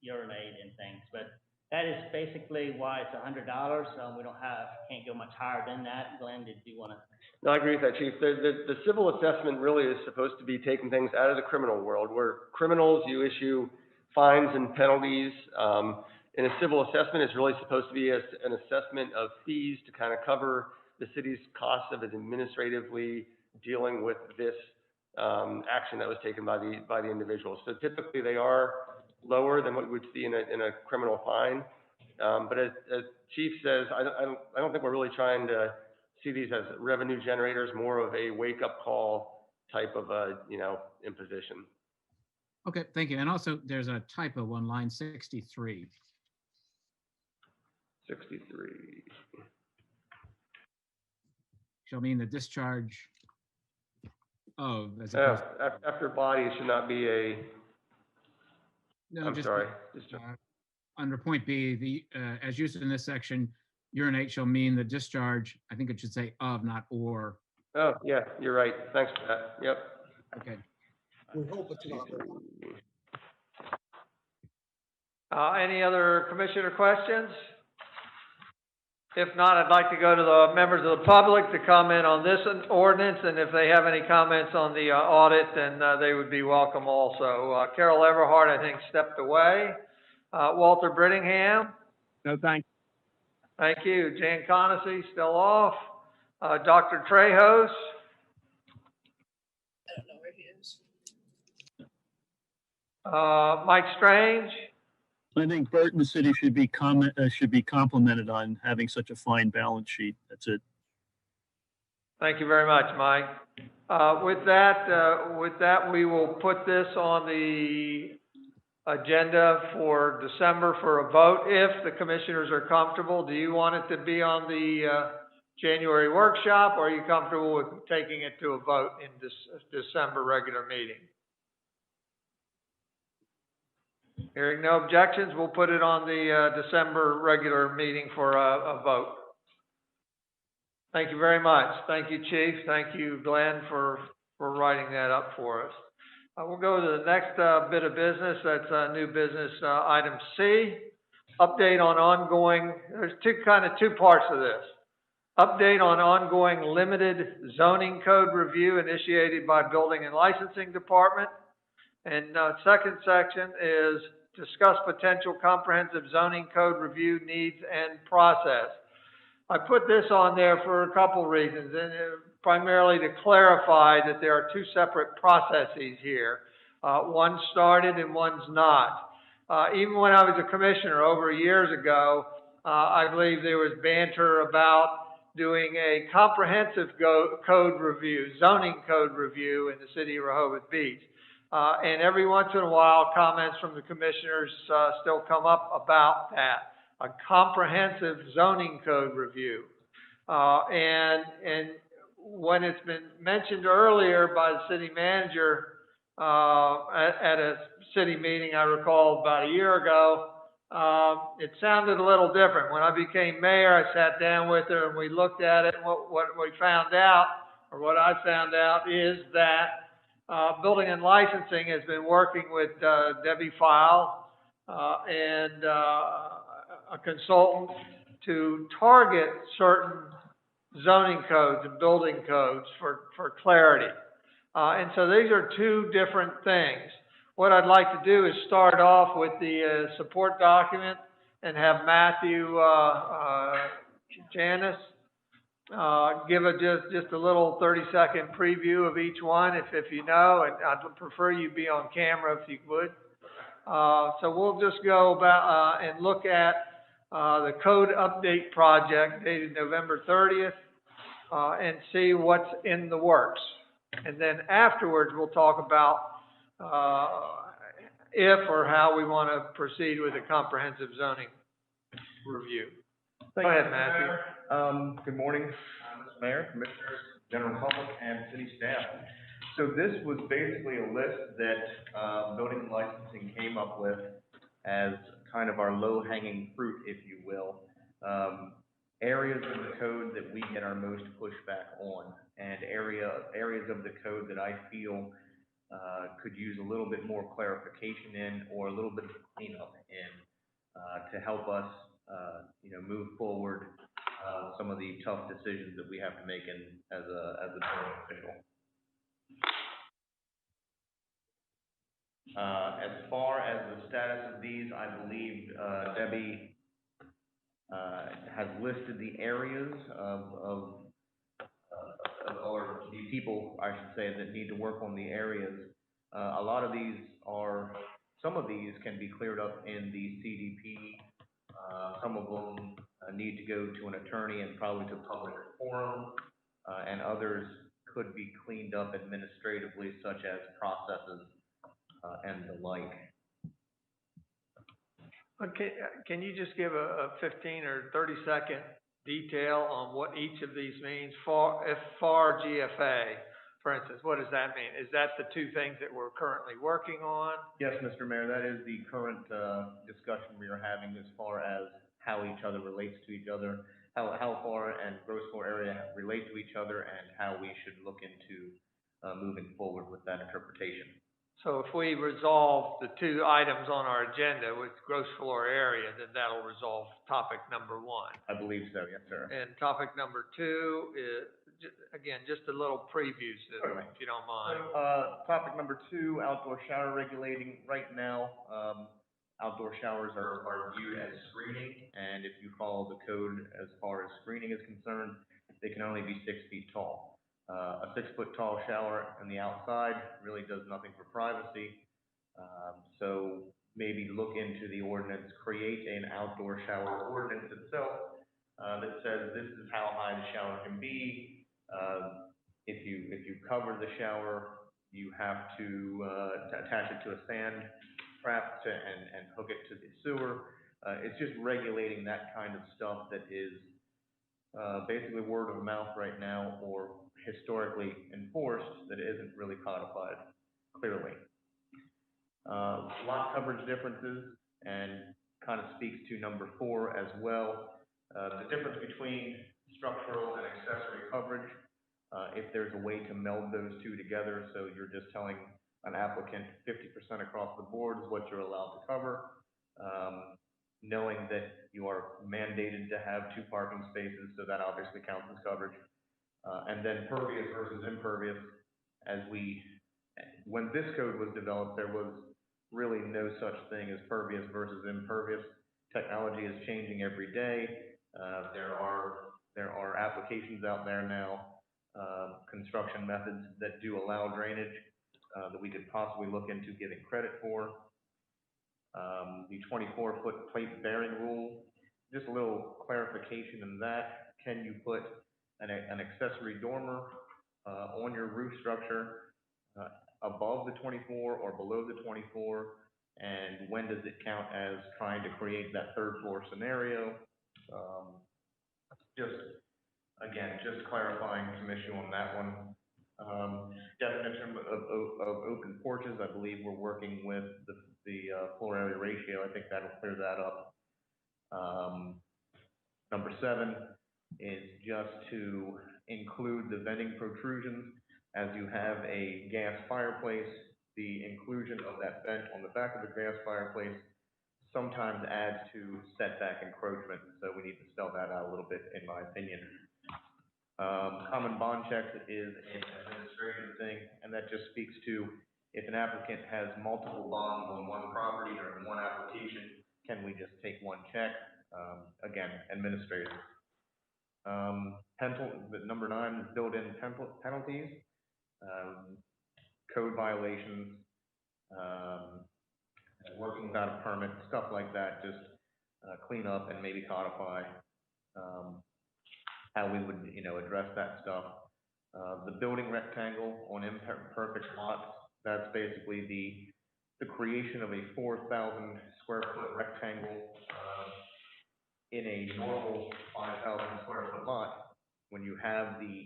urinate and things. But that is basically why it's $100. We can't go much higher than that. Glenn, did you want to? No, I agree with that, Chief. The civil assessment really is supposed to be taking things out of the criminal world, where criminals, you issue fines and penalties. And a civil assessment is really supposed to be an assessment of fees to kind of cover the city's costs of it administratively dealing with this action that was taken by the individual. So typically they are lower than what we would see in a criminal fine. But as Chief says, I don't think we're really trying to see these as revenue generators, more of a wake-up call type of imposition. Okay, thank you. And also, there's a typo on line 63. 63. Shall mean the discharge of, as Oh, opposed, after body, it should not be a, no, I'm just, sorry. under point B, the, as used in this section, urinate shall mean the discharge, I think it should say of, not or. Oh, yeah, you're right. Thanks for that. Yep. Okay. We hope it's not. Any other commissioner questions? If not, I'd like to go to the members of the public to comment on this ordinance, and if they have any comments on the audit, then they would be welcome also. Carol Everhart, I think, stepped away. Walter Brittingham? No, thank Thank you. Jan Conacy, still off. Dr. Trejos? I don't know where he is. Mike Strange? I think Bert and the city should be complimented on having such a fine balance sheet. That's it. Thank you very much, Mike. With that, we will put this on the agenda for December for a vote, if the commissioners are comfortable. Do you want it to be on the January workshop, or are you comfortable with taking it to a vote in this December regular meeting? Hearing no objections, we'll put it on the December regular meeting for a vote. Thank you very much. Thank you, Chief. Thank you, Glenn, for writing that up for us. We'll go to the next bit of business. That's new business, item C. Update on ongoing, there's two parts of this. Update on ongoing limited zoning code review initiated by Building and Licensing Department. And second section is discuss potential comprehensive zoning code review needs and process. I put this on there for a couple reasons, and primarily to clarify that there are two separate processes here. One's started and one's not. Even when I was a commissioner over years ago, I believe there was banter about doing a comprehensive code review, zoning code review in the city of Rehoboth Beach. And every once in a while, comments from the commissioners still come up about that, a comprehensive zoning code review. And when it's been mentioned earlier by the city manager at a city meeting, I recall about a year ago, it sounded a little different. When I became mayor, I sat down with her and we looked at it. And what we found out, or what I found out, is that Building and Licensing has been working with Debbie File and a consultant to target certain zoning codes and building codes for clarity. And so these are two different things. What I'd like to do is start off with the support document and have Matthew Janice give just a little 30-second preview of each one, if you know, and I'd prefer you be on camera if you would. So we'll just go about and look at the code update project dated November 30th and see what's in the works. And then afterwards, we'll talk about if or how we want to proceed with a comprehensive zoning review. Go ahead, Matthew. Good morning, Mr. Mayor, Commissioners, General Public, and City staff. So this was basically a list that Building and Licensing came up with as kind of our low-hanging fruit, if you will. Areas of the code that we get our most pushback on, and areas of the code that I feel could use a little bit more clarification in, or a little bit of cleanup in, to help us move forward some of the tough decisions that we have to make as a building official. As far as the status of these, I believe Debbie has listed the areas or the people, I should say, that need to work on the areas. A lot of these some of these can be cleared up in the CDP. Some of them need to go to an attorney and probably to public forum, and others could be cleaned up administratively, such as processes and the like. Okay, can you just give a 15 or 30-second detail on what each of these means? FAR GFA, for instance, what does that mean? Is that the two things that we're currently working on? Yes, Mr. Mayor, that is the current discussion we are having as far as how each other relates to each other, how FAR and gross floor area relate to each other, and how we should look into moving forward with that interpretation. So if we resolve the two items on our agenda with gross floor area, then that'll resolve topic number 1. I believe so, yes, sir. And topic number 2 is, again, just a little preview, if you don't mind. So, topic number 2, outdoor shower regulating. Right now, outdoor showers are viewed as screening, and if you follow the code as far as screening is concerned, they can only be 6 feet tall. A 6-foot tall shower on the outside really does nothing for privacy. So maybe look into the ordinance, create an outdoor shower ordinance itself that says this is how high the shower can be. If you cover the shower, you have to attach it to a sand trap and hook it to the sewer. It's just regulating that kind of stuff that is basically word of mouth right now, or historically enforced, that isn't really codified clearly. Lot coverage differences, and kind of speaks to number 4 as well. The difference between structural and accessory coverage, if there's a way to meld those two together, so you're just telling an applicant 50% across the board is what you're allowed to cover, knowing that you are mandated to have 2 parking spaces, so that obviously counts as coverage. And then pervious versus impervious, when this code was developed, there was really no such thing as pervious versus impervious. Technology is changing every day. There are applications out there now, construction methods that do allow drainage, that we could possibly look into giving credit for. The 24-foot plate bearing rule, just a little clarification in that. Can you put an accessory dormer on your roof structure above the 24 or below the 24? And when does it count as trying to create that 3rd floor scenario? Just clarifying some issue on that one. Definition of open porches, I believe we're working with the floor area ratio. I think that'll clear that up. Number 7 is just to include the venting protrusions. As you have a gas fireplace, the inclusion of that vent on the back of the gas fireplace sometimes adds to setback encroachment, so we need to spell that out a little bit, in my opinion. Common bond checks is an administrative thing, and that just speaks to if an applicant has multiple bonds on one property or in one application, can we just take one check? Again, administrative. Number 9 is built-in penalties, code violations, working without a permit, stuff like that. Just clean up and maybe codify how we would, address that stuff. The building rectangle on imperfect lots, that's basically the creation of a 4,000 square foot rectangle in a normal 5,000 square foot lot. When you have the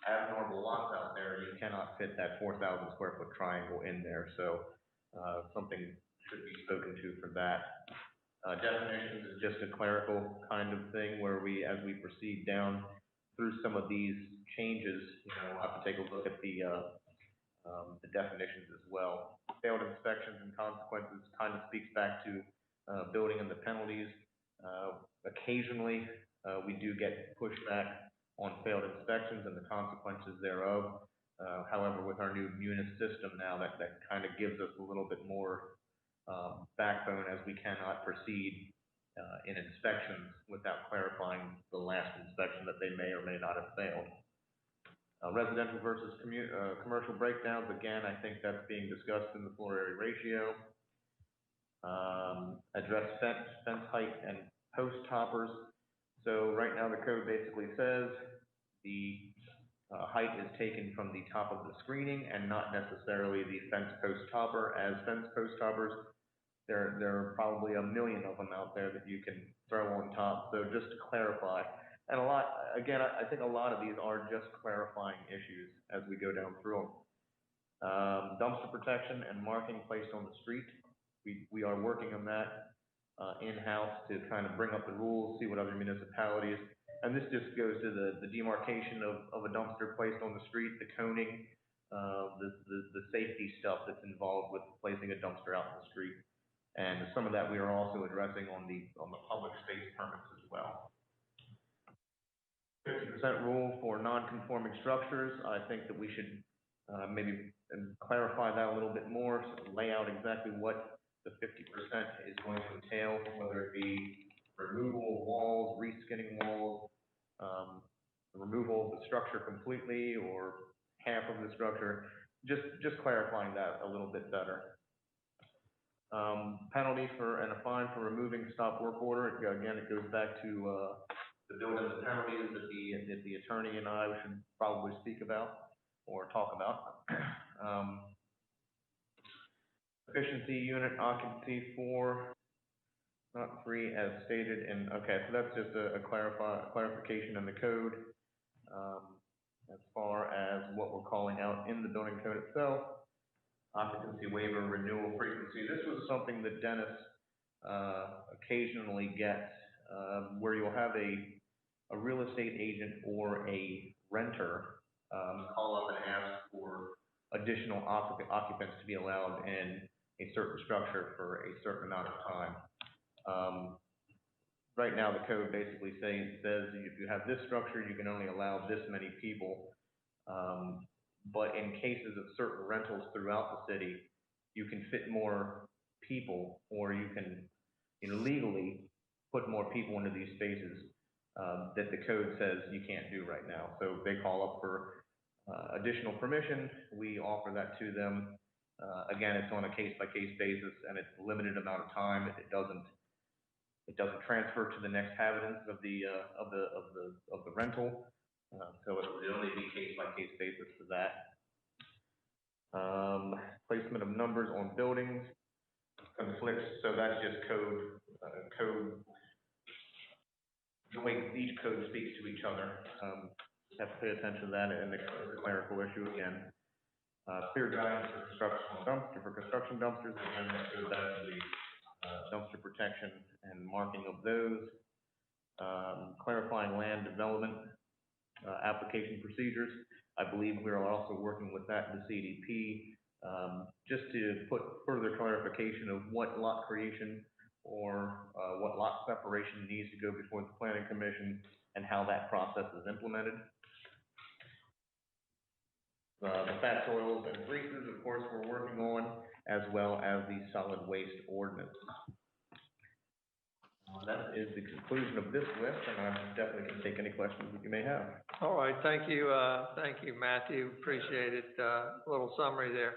abnormal lots out there, you cannot fit that 4,000 square foot triangle in there. So something should be spoken to for that. Definitions is just a clerical kind of thing where as we proceed down through some of these changes, we'll have to take a look at the definitions as well. Failed inspections and consequences kind of speaks back to building and the penalties. Occasionally, we do get pushback on failed inspections and the consequences thereof. However, with our new munis system now, that kind of gives us a little bit more backbone, as we cannot proceed in inspections without clarifying the last inspection that they may or may not have failed. Residential versus commercial breakdowns, again, I think that's being discussed in the floor area ratio. Address fence height and post toppers. So right now the code basically says the height is taken from the top of the screening and not necessarily the fence post topper, as fence post toppers there are probably a million of them out there that you can throw on top. So just to clarify, and again, I think a lot of these are just clarifying issues as we go down through them. Dumpster protection and marking placed on the street. We are working on that in-house to kind of bring up the rules, see what other municipalities, and this just goes to the demarcation of a dumpster placed on the street, the coning, the safety stuff that's involved with placing a dumpster out in the street. And some of that we are also addressing on the public space permits as well. 50% rule for non-conforming structures. I think that we should maybe clarify that a little bit more, so lay out exactly what the 50% is going to entail, whether it be removal of walls, reskinning walls, removal of the structure completely or half of the structure, just clarifying that a little bit better. Penalty and a fine for removing stop work order. Again, it goes back to the building and penalties that the attorney and I should probably speak about or talk about. Efficiency unit occupancy 4, not 3 as stated in, okay, so that's just a clarification in the code as far as what we're calling out in the building code itself. Occupancy waiver renewal frequency. This was something that Dennis occasionally gets, where you'll have a real estate agent or a renter call up and ask for additional occupants to be allowed in a certain structure for a certain amount of time. Right now, the code basically says if you have this structure, you can only allow this many people. But in cases of certain rentals throughout the city, you can fit more people, or you can legally put more people into these spaces that the code says you can't do right now. So they call up for additional permission. We offer that to them. Again, it's on a case-by-case basis, and it's a limited amount of time. It doesn't transfer to the next inhabitants of the rental. So it would only be case-by-case basis for that. Placement of numbers on buildings conflicts. So that's just code. The way each code speaks to each other. Have to pay attention to that, and the clerical issue again. Clear guidance for construction dumpsters, and that goes back to the dumpster protection and marking of those. Clarifying land development application procedures. I believe we are also working with that in the CDP, just to put further clarification of what lot creation or what lot separation needs to go before the Planning Commission and how that process is implemented. The fat soils and greases, of course, we're working on, as well as the Solid Waste Ordinance. That is the conclusion of this list, and I'm definitely going to take any questions that you may have. All right, thank you, Matthew. Appreciate it. Little summary there.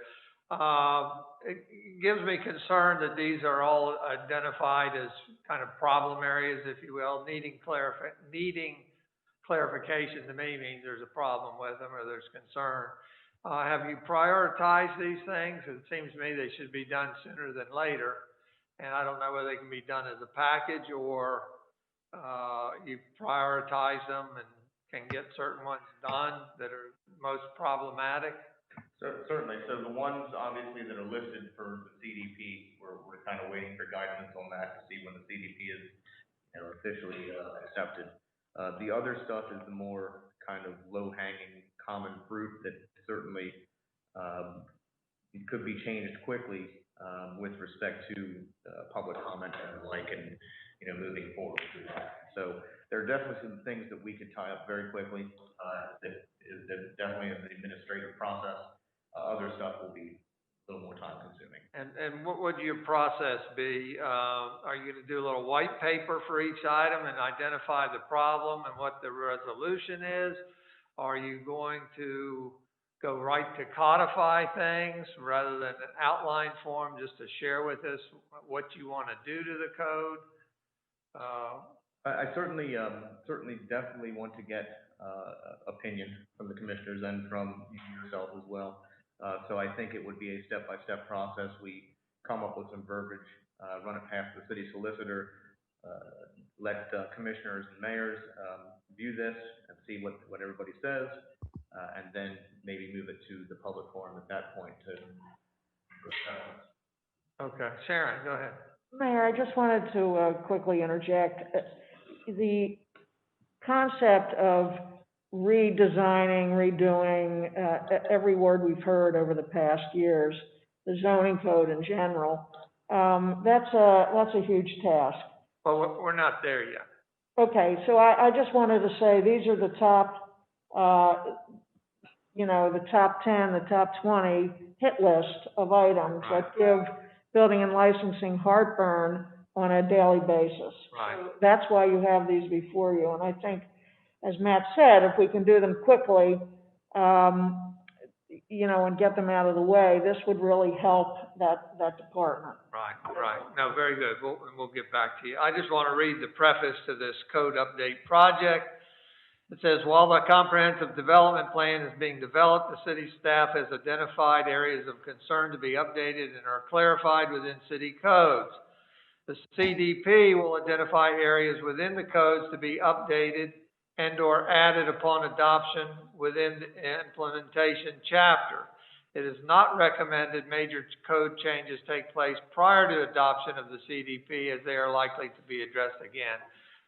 It gives me concern that these are all identified as kind of problem areas, if you will, needing clarification. To me means there's a problem with them or there's concern. Have you prioritized these things? It seems to me they should be done sooner than later. And I don't know whether they can be done as a package or you prioritize them and can get certain ones done that are most problematic. Certainly. So the ones obviously that are listed for the CDP, we're kind of waiting for guidance on that to see when the CDP is officially accepted. The other stuff is the more kind of low-hanging common fruit that certainly it could be changed quickly with respect to public comment and the like, and moving forward through that. So there are definitely some things that we could tie up very quickly. That is definitely an administrative process. Other stuff will be a little more time consuming. And what would your process be? Are you going to do a little white paper for each item and identify the problem and what the resolution is? Are you going to go right to codify things rather than an outline form just to share with us what you want to do to the code? I certainly definitely want to get opinion from the commissioners and from yourself as well. So I think it would be a step-by-step process. We come up with some verbiage run it past the city solicitor, let commissioners and mayors view this and see what everybody says, and then maybe move it to the public forum at that point to discuss. Okay, Sharon, go ahead. Mayor, I just wanted to quickly interject. The concept of redesigning, redoing, every word we've heard over the past years, the zoning code in general, that's a huge task. Well, we're not there yet. Okay, so I just wanted to say, these are the top, the top 10, the top 20 hit list of items that give building and licensing heartburn on a daily basis. Right. So that's why you have these before you. And I think, as Matt said, if we can do them quickly, and get them out of the way, this would really help that department. Right. No, very good. We'll get back to you. I just want to read the preface to this code update project. It says, while the comprehensive development plan is being developed, the city staff has identified areas of concern to be updated and are clarified within city codes. The CDP will identify areas within the codes to be updated and or added upon adoption within the implementation chapter. It is not recommended major code changes take place prior to adoption of the CDP, as they are likely to be addressed again.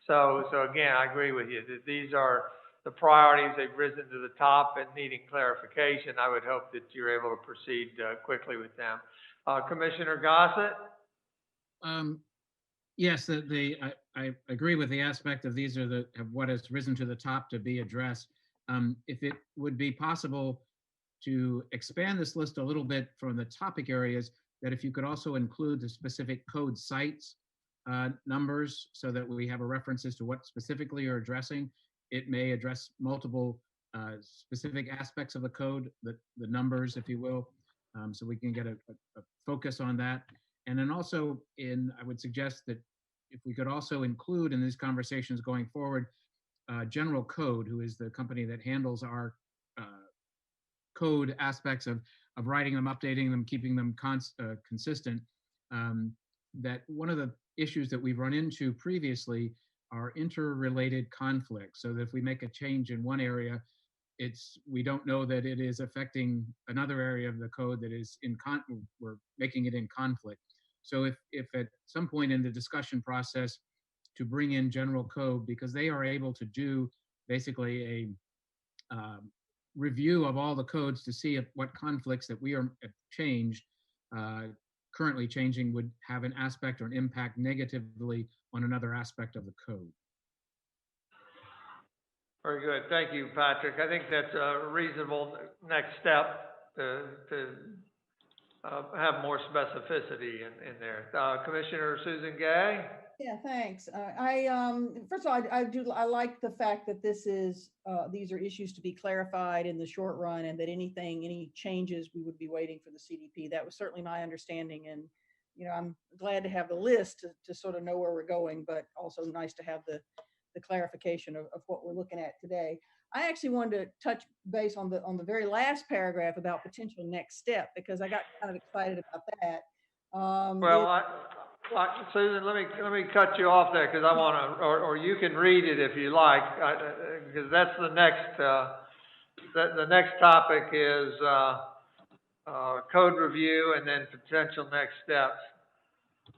So again, I agree with you that these are the priorities. They've risen to the top and needing clarification. I would hope that you're able to proceed quickly with them. Commissioner Gossett? Yes, I agree with the aspect of these are what has risen to the top to be addressed. If it would be possible to expand this list a little bit from the topic areas, that if you could also include the specific code sites numbers so that we have a reference as to what specifically you're addressing. It may address multiple specific aspects of the code, the numbers, if you will, so we can get a focus on that. And then also I would suggest that if we could also include in these conversations going forward, General Code, who is the company that handles our code aspects of writing them, updating them, keeping them consistent, that one of the issues that we've run into previously are interrelated conflicts. So that if we make a change in one area, we don't know that it is affecting another area of the code that is we're making it in conflict. So if at some point in the discussion process to bring in General Code, because they are able to do basically a review of all the codes to see what conflicts that we are currently changing would have an aspect or an impact negatively on another aspect of the code. Very good. Thank you, Patrick. I think that's a reasonable next step to have more specificity in there. Commissioner Susan Gay? Yeah, thanks. First of all, I like the fact that these are issues to be clarified in the short run, and that any changes, we would be waiting for the CDP. That was certainly my understanding, and I'm glad to have the list to sort of know where we're going, but also nice to have the clarification of what we're looking at today. I actually wanted to touch base on the very last paragraph about potential next step, because I got kind of excited about that. Susan, let me cut you off there, because I want to, or you can read it if you like, because that's the next. The next topic is code review and then potential next steps.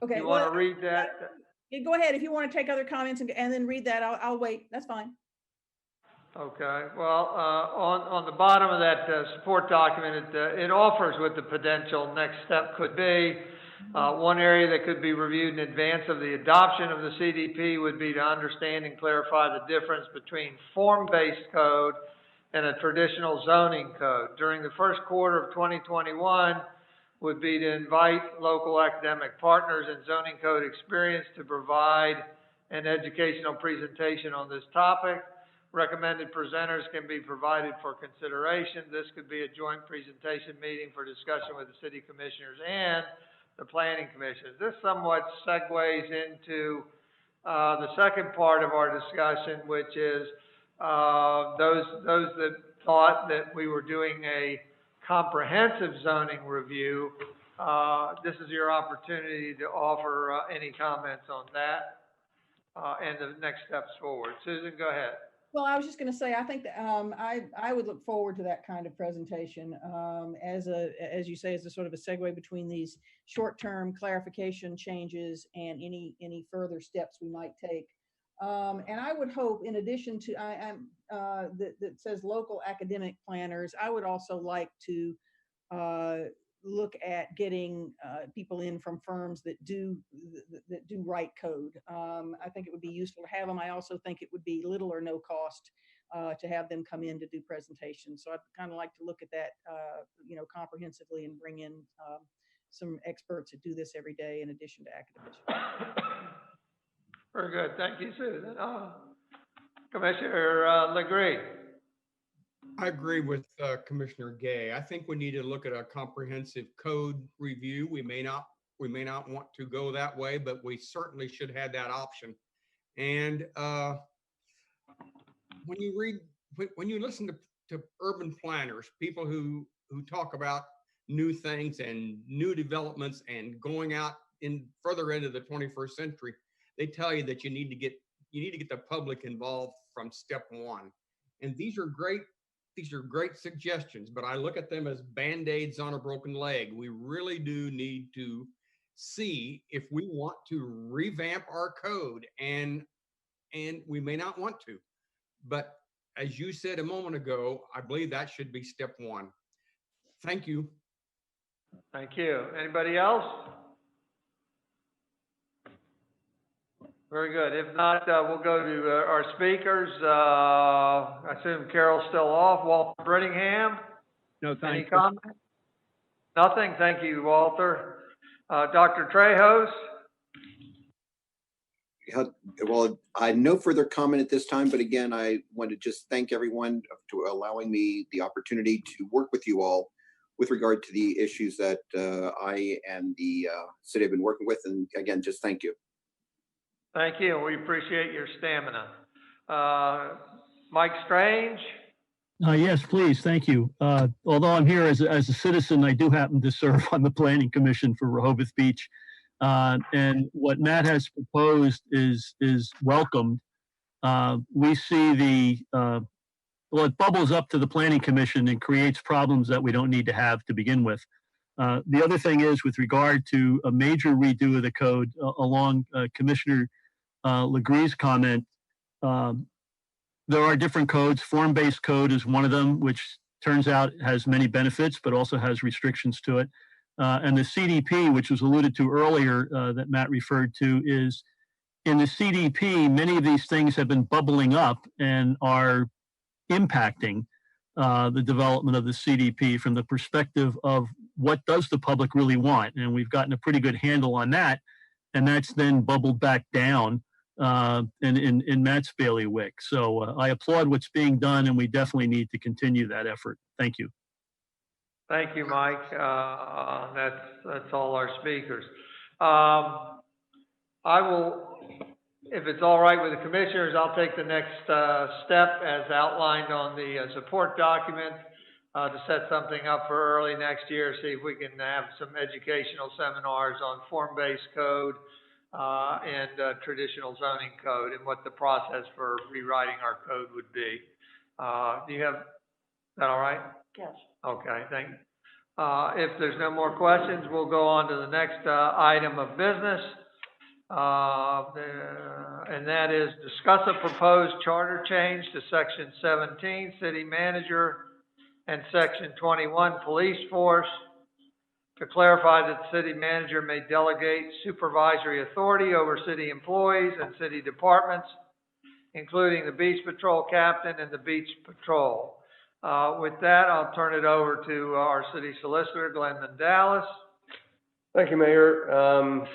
Okay. You want to read that? Go ahead. If you want to take other comments and then read that, I'll wait. That's fine. Okay. Well, on the bottom of that support document, it offers what the potential next step could be. One area that could be reviewed in advance of the adoption of the CDP would be to understand and clarify the difference between form-based code and a traditional zoning code. During the first quarter of 2021 would be to invite local academic partners and zoning code experience to provide an educational presentation on this topic. Recommended presenters can be provided for consideration. This could be a joint presentation meeting for discussion with the city commissioners and the planning commissioners. This somewhat segues into the second part of our discussion, which is those that thought that we were doing a comprehensive zoning review this is your opportunity to offer any comments on that and the next steps forward. Susan, go ahead. Well, I was just going to say, I think that I would look forward to that kind of presentation as you say, as a sort of a segue between these short-term clarification changes and any further steps we might take. And I would hope, in addition to that says local academic planners, I would also like to look at getting people in from firms that do write code. I think it would be useful to have them. I also think it would be little or no cost to have them come in to do presentations. So I'd kind of like to look at that, comprehensively and bring in some experts that do this every day in addition to academics. Very good. Thank you, Susan. Commissioner Legree. I agree with Commissioner Gay. I think we need to look at a comprehensive code review. We may not want to go that way, but we certainly should have that option. And when you listen to urban planners, people who talk about new things and new developments and going out further into the 21st century, they tell you that you need to get the public involved from step one. And these are great suggestions, but I look at them as Band-Aids on a broken leg. We really do need to see if we want to revamp our code, and we may not want to. But as you said a moment ago, I believe that should be step one. Thank you. Thank you. Anybody else? Very good. If not, we'll go to our speakers. I assume Carol's still off. Walter Brittingham? No, thank you. Any comment? Nothing? Thank you, Walter. Dr. Trejos? Well, I have no further comment at this time, but again, I want to just thank everyone for allowing me the opportunity to work with you all with regard to the issues that I and the city have been working with. And again, just thank you. Thank you. We appreciate your stamina. Mike Strange? Yes, please. Thank you. Although I'm here as a citizen, I do happen to serve on the Planning Commission for Rehoboth Beach. And what Matt has proposed is welcomed. We see it bubbles up to the Planning Commission and creates problems that we don't need to have to begin with. The other thing is, with regard to a major redo of the code, along Commissioner Legree's comment, there are different codes. Form-based code is one of them, which turns out has many benefits, but also has restrictions to it. And the CDP, which was alluded to earlier, that Matt referred to, is in the CDP, many of these things have been bubbling up and are impacting the development of the CDP from the perspective of what does the public really want. And we've gotten a pretty good handle on that. And that's then bubbled back down in Matt's bailiwick. So I applaud what's being done, and we definitely need to continue that effort. Thank you. Thank you, Mike. That's all our speakers. I will, if it's all right with the commissioners, I'll take the next step as outlined on the support document to set something up for early next year, see if we can have some educational seminars on form-based code and traditional zoning code and what the process for rewriting our code would be. Do you have, is that all right? Yes. Okay, thank you. If there's no more questions, we'll go on to the next item of business. And that is discuss a proposed charter change to Section 17, City Manager, and Section 21, Police Force, to clarify that the City Manager may delegate supervisory authority over city employees and city departments, including the Beach Patrol Captain and the Beach Patrol. With that, I'll turn it over to our City Solicitor, Glenn Mandalis. Thank you, Mayor.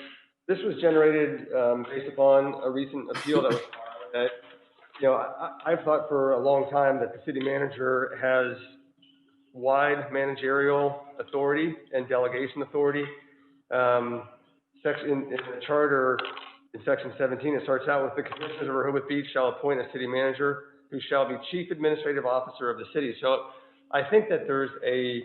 This was generated based upon a recent appeal that was filed that, I've thought for a long time that the city manager has wide managerial authority and delegation authority. In the charter, in Section 17, it starts out with the Commissioners of Rehoboth Beach shall appoint a city manager who shall be chief administrative officer of the city. So I think that there's an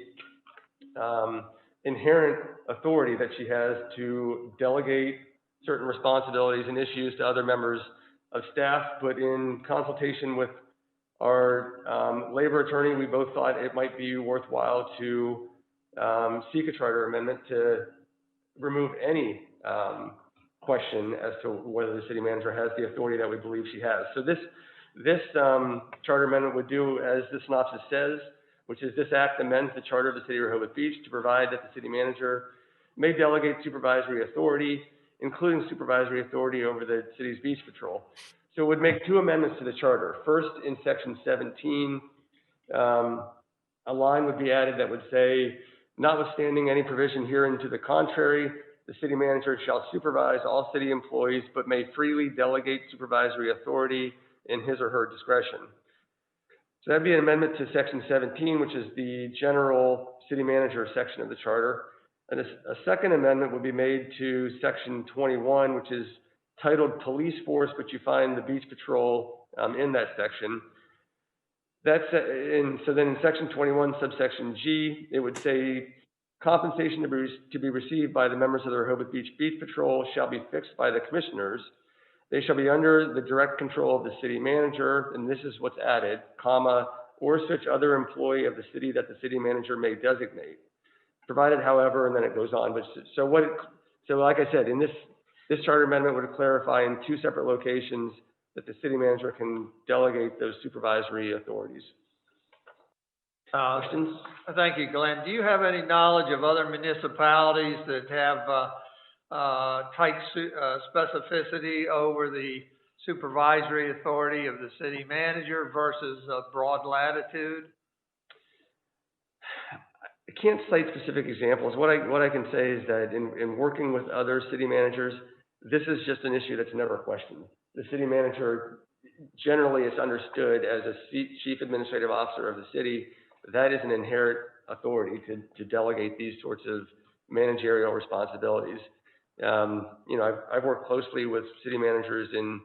inherent authority that she has to delegate certain responsibilities and issues to other members of staff, but in consultation with our labor attorney, we both thought it might be worthwhile to seek a charter amendment to remove any question as to whether the city manager has the authority that we believe she has. So this charter amendment would do as the synopsis says, which is this act amends the charter of the city of Rehoboth Beach to provide that the city manager may delegate supervisory authority, including supervisory authority over the city's beach patrol. So it would make two amendments to the charter. First, in section 17, a line would be added that would say, notwithstanding any provision herein to the contrary, the city manager shall supervise all city employees, but may freely delegate supervisory authority in his or her discretion. So that'd be an amendment to section 17, which is the general city manager section of the charter. And a second amendment would be made to section 21, which is titled Police Force, but you find the Beach Patrol in that section. So then in section 21, subsection G, it would say compensation to be received by the members of the Rehoboth Beach Beach Patrol shall be fixed by the commissioners. They shall be under the direct control of the city manager, and this is what's added, comma, or such other employee of the city that the city manager may designate. Provided, however, and then it goes on. But so like I said, in this charter amendment would clarify in two separate locations that the city manager can delegate those supervisory authorities. Questions? Thank you, Glenn. Do you have any knowledge of other municipalities that have tight specificity over the supervisory authority of the city manager versus a broad latitude? I can't cite specific examples. What I can say is that in working with other city managers, this is just an issue that's never questioned. The city manager generally is understood as a chief administrative officer of the city. That is an inherent authority to delegate these sorts of managerial responsibilities. I've worked closely with city managers in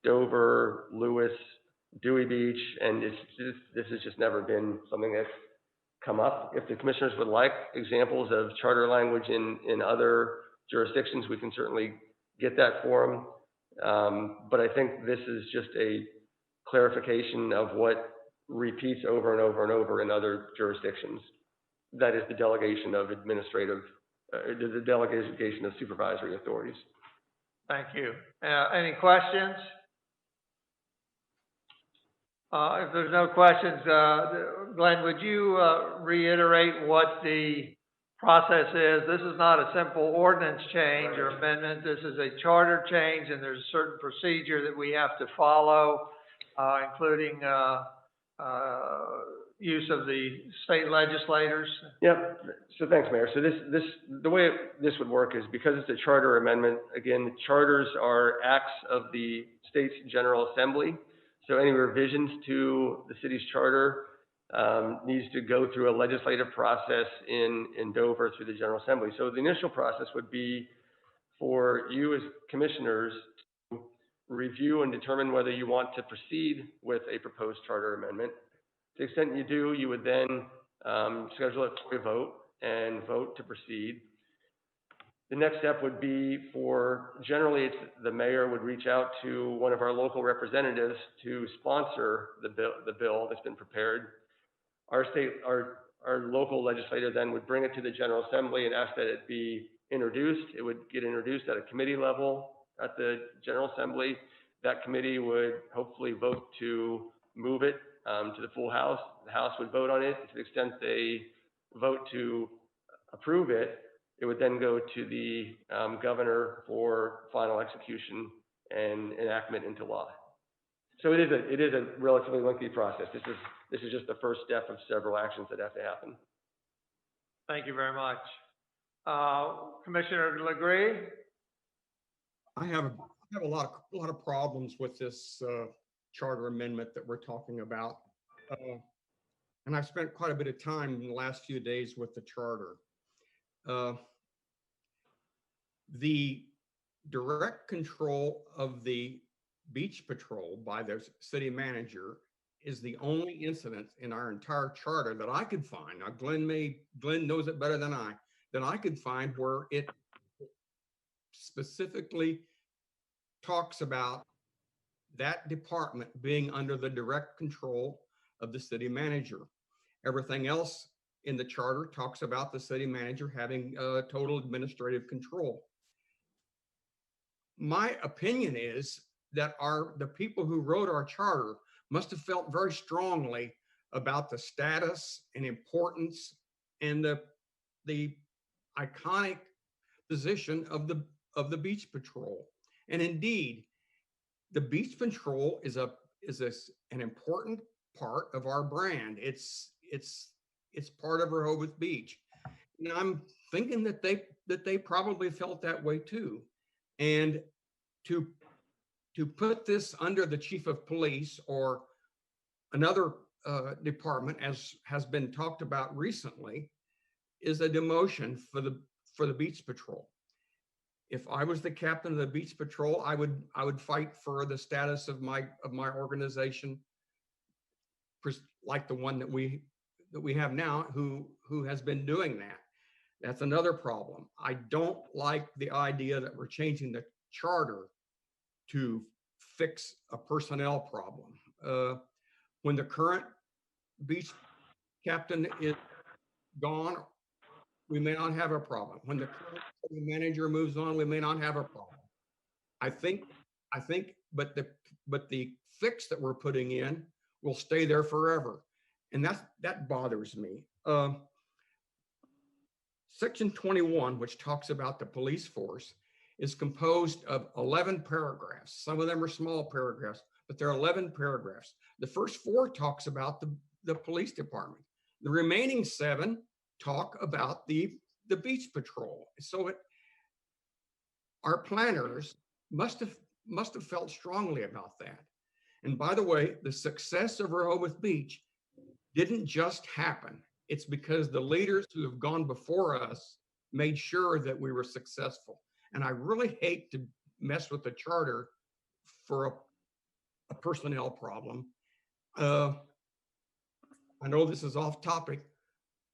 Dover, Lewis, Dewey Beach, and this has just never been something that's come up. If the commissioners would like examples of charter language in other jurisdictions, we can certainly get that for them. But I think this is just a clarification of what repeats over and over and over in other jurisdictions. That is the delegation of the delegation of supervisory authorities. Thank you. Any questions? If there's no questions, Glenn, would you reiterate what the process is? This is not a simple ordinance change or amendment. This is a charter change, and there's a certain procedure that we have to follow, including use of the state legislators. Yep. So thanks, Mayor. So the way this would work is because it's a charter amendment. Again, charters are acts of the state's General Assembly. So any revisions to the city's charter needs to go through a legislative process in Dover through the General Assembly. So the initial process would be for you as commissioners to review and determine whether you want to proceed with a proposed charter amendment. To the extent you do, you would then schedule it for a vote and vote to proceed. The next step would be generally the mayor would reach out to one of our local representatives to sponsor the bill that's been prepared. Our local legislator then would bring it to the General Assembly and ask that it be introduced. It would get introduced at a committee level at the General Assembly. That committee would hopefully vote to move it to the full House. The House would vote on it. To the extent they vote to approve it, it would then go to the governor for final execution and enactment into law. So it is a relatively lengthy process. This is just the first step of several actions that have to happen. Thank you very much. Commissioner Legree? I have a lot of problems with this charter amendment that we're talking about. And I've spent quite a bit of time in the last few days with the charter. The direct control of the beach patrol by the city manager is the only incident in our entire charter that I could find. Now, Glenn knows it better than I, that I could find where it specifically talks about that department being under the direct control of the city manager. Everything else in the charter talks about the city manager having total administrative control. My opinion is that the people who wrote our charter must have felt very strongly about the status and importance and the iconic position of the beach patrol. And indeed, the beach patrol is an important part of our brand. It's part of Rehoboth Beach. And I'm thinking that they probably felt that way too. And to put this under the chief of police or another department, as has been talked about recently, is a demotion for the beach patrol. If I was the captain of the beach patrol, I would fight for the status of my organization, like the one that we have now, who has been doing that. That's another problem. I don't like the idea that we're changing the charter to fix a personnel problem. When the current beach captain is gone, we may not have a problem. When the current city manager moves on, we may not have a problem. I think, but the fix that we're putting in will stay there forever, and that bothers me. Section 21, which talks about the police force, is composed of 11 paragraphs. Some of them are small paragraphs, but there are 11 paragraphs. The first 4 talks about the police department. The remaining 7 talk about the beach patrol. So our planners must have felt strongly about that. And by the way, the success of Rehoboth Beach didn't just happen. It's because the leaders who have gone before us made sure that we were successful. And I really hate to mess with the charter for a personnel problem. I know this is off topic,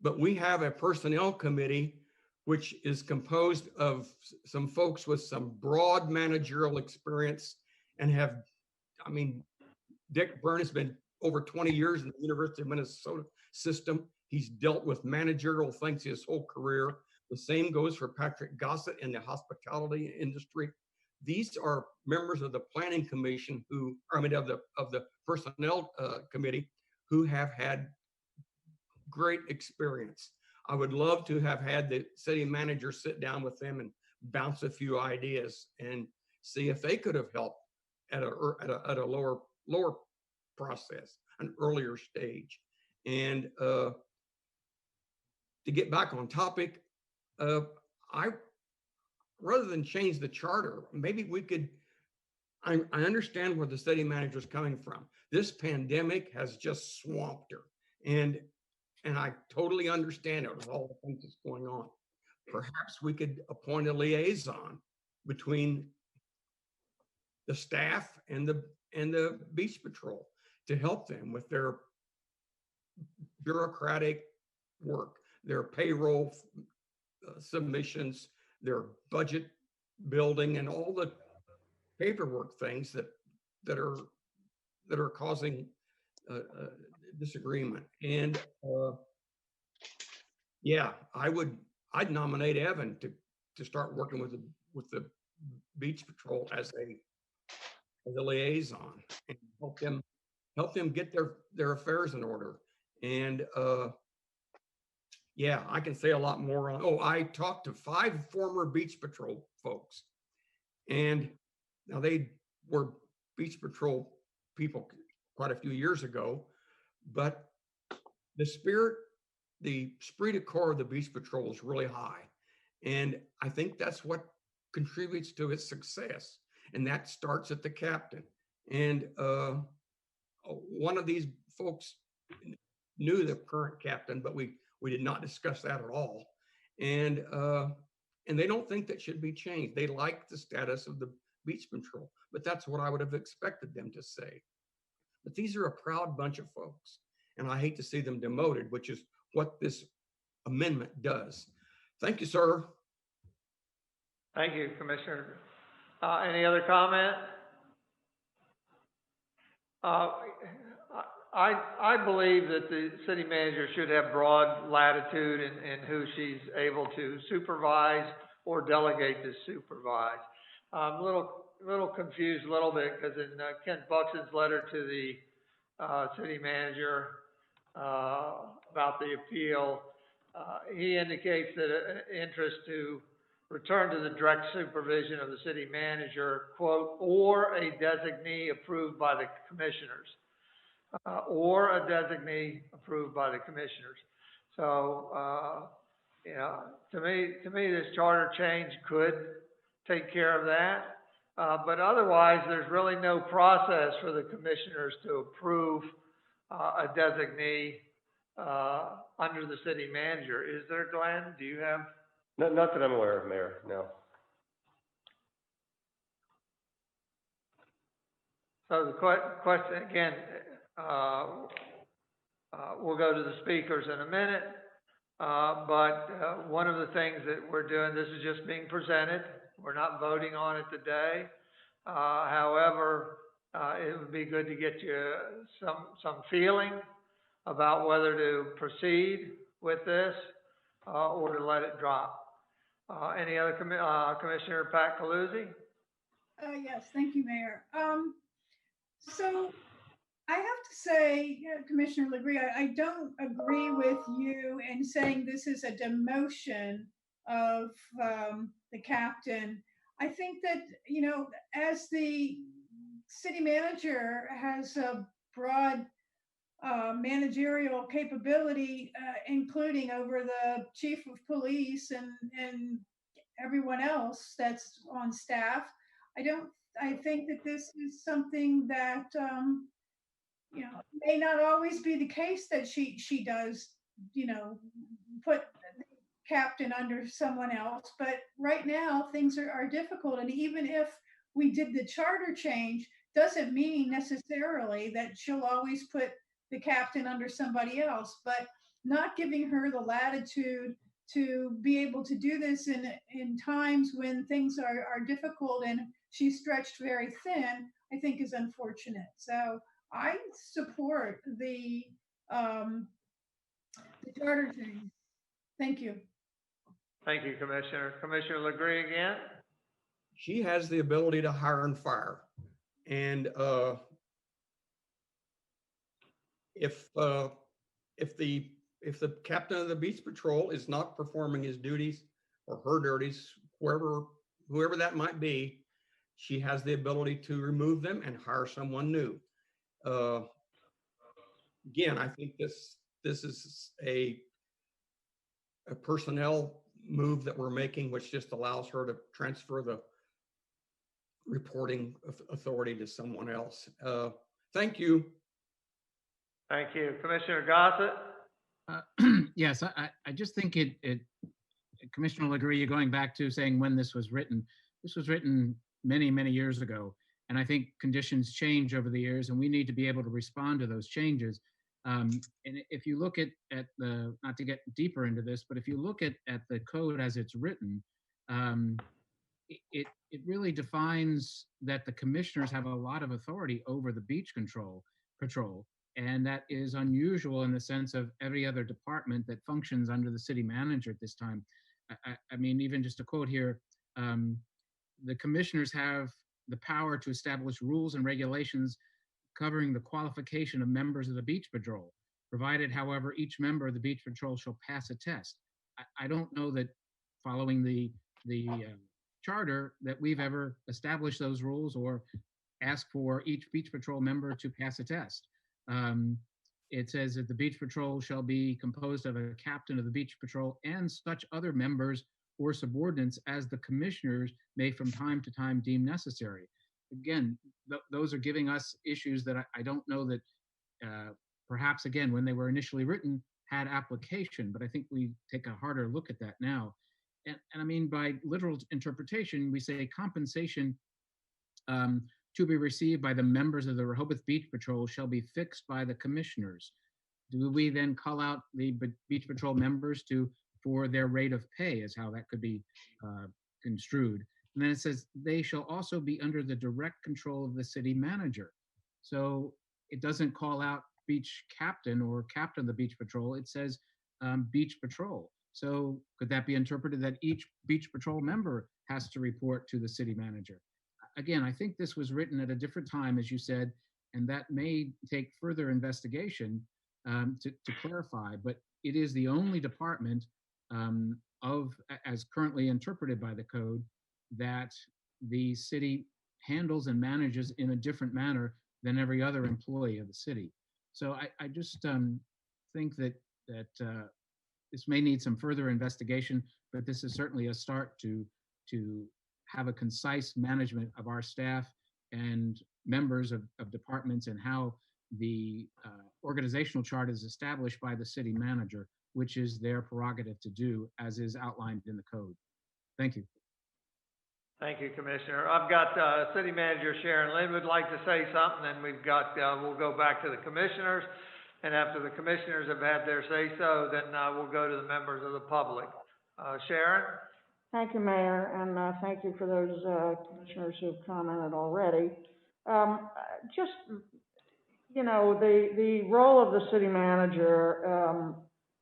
but we have a personnel committee which is composed of some folks with some broad managerial experience and Dick Byrne has been over 20 years in the University of Minnesota system. He's dealt with managerial things his whole career. The same goes for Patrick Gossett in the hospitality industry. These are members of the planning commission of the personnel committee who have had great experience. I would love to have had the city manager sit down with them and bounce a few ideas and see if they could have helped at a lower process, an earlier stage. And to get back on topic, rather than change the charter, maybe we could, I understand where the city manager is coming from. This pandemic has just swamped her. And I totally understand it with all the things that's going on. Perhaps we could appoint a liaison between the staff and the beach patrol to help them with their bureaucratic work, their payroll submissions, their budget building, and all the paperwork things that are causing disagreement. And yeah, I'd nominate Evan to start working with the beach patrol as a liaison and help them get their affairs in order. And yeah, I can say a lot more on. I talked to 5 former beach patrol folks, and now they were beach patrol people quite a few years ago, but the esprit de corps of the beach patrol is really high. And I think that's what contributes to its success. And that starts at the captain. And one of these folks knew the current captain, but we did not discuss that at all. And they don't think that should be changed. They like the status of the beach patrol, but that's what I would have expected them to say. But these are a proud bunch of folks, and I hate to see them demoted, which is what this amendment does. Thank you, sir. Thank you, Commissioner. Any other comment? I believe that the city manager should have broad latitude in who she's able to supervise or delegate to supervise. I'm a little confused a little bit because in Kent Buxton's letter to the city manager about the appeal, he indicates that an interest to return to the direct supervision of the city manager, quote, or a designee approved by the commissioners. Or a designee approved by the commissioners. So, you know, to me, this charter change could take care of that. But otherwise, there's really no process for the commissioners to approve a designee under the city manager. Is there, Glenn? Do you have? Not that I'm aware of, Mayor, no. So the question, again, we'll go to the speakers in a minute, but one of the things that we're doing, this is just being presented. We're not voting on it today. However, it would be good to get you some feeling about whether to proceed with this or to let it drop. Any other Commissioner Pat Caluzzi? Yes, thank you, Mayor. So I have to say, Commissioner Legree, I don't agree with you in saying this is a demotion of the captain. I think that, you know, as the city manager has a broad managerial capability, including over the chief of police and everyone else that's on staff. I think that this is something that, you know, may not always be the case that she does, you know, put the captain under someone else. But right now things are difficult. And even if we did the charter change, doesn't mean necessarily that she'll always put the captain under somebody else, but not giving her the latitude to be able to do this in times when things are difficult and she's stretched very thin, I think is unfortunate. So I support the charter change. Thank you. Thank you, Commissioner. Commissioner Legree again? She has the ability to hire and fire. And if the captain of the beach patrol is not performing his duties or her duties, whoever that might be, she has the ability to remove them and hire someone new. Again, I think this is a personnel move that we're making, which just allows her to transfer the reporting authority to someone else. Thank you. Thank you. Commissioner Gossett? Yes, I just think Commissioner Legree, you're going back to saying when this was written. This was written many, many years ago. And I think conditions change over the years, and we need to be able to respond to those changes. And if you look at the, not to get deeper into this, but if you look at the code as it's written, it really defines that the commissioners have a lot of authority over the beach patrol. And that is unusual in the sense of every other department that functions under the city manager at this time. I mean, even just a quote here, the commissioners have the power to establish rules and regulations covering the qualification of members of the beach patrol, provided, however, each member of the beach patrol shall pass a test. I don't know that following the charter that we've ever established those rules or asked for each beach patrol member to pass a test. It says that the beach patrol shall be composed of a captain of the beach patrol and such other members or subordinates as the commissioners may from time to time deem necessary. Again, those are giving us issues that I don't know that perhaps, again, when they were initially written, had application, but I think we take a harder look at that now. And I mean, by literal interpretation, we say compensation to be received by the members of the Rehoboth Beach Patrol shall be fixed by the commissioners. Do we then call out the beach patrol members to for their rate of pay is how that could be construed. And then it says they shall also be under the direct control of the city manager. So it doesn't call out beach captain or captain of the beach patrol. It says beach patrol. So could that be interpreted that each beach patrol member has to report to the city manager? Again, I think this was written at a different time, as you said, and that may take further investigation to clarify, but it is the only department as currently interpreted by the code, that the city handles and manages in a different manner than every other employee of the city. So I just think that this may need some further investigation, but this is certainly a start to have a concise management of our staff and members of departments, and how the organizational chart is established by the city manager, which is their prerogative to do, as is outlined in the code. Thank you. Thank you, Commissioner. I've got City Manager Sharon Lynn would like to say something, and we've got, we'll go back to the commissioners. And after the commissioners have had their say-so, then we'll go to the members of the public. Sharon? Thank you, Mayor, and thank you for those commissioners who've commented already. Just, you know, the role of the city manager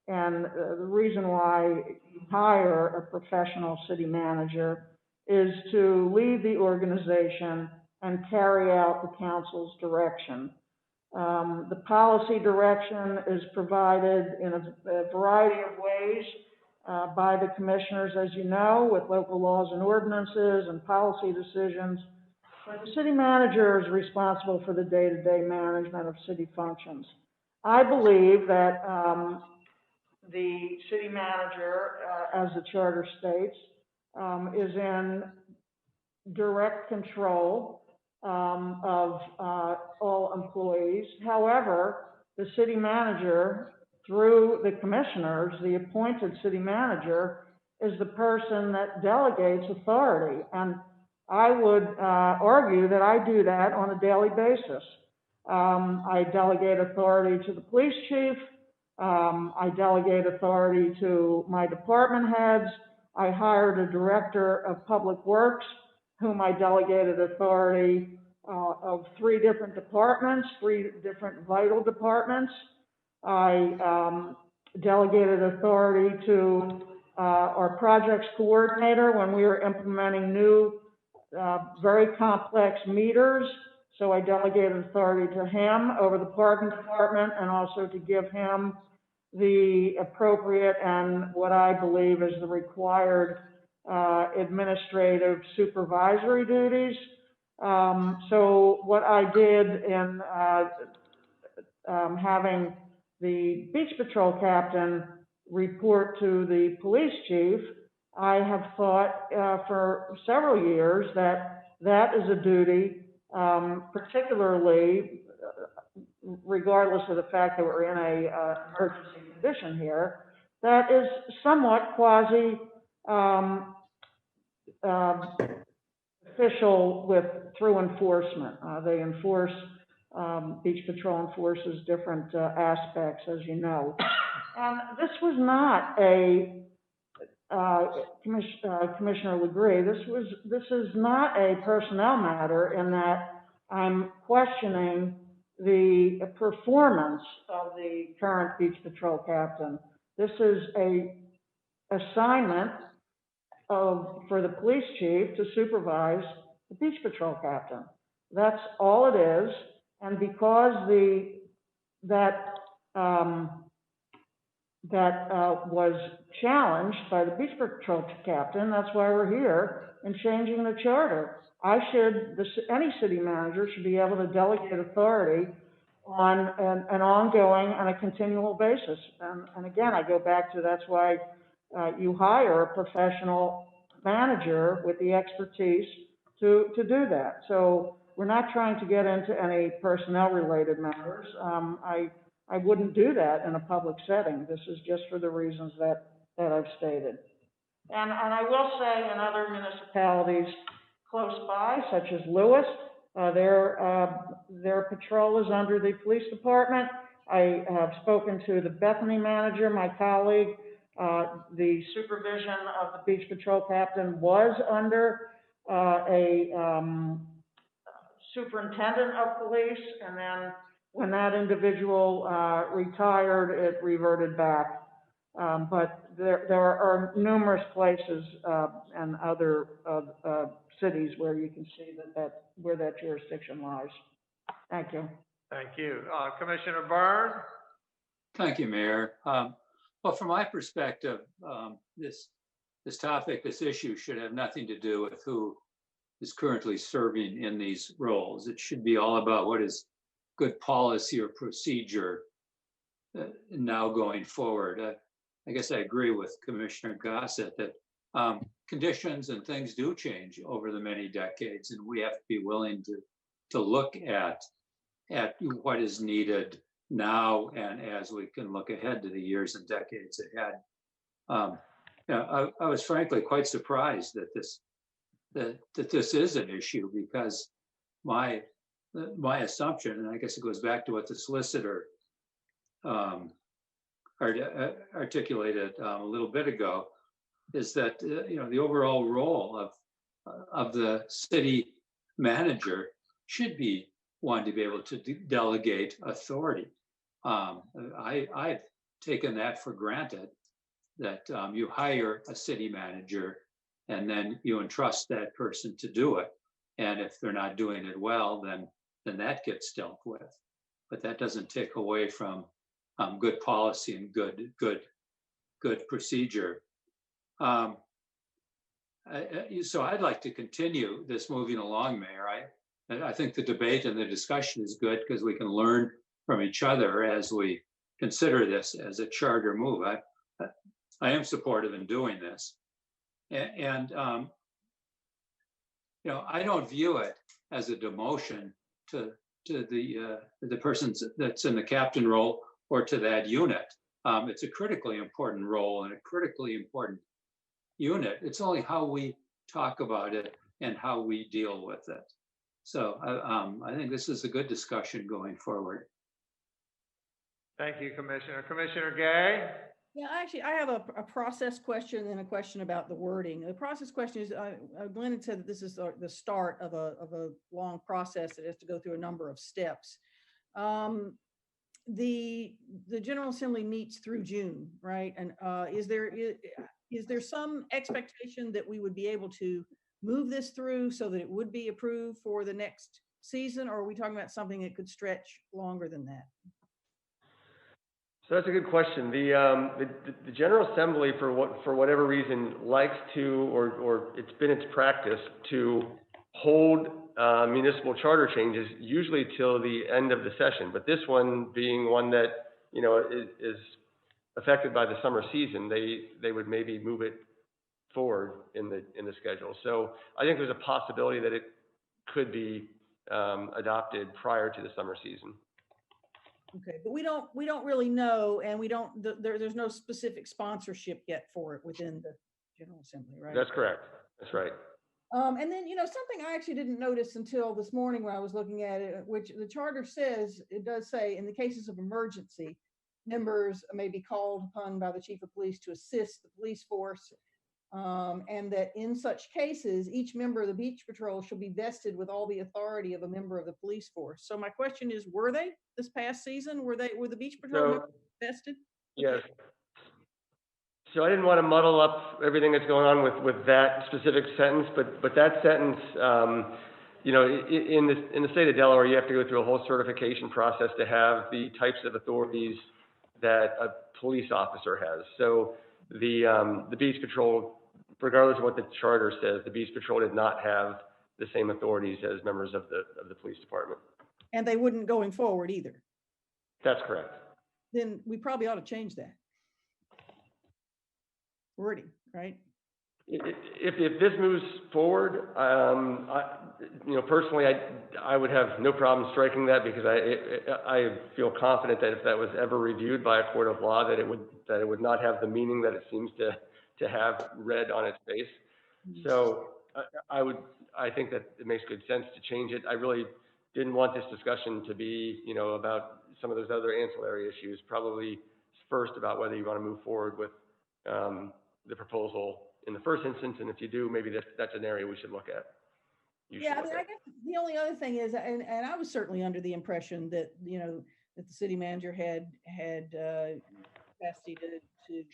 and the reason why you hire a professional city manager is to lead the organization and carry out the council's direction. The policy direction is provided in a variety of ways by the commissioners, as you know, with local laws and ordinances and policy decisions. But the city manager is responsible for the day-to-day management of city functions. I believe that the city manager, as the charter states, is in direct control of all employees. However, the city manager, through the commissioners, the appointed city manager, is the person that delegates authority. And I would argue that I do that on a daily basis. I delegate authority to the police chief. I delegate authority to my department heads. I hired a director of public works, whom I delegated authority of 3 different departments, 3 different vital departments. I delegated authority to our projects coordinator when we were implementing new, very complex meters. So I delegated authority to him over the parking department, and also to give him the appropriate and what I believe is the required administrative supervisory duties. So what I did in having the beach patrol captain report to the police chief, I have thought for several years that that is a duty, particularly regardless of the fact that we're in a emergency condition here, that is somewhat quasi official through enforcement. They enforce, Beach Patrol enforces different aspects, as you know. And this was not a, Commissioner Legree, this is not a personnel matter in that I'm questioning the performance of the current Beach Patrol captain. This is a assignment for the police chief to supervise the Beach Patrol captain. That's all it is. And because that was challenged by the Beach Patrol captain, that's why we're here in changing the charter. Any city manager should be able to delegate authority on an ongoing and a continual basis. And again, I go back to that's why you hire a professional manager with the expertise to do that. So we're not trying to get into any personnel related matters. I wouldn't do that in a public setting. This is just for the reasons that I've stated. And I will say in other municipalities close by, such as Lewis, their patrol is under the police department. I have spoken to the Bethany manager, my colleague. The supervision of the beach patrol captain was under a superintendent of police, and then when that individual retired, it reverted back. But there are numerous places and other cities where you can see where that jurisdiction lies. Thank you. Thank you. Commissioner Byrne? Thank you, Mayor. Well, from my perspective, this topic, this issue should have nothing to do with who is currently serving in these roles. It should be all about what is good policy or procedure now going forward. I guess I agree with Commissioner Gossett that conditions and things do change over the many decades, and we have to be willing to look at what is needed now and as we can look ahead to the years and decades ahead. I was frankly quite surprised that this is an issue, because my assumption, and I guess it goes back to what the solicitor articulated a little bit ago, is that the overall role of the city manager should be one to be able to delegate authority. I've taken that for granted, that you hire a city manager and then you entrust that person to do it. And if they're not doing it well, then that gets dealt with. But that doesn't take away from good policy and good procedure. So I'd like to continue this moving along, Mayor. I think the debate and the discussion is good because we can learn from each other as we consider this as a charter move. I am supportive in doing this. And I don't view it as a demotion to the person that's in the captain role or to that unit. It's a critically important role and a critically important unit. It's only how we talk about it and how we deal with it. So I think this is a good discussion going forward. Thank you, Commissioner. Commissioner Gay? Yeah, actually, I have a process question and a question about the wording. The process question is, Glenn had said that this is the start of a long process that has to go through a number of steps. The General Assembly meets through June, right? And is there some expectation that we would be able to move this through so that it would be approved for the next season, or are we talking about something that could stretch longer than that? So that's a good question. The General Assembly, for whatever reason, likes to, or it's been its practice to hold municipal charter changes usually till the end of the session. But this one being one that is affected by the summer season, they would maybe move it forward in the schedule. So I think there's a possibility that it could be adopted prior to the summer season. Okay, but we don't really know, and there's no specific sponsorship yet for it within the General Assembly, right? That's correct. That's right. And then, something I actually didn't notice until this morning when I was looking at it, which the charter says, it does say, in the cases of emergency, members may be called upon by the chief of police to assist the police force, and that in such cases, each member of the beach patrol shall be vested with all the authority of a member of the police force. So my question is, were they this past season? Were the beach patrol members vested? Yes. So I didn't want to muddle up everything that's going on with that specific sentence, but that sentence, in the state of Delaware, you have to go through a whole certification process to have the types of authorities that a police officer has. So the beach patrol, regardless of what the charter says, the beach patrol did not have the same authorities as members of the police department. And they wouldn't going forward either. That's correct. Then we probably ought to change that wording, right? If this moves forward, personally, I would have no problem striking that, because I feel confident that if that was ever reviewed by a court of law, that it would not have the meaning that it seems to have read on its face. So I think that it makes good sense to change it. I really didn't want this discussion to be, about some of those other ancillary issues. Probably first about whether you want to move forward with the proposal in the first instance, and if you do, maybe that's an area we should look at. Yeah, I mean, I guess the only other thing is, and I was certainly under the impression that, you know, that the city manager had capacity to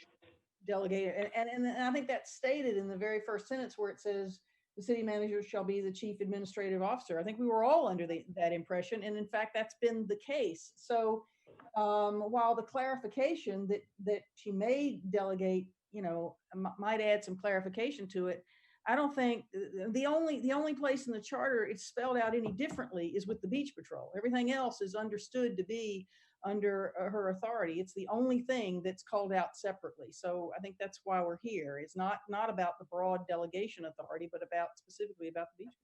delegate it. And I think that's stated in the very first sentence where it says the city manager shall be the chief administrative officer. I think we were all under that impression. And in fact, that's been the case. So while the clarification that she may delegate, you know, might add some clarification to it, I don't think the only place in the charter it's spelled out any differently is with the beach patrol. Everything else is understood to be under her authority. It's the only thing that's called out separately. So I think that's why we're here. It's not about the broad delegation authority, but specifically about the beach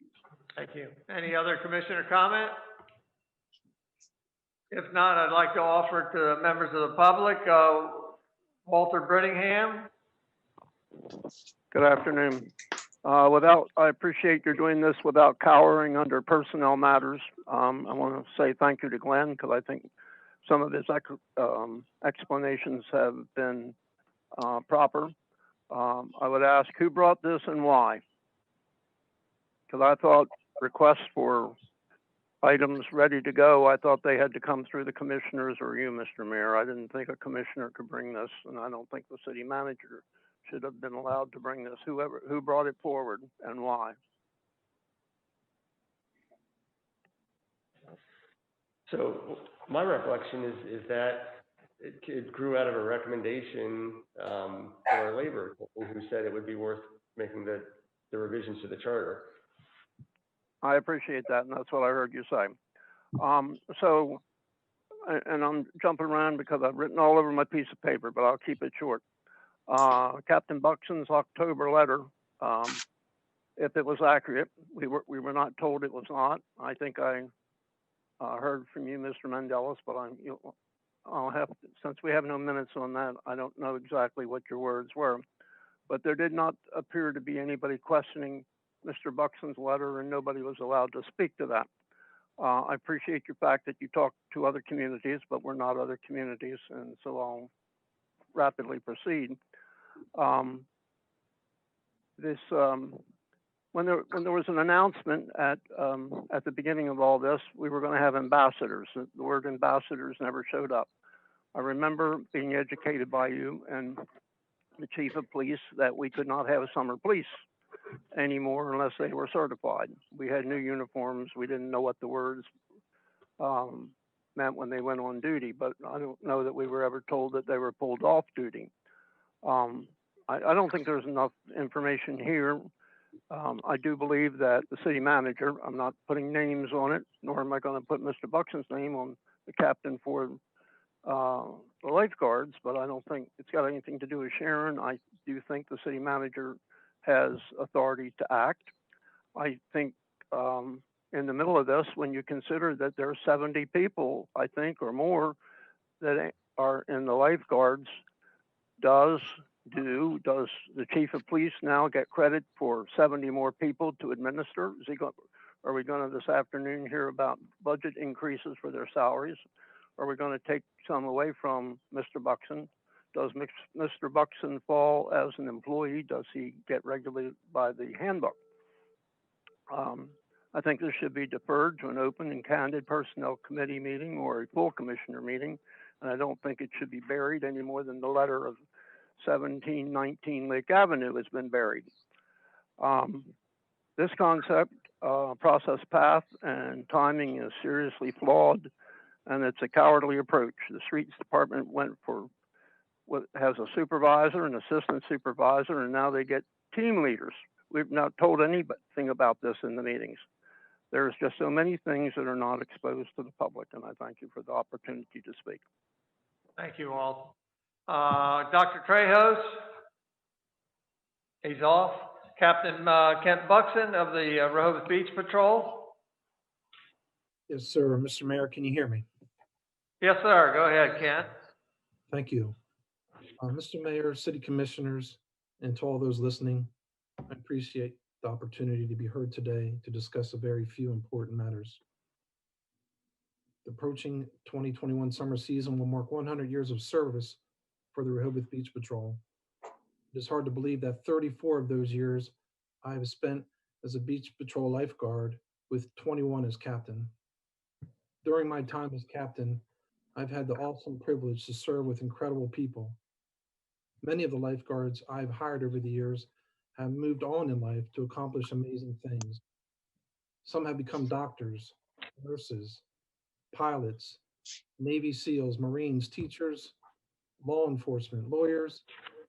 patrol. Thank you. Any other commissioner comment? If not, I'd like to offer to members of the public, Walter Brittingham. Good afternoon. I appreciate you're doing this without cowering under personnel matters. I want to say thank you to Glenn because I think some of his explanations have been proper. I would ask who brought this and why? Because I thought requests for items ready to go, I thought they had to come through the commissioners or you, Mr. Mayor. I didn't think a commissioner could bring this, and I don't think the city manager should have been allowed to bring this. Who brought it forward and why? So my recollection is that it grew out of a recommendation for our labor who said it would be worth making the revisions to the charter. I appreciate that, and that's what I heard you say. And I'm jumping around because I've written all over my piece of paper, but I'll keep it short. Captain Buxton's October letter, if it was accurate, we were not told it was not. I think I heard from you, Mr. Mendelis, but I'll have to, since we have no minutes on that, I don't know exactly what your words were. But there did not appear to be anybody questioning Mr. Buxton's letter, and nobody was allowed to speak to that. I appreciate your fact that you talked to other communities, but we're not other communities, and so I'll rapidly proceed. When there was an announcement at the beginning of all this, we were going to have ambassadors. The word ambassadors never showed up. I remember being educated by you and the chief of police that we could not have summer police anymore unless they were certified. We had new uniforms. We didn't know what the words meant when they went on duty, but I don't know that we were ever told that they were pulled off duty. I don't think there's enough information here. I do believe that the city manager, I'm not putting names on it, nor am I going to put Mr. Buxton's name on the captain for the lifeguards, but I don't think it's got anything to do with Sharon. I do think the city manager has authority to act. I think in the middle of this, when you consider that there are 70 people, I think, or more that are in the lifeguards, does the chief of police now get credit for 70 more people to administer? Are we going to this afternoon hear about budget increases for their salaries? Are we going to take some away from Mr. Buxton? Does Mr. Buxton fall as an employee? Does he get regulated by the handbook? I think this should be deferred to an open and candid personnel committee meeting or a full commissioner meeting. And I don't think it should be buried any more than the letter of 1719 Lake Avenue has been buried. This concept, process path, and timing is seriously flawed, and it's a cowardly approach. The streets department went for what has a supervisor, an assistant supervisor, and now they get team leaders. We've not told anything about this in the meetings. There's just so many things that are not exposed to the public, and I thank you for the opportunity to speak. Thank you, Walt. Dr. Trejos, he's off. Captain Kent Buxton of the Rehoboth Beach Patrol. Yes, sir. Mr. Mayor, can you hear me? Yes, sir. Go ahead, Kent. Thank you. Mr. Mayor, city commissioners, and to all those listening, I appreciate the opportunity to be heard today to discuss a very few important matters. The approaching 2021 summer season will mark 100 years of service for the Rehoboth Beach Patrol. It is hard to believe that 34 of those years I have spent as a Beach Patrol lifeguard, with 21 as captain. During my time as captain, I've had the awesome privilege to serve with incredible people. Many of the lifeguards I've hired over the years have moved on in life to accomplish amazing things. Some have become doctors, nurses, pilots, Navy SEALs, Marines, teachers, law enforcement, lawyers,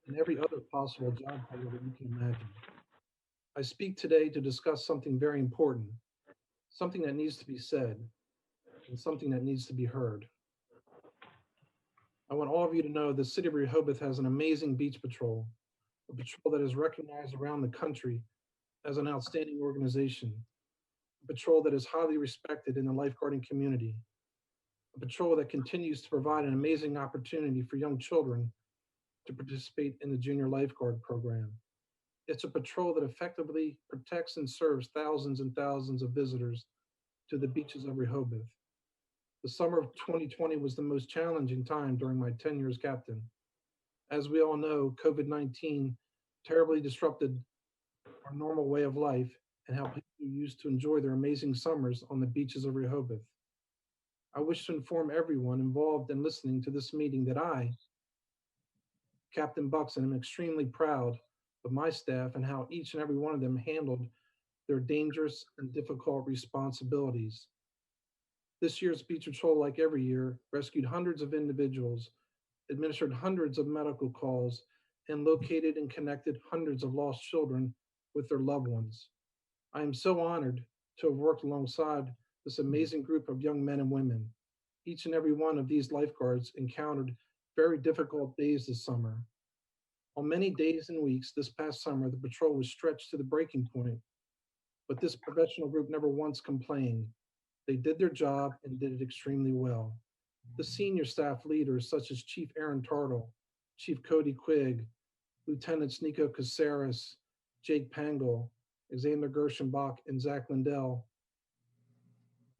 and every other possible job title that you can imagine. I speak today to discuss something very important, something that needs to be said, and something that needs to be heard. I want all of you to know the city of Rehoboth has an amazing beach patrol, a patrol that is recognized around the country as an outstanding organization, a patrol that is highly respected in the lifeguarding community, a patrol that continues to provide an amazing opportunity for young children to participate in the junior lifeguard program. It's a patrol that effectively protects and serves thousands and thousands of visitors to the beaches of Rehoboth. The summer of 2020 was the most challenging time during my tenure as captain. As we all know, COVID-19 terribly disrupted our normal way of life and how people used to enjoy their amazing summers on the beaches of Rehoboth. I wish to inform everyone involved in listening to this meeting that I, Captain Buxton, am extremely proud of my staff and how each and every one of them handled their dangerous and difficult responsibilities. This year's Beach Patrol, like every year, rescued hundreds of individuals, administered hundreds of medical calls, and located and connected hundreds of lost children with their loved ones. I am so honored to have worked alongside this amazing group of young men and women. Each and every one of these lifeguards encountered very difficult days this summer. On many days and weeks this past summer, the patrol was stretched to the breaking point, but this professional group never once complained. They did their job and did it extremely well. The senior staff leaders, such as Chief Aaron Tartle, Chief Cody Quigg, Lieutenants Nico Caceres, Jake Pangle, Xander Gershenbach, and Zach Lindell,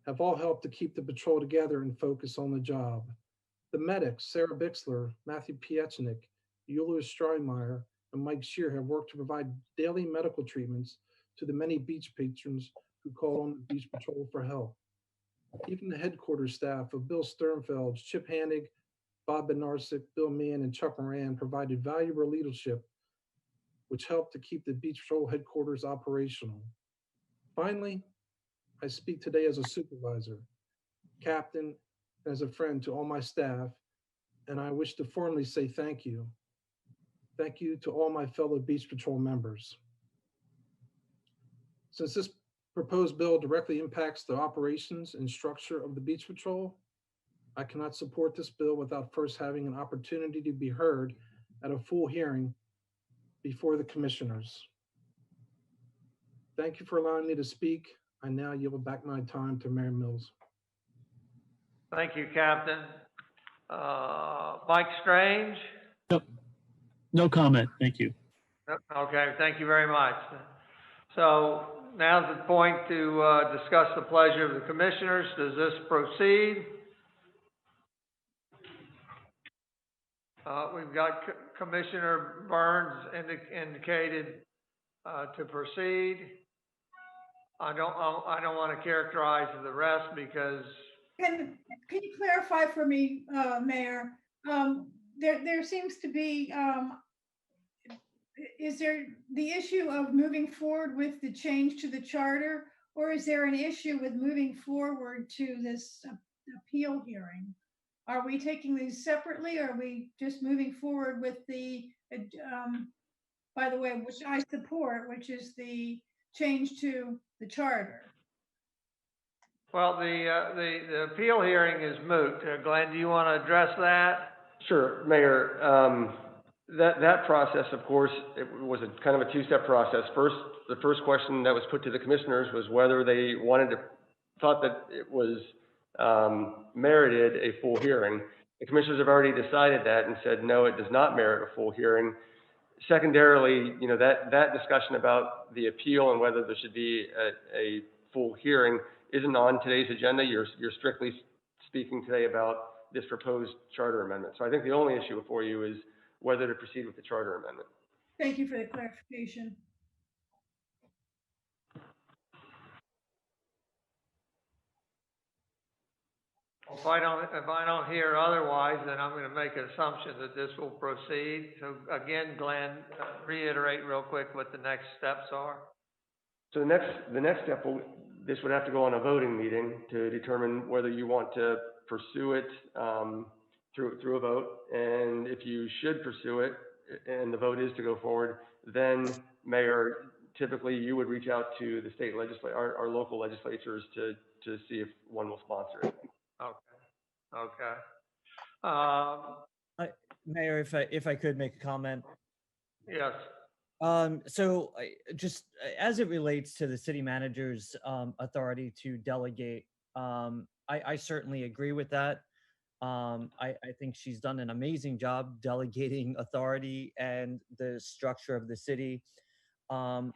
have all helped to keep the patrol together and focus on the job. The medics, Sarah Bixler, Matthew Piechnik, Julius Streimeyer, and Mike Shear have worked to provide daily medical treatments to the many beach patrons who call on the Beach Patrol for help. Even the headquarters staff of Bill Sternfeld, Chip Hannig, Bob Benarsik, Bill Mann, and Chuck Moran provided valuable leadership, which helped to keep the Beach Patrol headquarters operational. Finally, I speak today as a supervisor, captain, and as a friend to all my staff, and I wish to formally say thank you. Thank you to all my fellow Beach Patrol members. Since this proposed bill directly impacts the operations and structure of the Beach Patrol, I cannot support this bill without first having an opportunity to be heard at a full hearing before the commissioners. Thank you for allowing me to speak. I now yield back my time to Mayor Mills. Thank you, Captain. Mike Strange? No comment. Thank you. Okay, thank you very much. So now's the point to discuss the pleasure of the commissioners. Does this proceed? We've got Commissioner Burns indicated to proceed. I don't want to characterize the rest because. Can you clarify for me, Mayor? There seems to be, is there the issue of moving forward with the change to the charter, or is there an issue with moving forward to this appeal hearing? Are we taking these separately, or are we just moving forward with the, by the way, which I support, which is the change to the charter? Well, the appeal hearing is moot. Glenn, do you want to address that? Sure, Mayor. That process, of course, it was a kind of a two-step process. First, the first question that was put to the commissioners was whether they thought that it was merited a full hearing. The commissioners have already decided that and said, no, it does not merit a full hearing. Secondarily, that discussion about the appeal and whether there should be a full hearing isn't on today's agenda. You're strictly speaking today about this proposed charter amendment. So I think the only issue before you is whether to proceed with the charter amendment. Thank you for the clarification. If I don't hear otherwise, then I'm going to make an assumption that this will proceed. So again, Glenn, reiterate real quick what the next steps are. So the next step this would have to go on a voting meeting to determine whether you want to pursue it through a vote. And if you should pursue it and the vote is to go forward, then Mayor, typically you would reach out to the state legislature, our local legislatures to see if one will sponsor it. Okay. Mayor, if I could make a comment. Yes. So just as it relates to the city manager's authority to delegate, I certainly agree with that. I think she's done an amazing job delegating authority and the structure of the city. And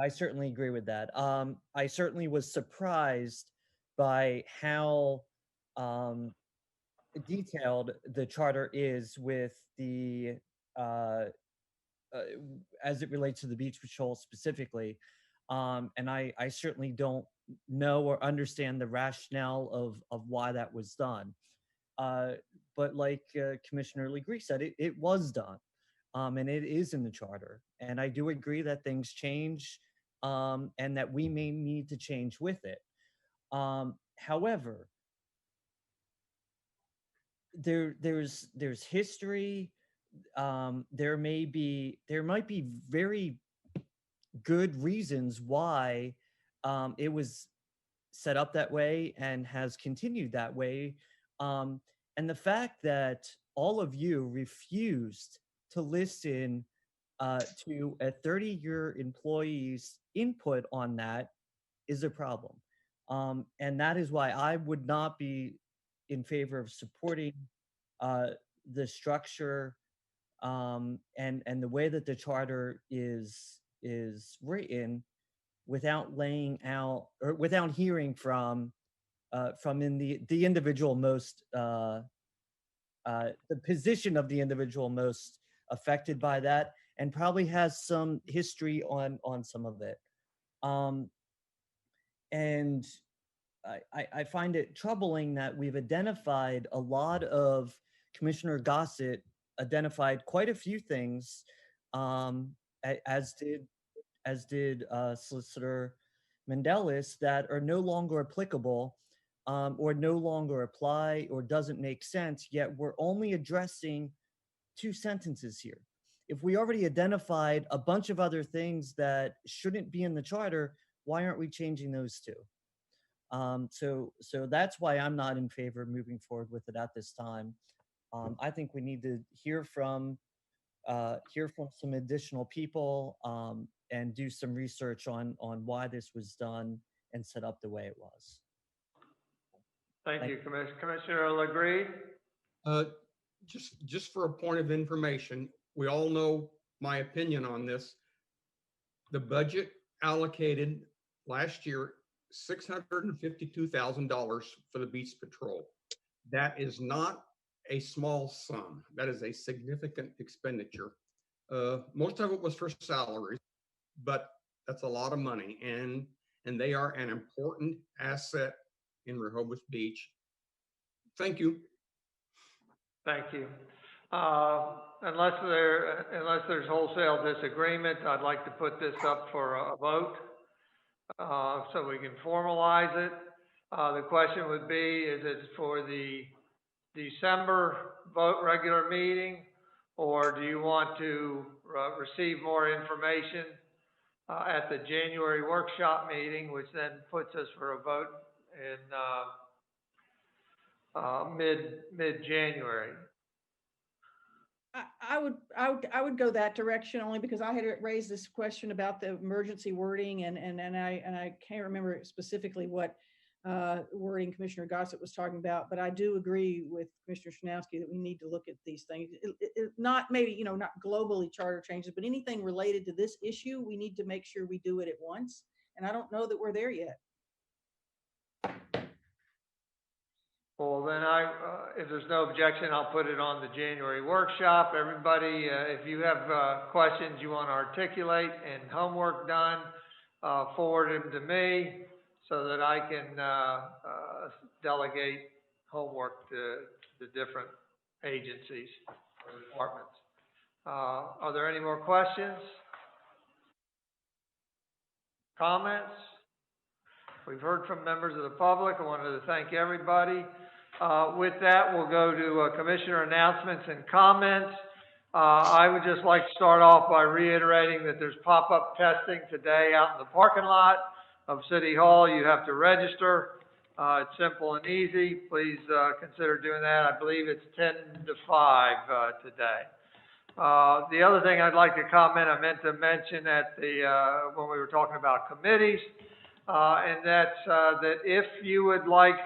I certainly agree with that. I certainly was surprised by how detailed the charter is with the as it relates to the beach patrol specifically. And I certainly don't know or understand the rationale of why that was done. But like Commissioner Legree said, it was done. And it is in the charter. And I do agree that things change and that we may need to change with it. However, there's history. There might be very good reasons why it was set up that way and has continued that way. And the fact that all of you refused to listen to a 30-year employee's input on that is a problem. And that is why I would not be in favor of supporting the structure and the way that the charter is written without laying out or without hearing from the individual most the position of the individual most affected by that, and probably has some history on some of it. And I find it troubling that we've identified a lot of Commissioner Gossett identified quite a few things, as did Solicitor Mendelis, that are no longer applicable or no longer apply or doesn't make sense, yet we're only addressing 2 sentences here. If we already identified a bunch of other things that shouldn't be in the charter, why aren't we changing those 2? So that's why I'm not in favor of moving forward with it at this time. I think we need to hear from some additional people and do some research on why this was done and set up the way it was. Thank you, Commissioner Legree. Just for a point of information, we all know my opinion on this. The budget allocated last year $652,000 for the beach patrol. That is not a small sum. That is a significant expenditure. Most of it was for salaries, but that's a lot of money, and they are an important asset in Rehoboth Beach. Thank you. Thank you. Unless there's wholesale disagreement, I'd like to put this up for a vote so we can formalize it. The question would be, is it for the December vote regular meeting, or do you want to receive more information at the January workshop meeting, which then puts us for a vote in mid-January? I would go that direction, only because I had raised this question about the emergency wording, and I can't remember specifically what wording Commissioner Gossett was talking about, but I do agree with Commissioner Shanowski that we need to look at these things. Not maybe, not globally charter changes, but anything related to this issue, we need to make sure we do it at once. And I don't know that we're there yet. then if there's no objection, I'll put it on the January workshop. Everybody, if you have questions you want to articulate and homework done, forward them to me so that I can delegate homework to the different agencies or departments. Are there any more questions? Comments? We've heard from members of the public. I wanted to thank everybody. With that, we'll go to commissioner announcements and comments. I would just like to start off by reiterating that there's pop-up testing today out in the parking lot of City Hall. You have to register. It's simple and easy. Please consider doing that. I believe it's 10 to 5 today. The other thing I'd like to comment, I meant to mention at when we were talking about committees, and that's that if you would like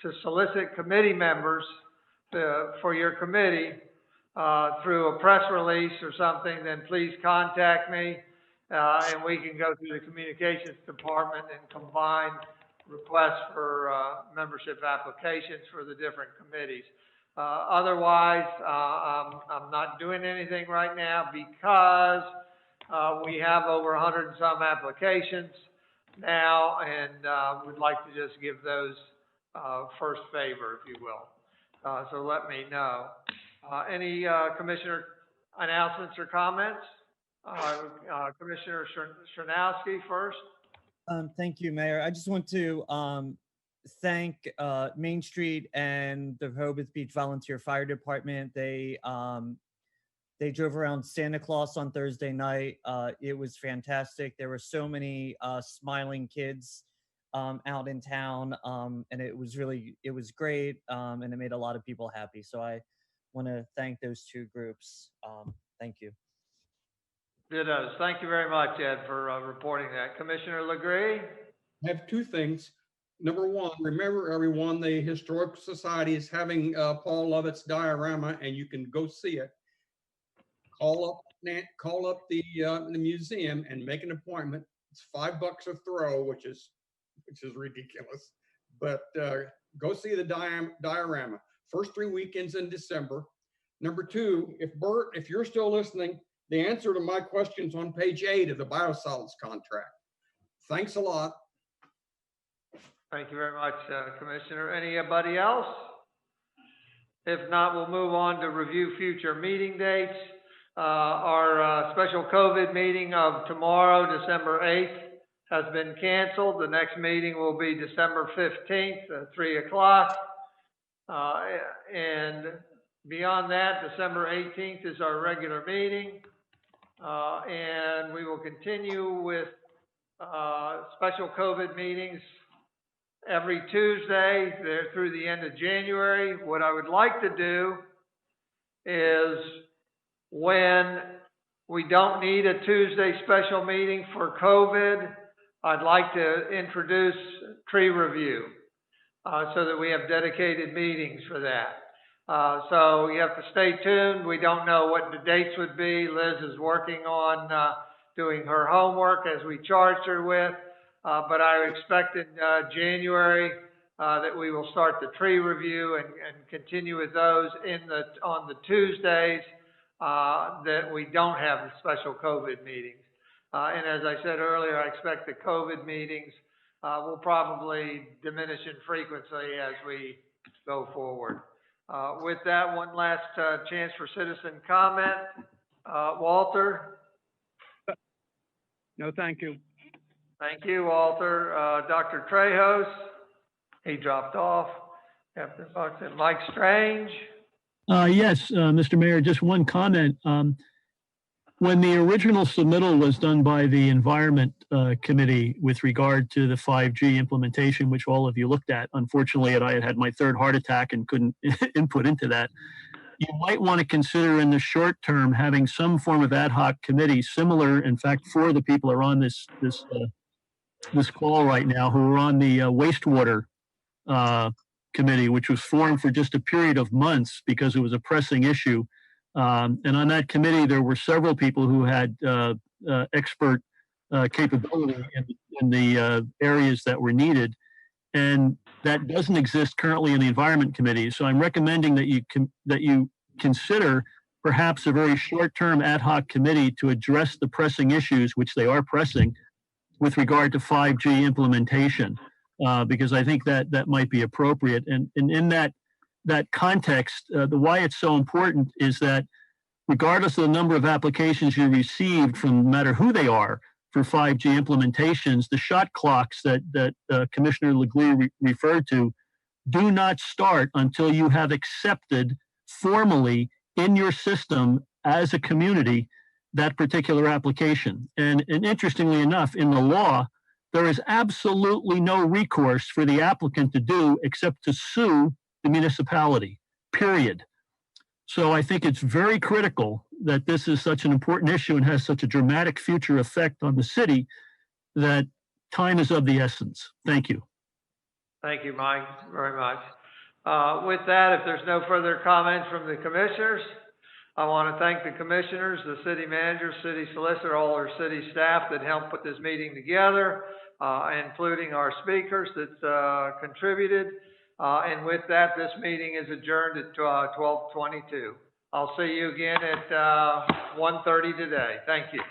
to solicit committee members for your committee through a press release or something, then please contact me, and we can go through the communications department and combine requests for membership applications for the different committees. Otherwise, I'm not doing anything right now because we have over 100 and some applications now, and would like to just give those first favor, if you will. So let me know. Any commissioner announcements or comments? Commissioner Chernowski first. Thank you, Mayor. I just want to thank Main Street and the Rehoboth Beach Volunteer Fire Department. They drove around Santa Claus on Thursday night. It was fantastic. There were so many smiling kids out in town, and it was great, and it made a lot of people happy. So I want to thank those two groups. Thank you. Dittos. Thank you very much, Ed, for reporting that. Commissioner Legree? I have two things. Number one, remember everyone, the Historical Society is having Paul Lovett's diorama, and you can go see it. Call up the museum and make an appointment. It's $5 a throw, which is ridiculous. But go see the diorama. First 3 weekends in December. Number two, if Bert, if you're still listening, the answer to my question's on page 8 of the biosolids contract. Thanks a lot. Thank you very much, Commissioner. Anybody else? If not, we'll move on to review future meeting dates. Our special COVID meeting of tomorrow, December 8th, has been canceled. The next meeting will be December 15th at 3 o'clock. And beyond that, December 18th is our regular meeting. And we will continue with special COVID meetings every Tuesday there through the end of January. What I would like to do is, when we don't need a Tuesday special meeting for COVID, I'd like to introduce tree review so that we have dedicated meetings for that. So you have to stay tuned. We don't know what the dates would be. Liz is working on doing her homework as we charged her with. But I expect in January that we will start the tree review and continue with those on the Tuesdays that we don't have the special COVID meetings. And as I said earlier, I expect the COVID meetings will probably diminish in frequency as we go forward. With that, one last chance for citizen comment. Walter? No, thank you. Thank you, Walter. Dr. Trejos? He dropped off. Captain Buxton. Mike Strange? Yes, Mr. Mayor, just one comment. When the original submittal was done by the Environment Committee with regard to the 5G implementation, which all of you looked at, unfortunately, I had my third heart attack and couldn't input into that. You might want to consider in the short term having some form of ad hoc committee similar. In fact, 4 of the people are on this call right now who are on the wastewater committee, which was formed for just a period of months because it was a pressing issue. And on that committee, there were several people who had expert capability in the areas that were needed. And that doesn't exist currently in the Environment Committee. So I'm recommending that you consider perhaps a very short-term ad hoc committee to address the pressing issues, which they are pressing, with regard to 5G implementation, because I think that might be appropriate. And in that context, the why it's so important is that regardless of the number of applications you received, from no matter who they are, for 5G implementations, the shot clocks that Commissioner Leglee referred to do not start until you have accepted formally in your system as a community that particular application. And interestingly enough, in the law, there is absolutely no recourse for the applicant to do except to sue the municipality, period. So I think it's very critical that this is such an important issue and has such a dramatic future effect on the city that time is of the essence. Thank you. Thank you, Mike, very much. With that, if there's no further comments from the commissioners, I want to thank the commissioners, the city manager, city solicitor, all our city staff that helped put this meeting together, including our speakers that contributed. And with that, this meeting is adjourned at 12:22. I'll see you again at 1:30 today. Thank you.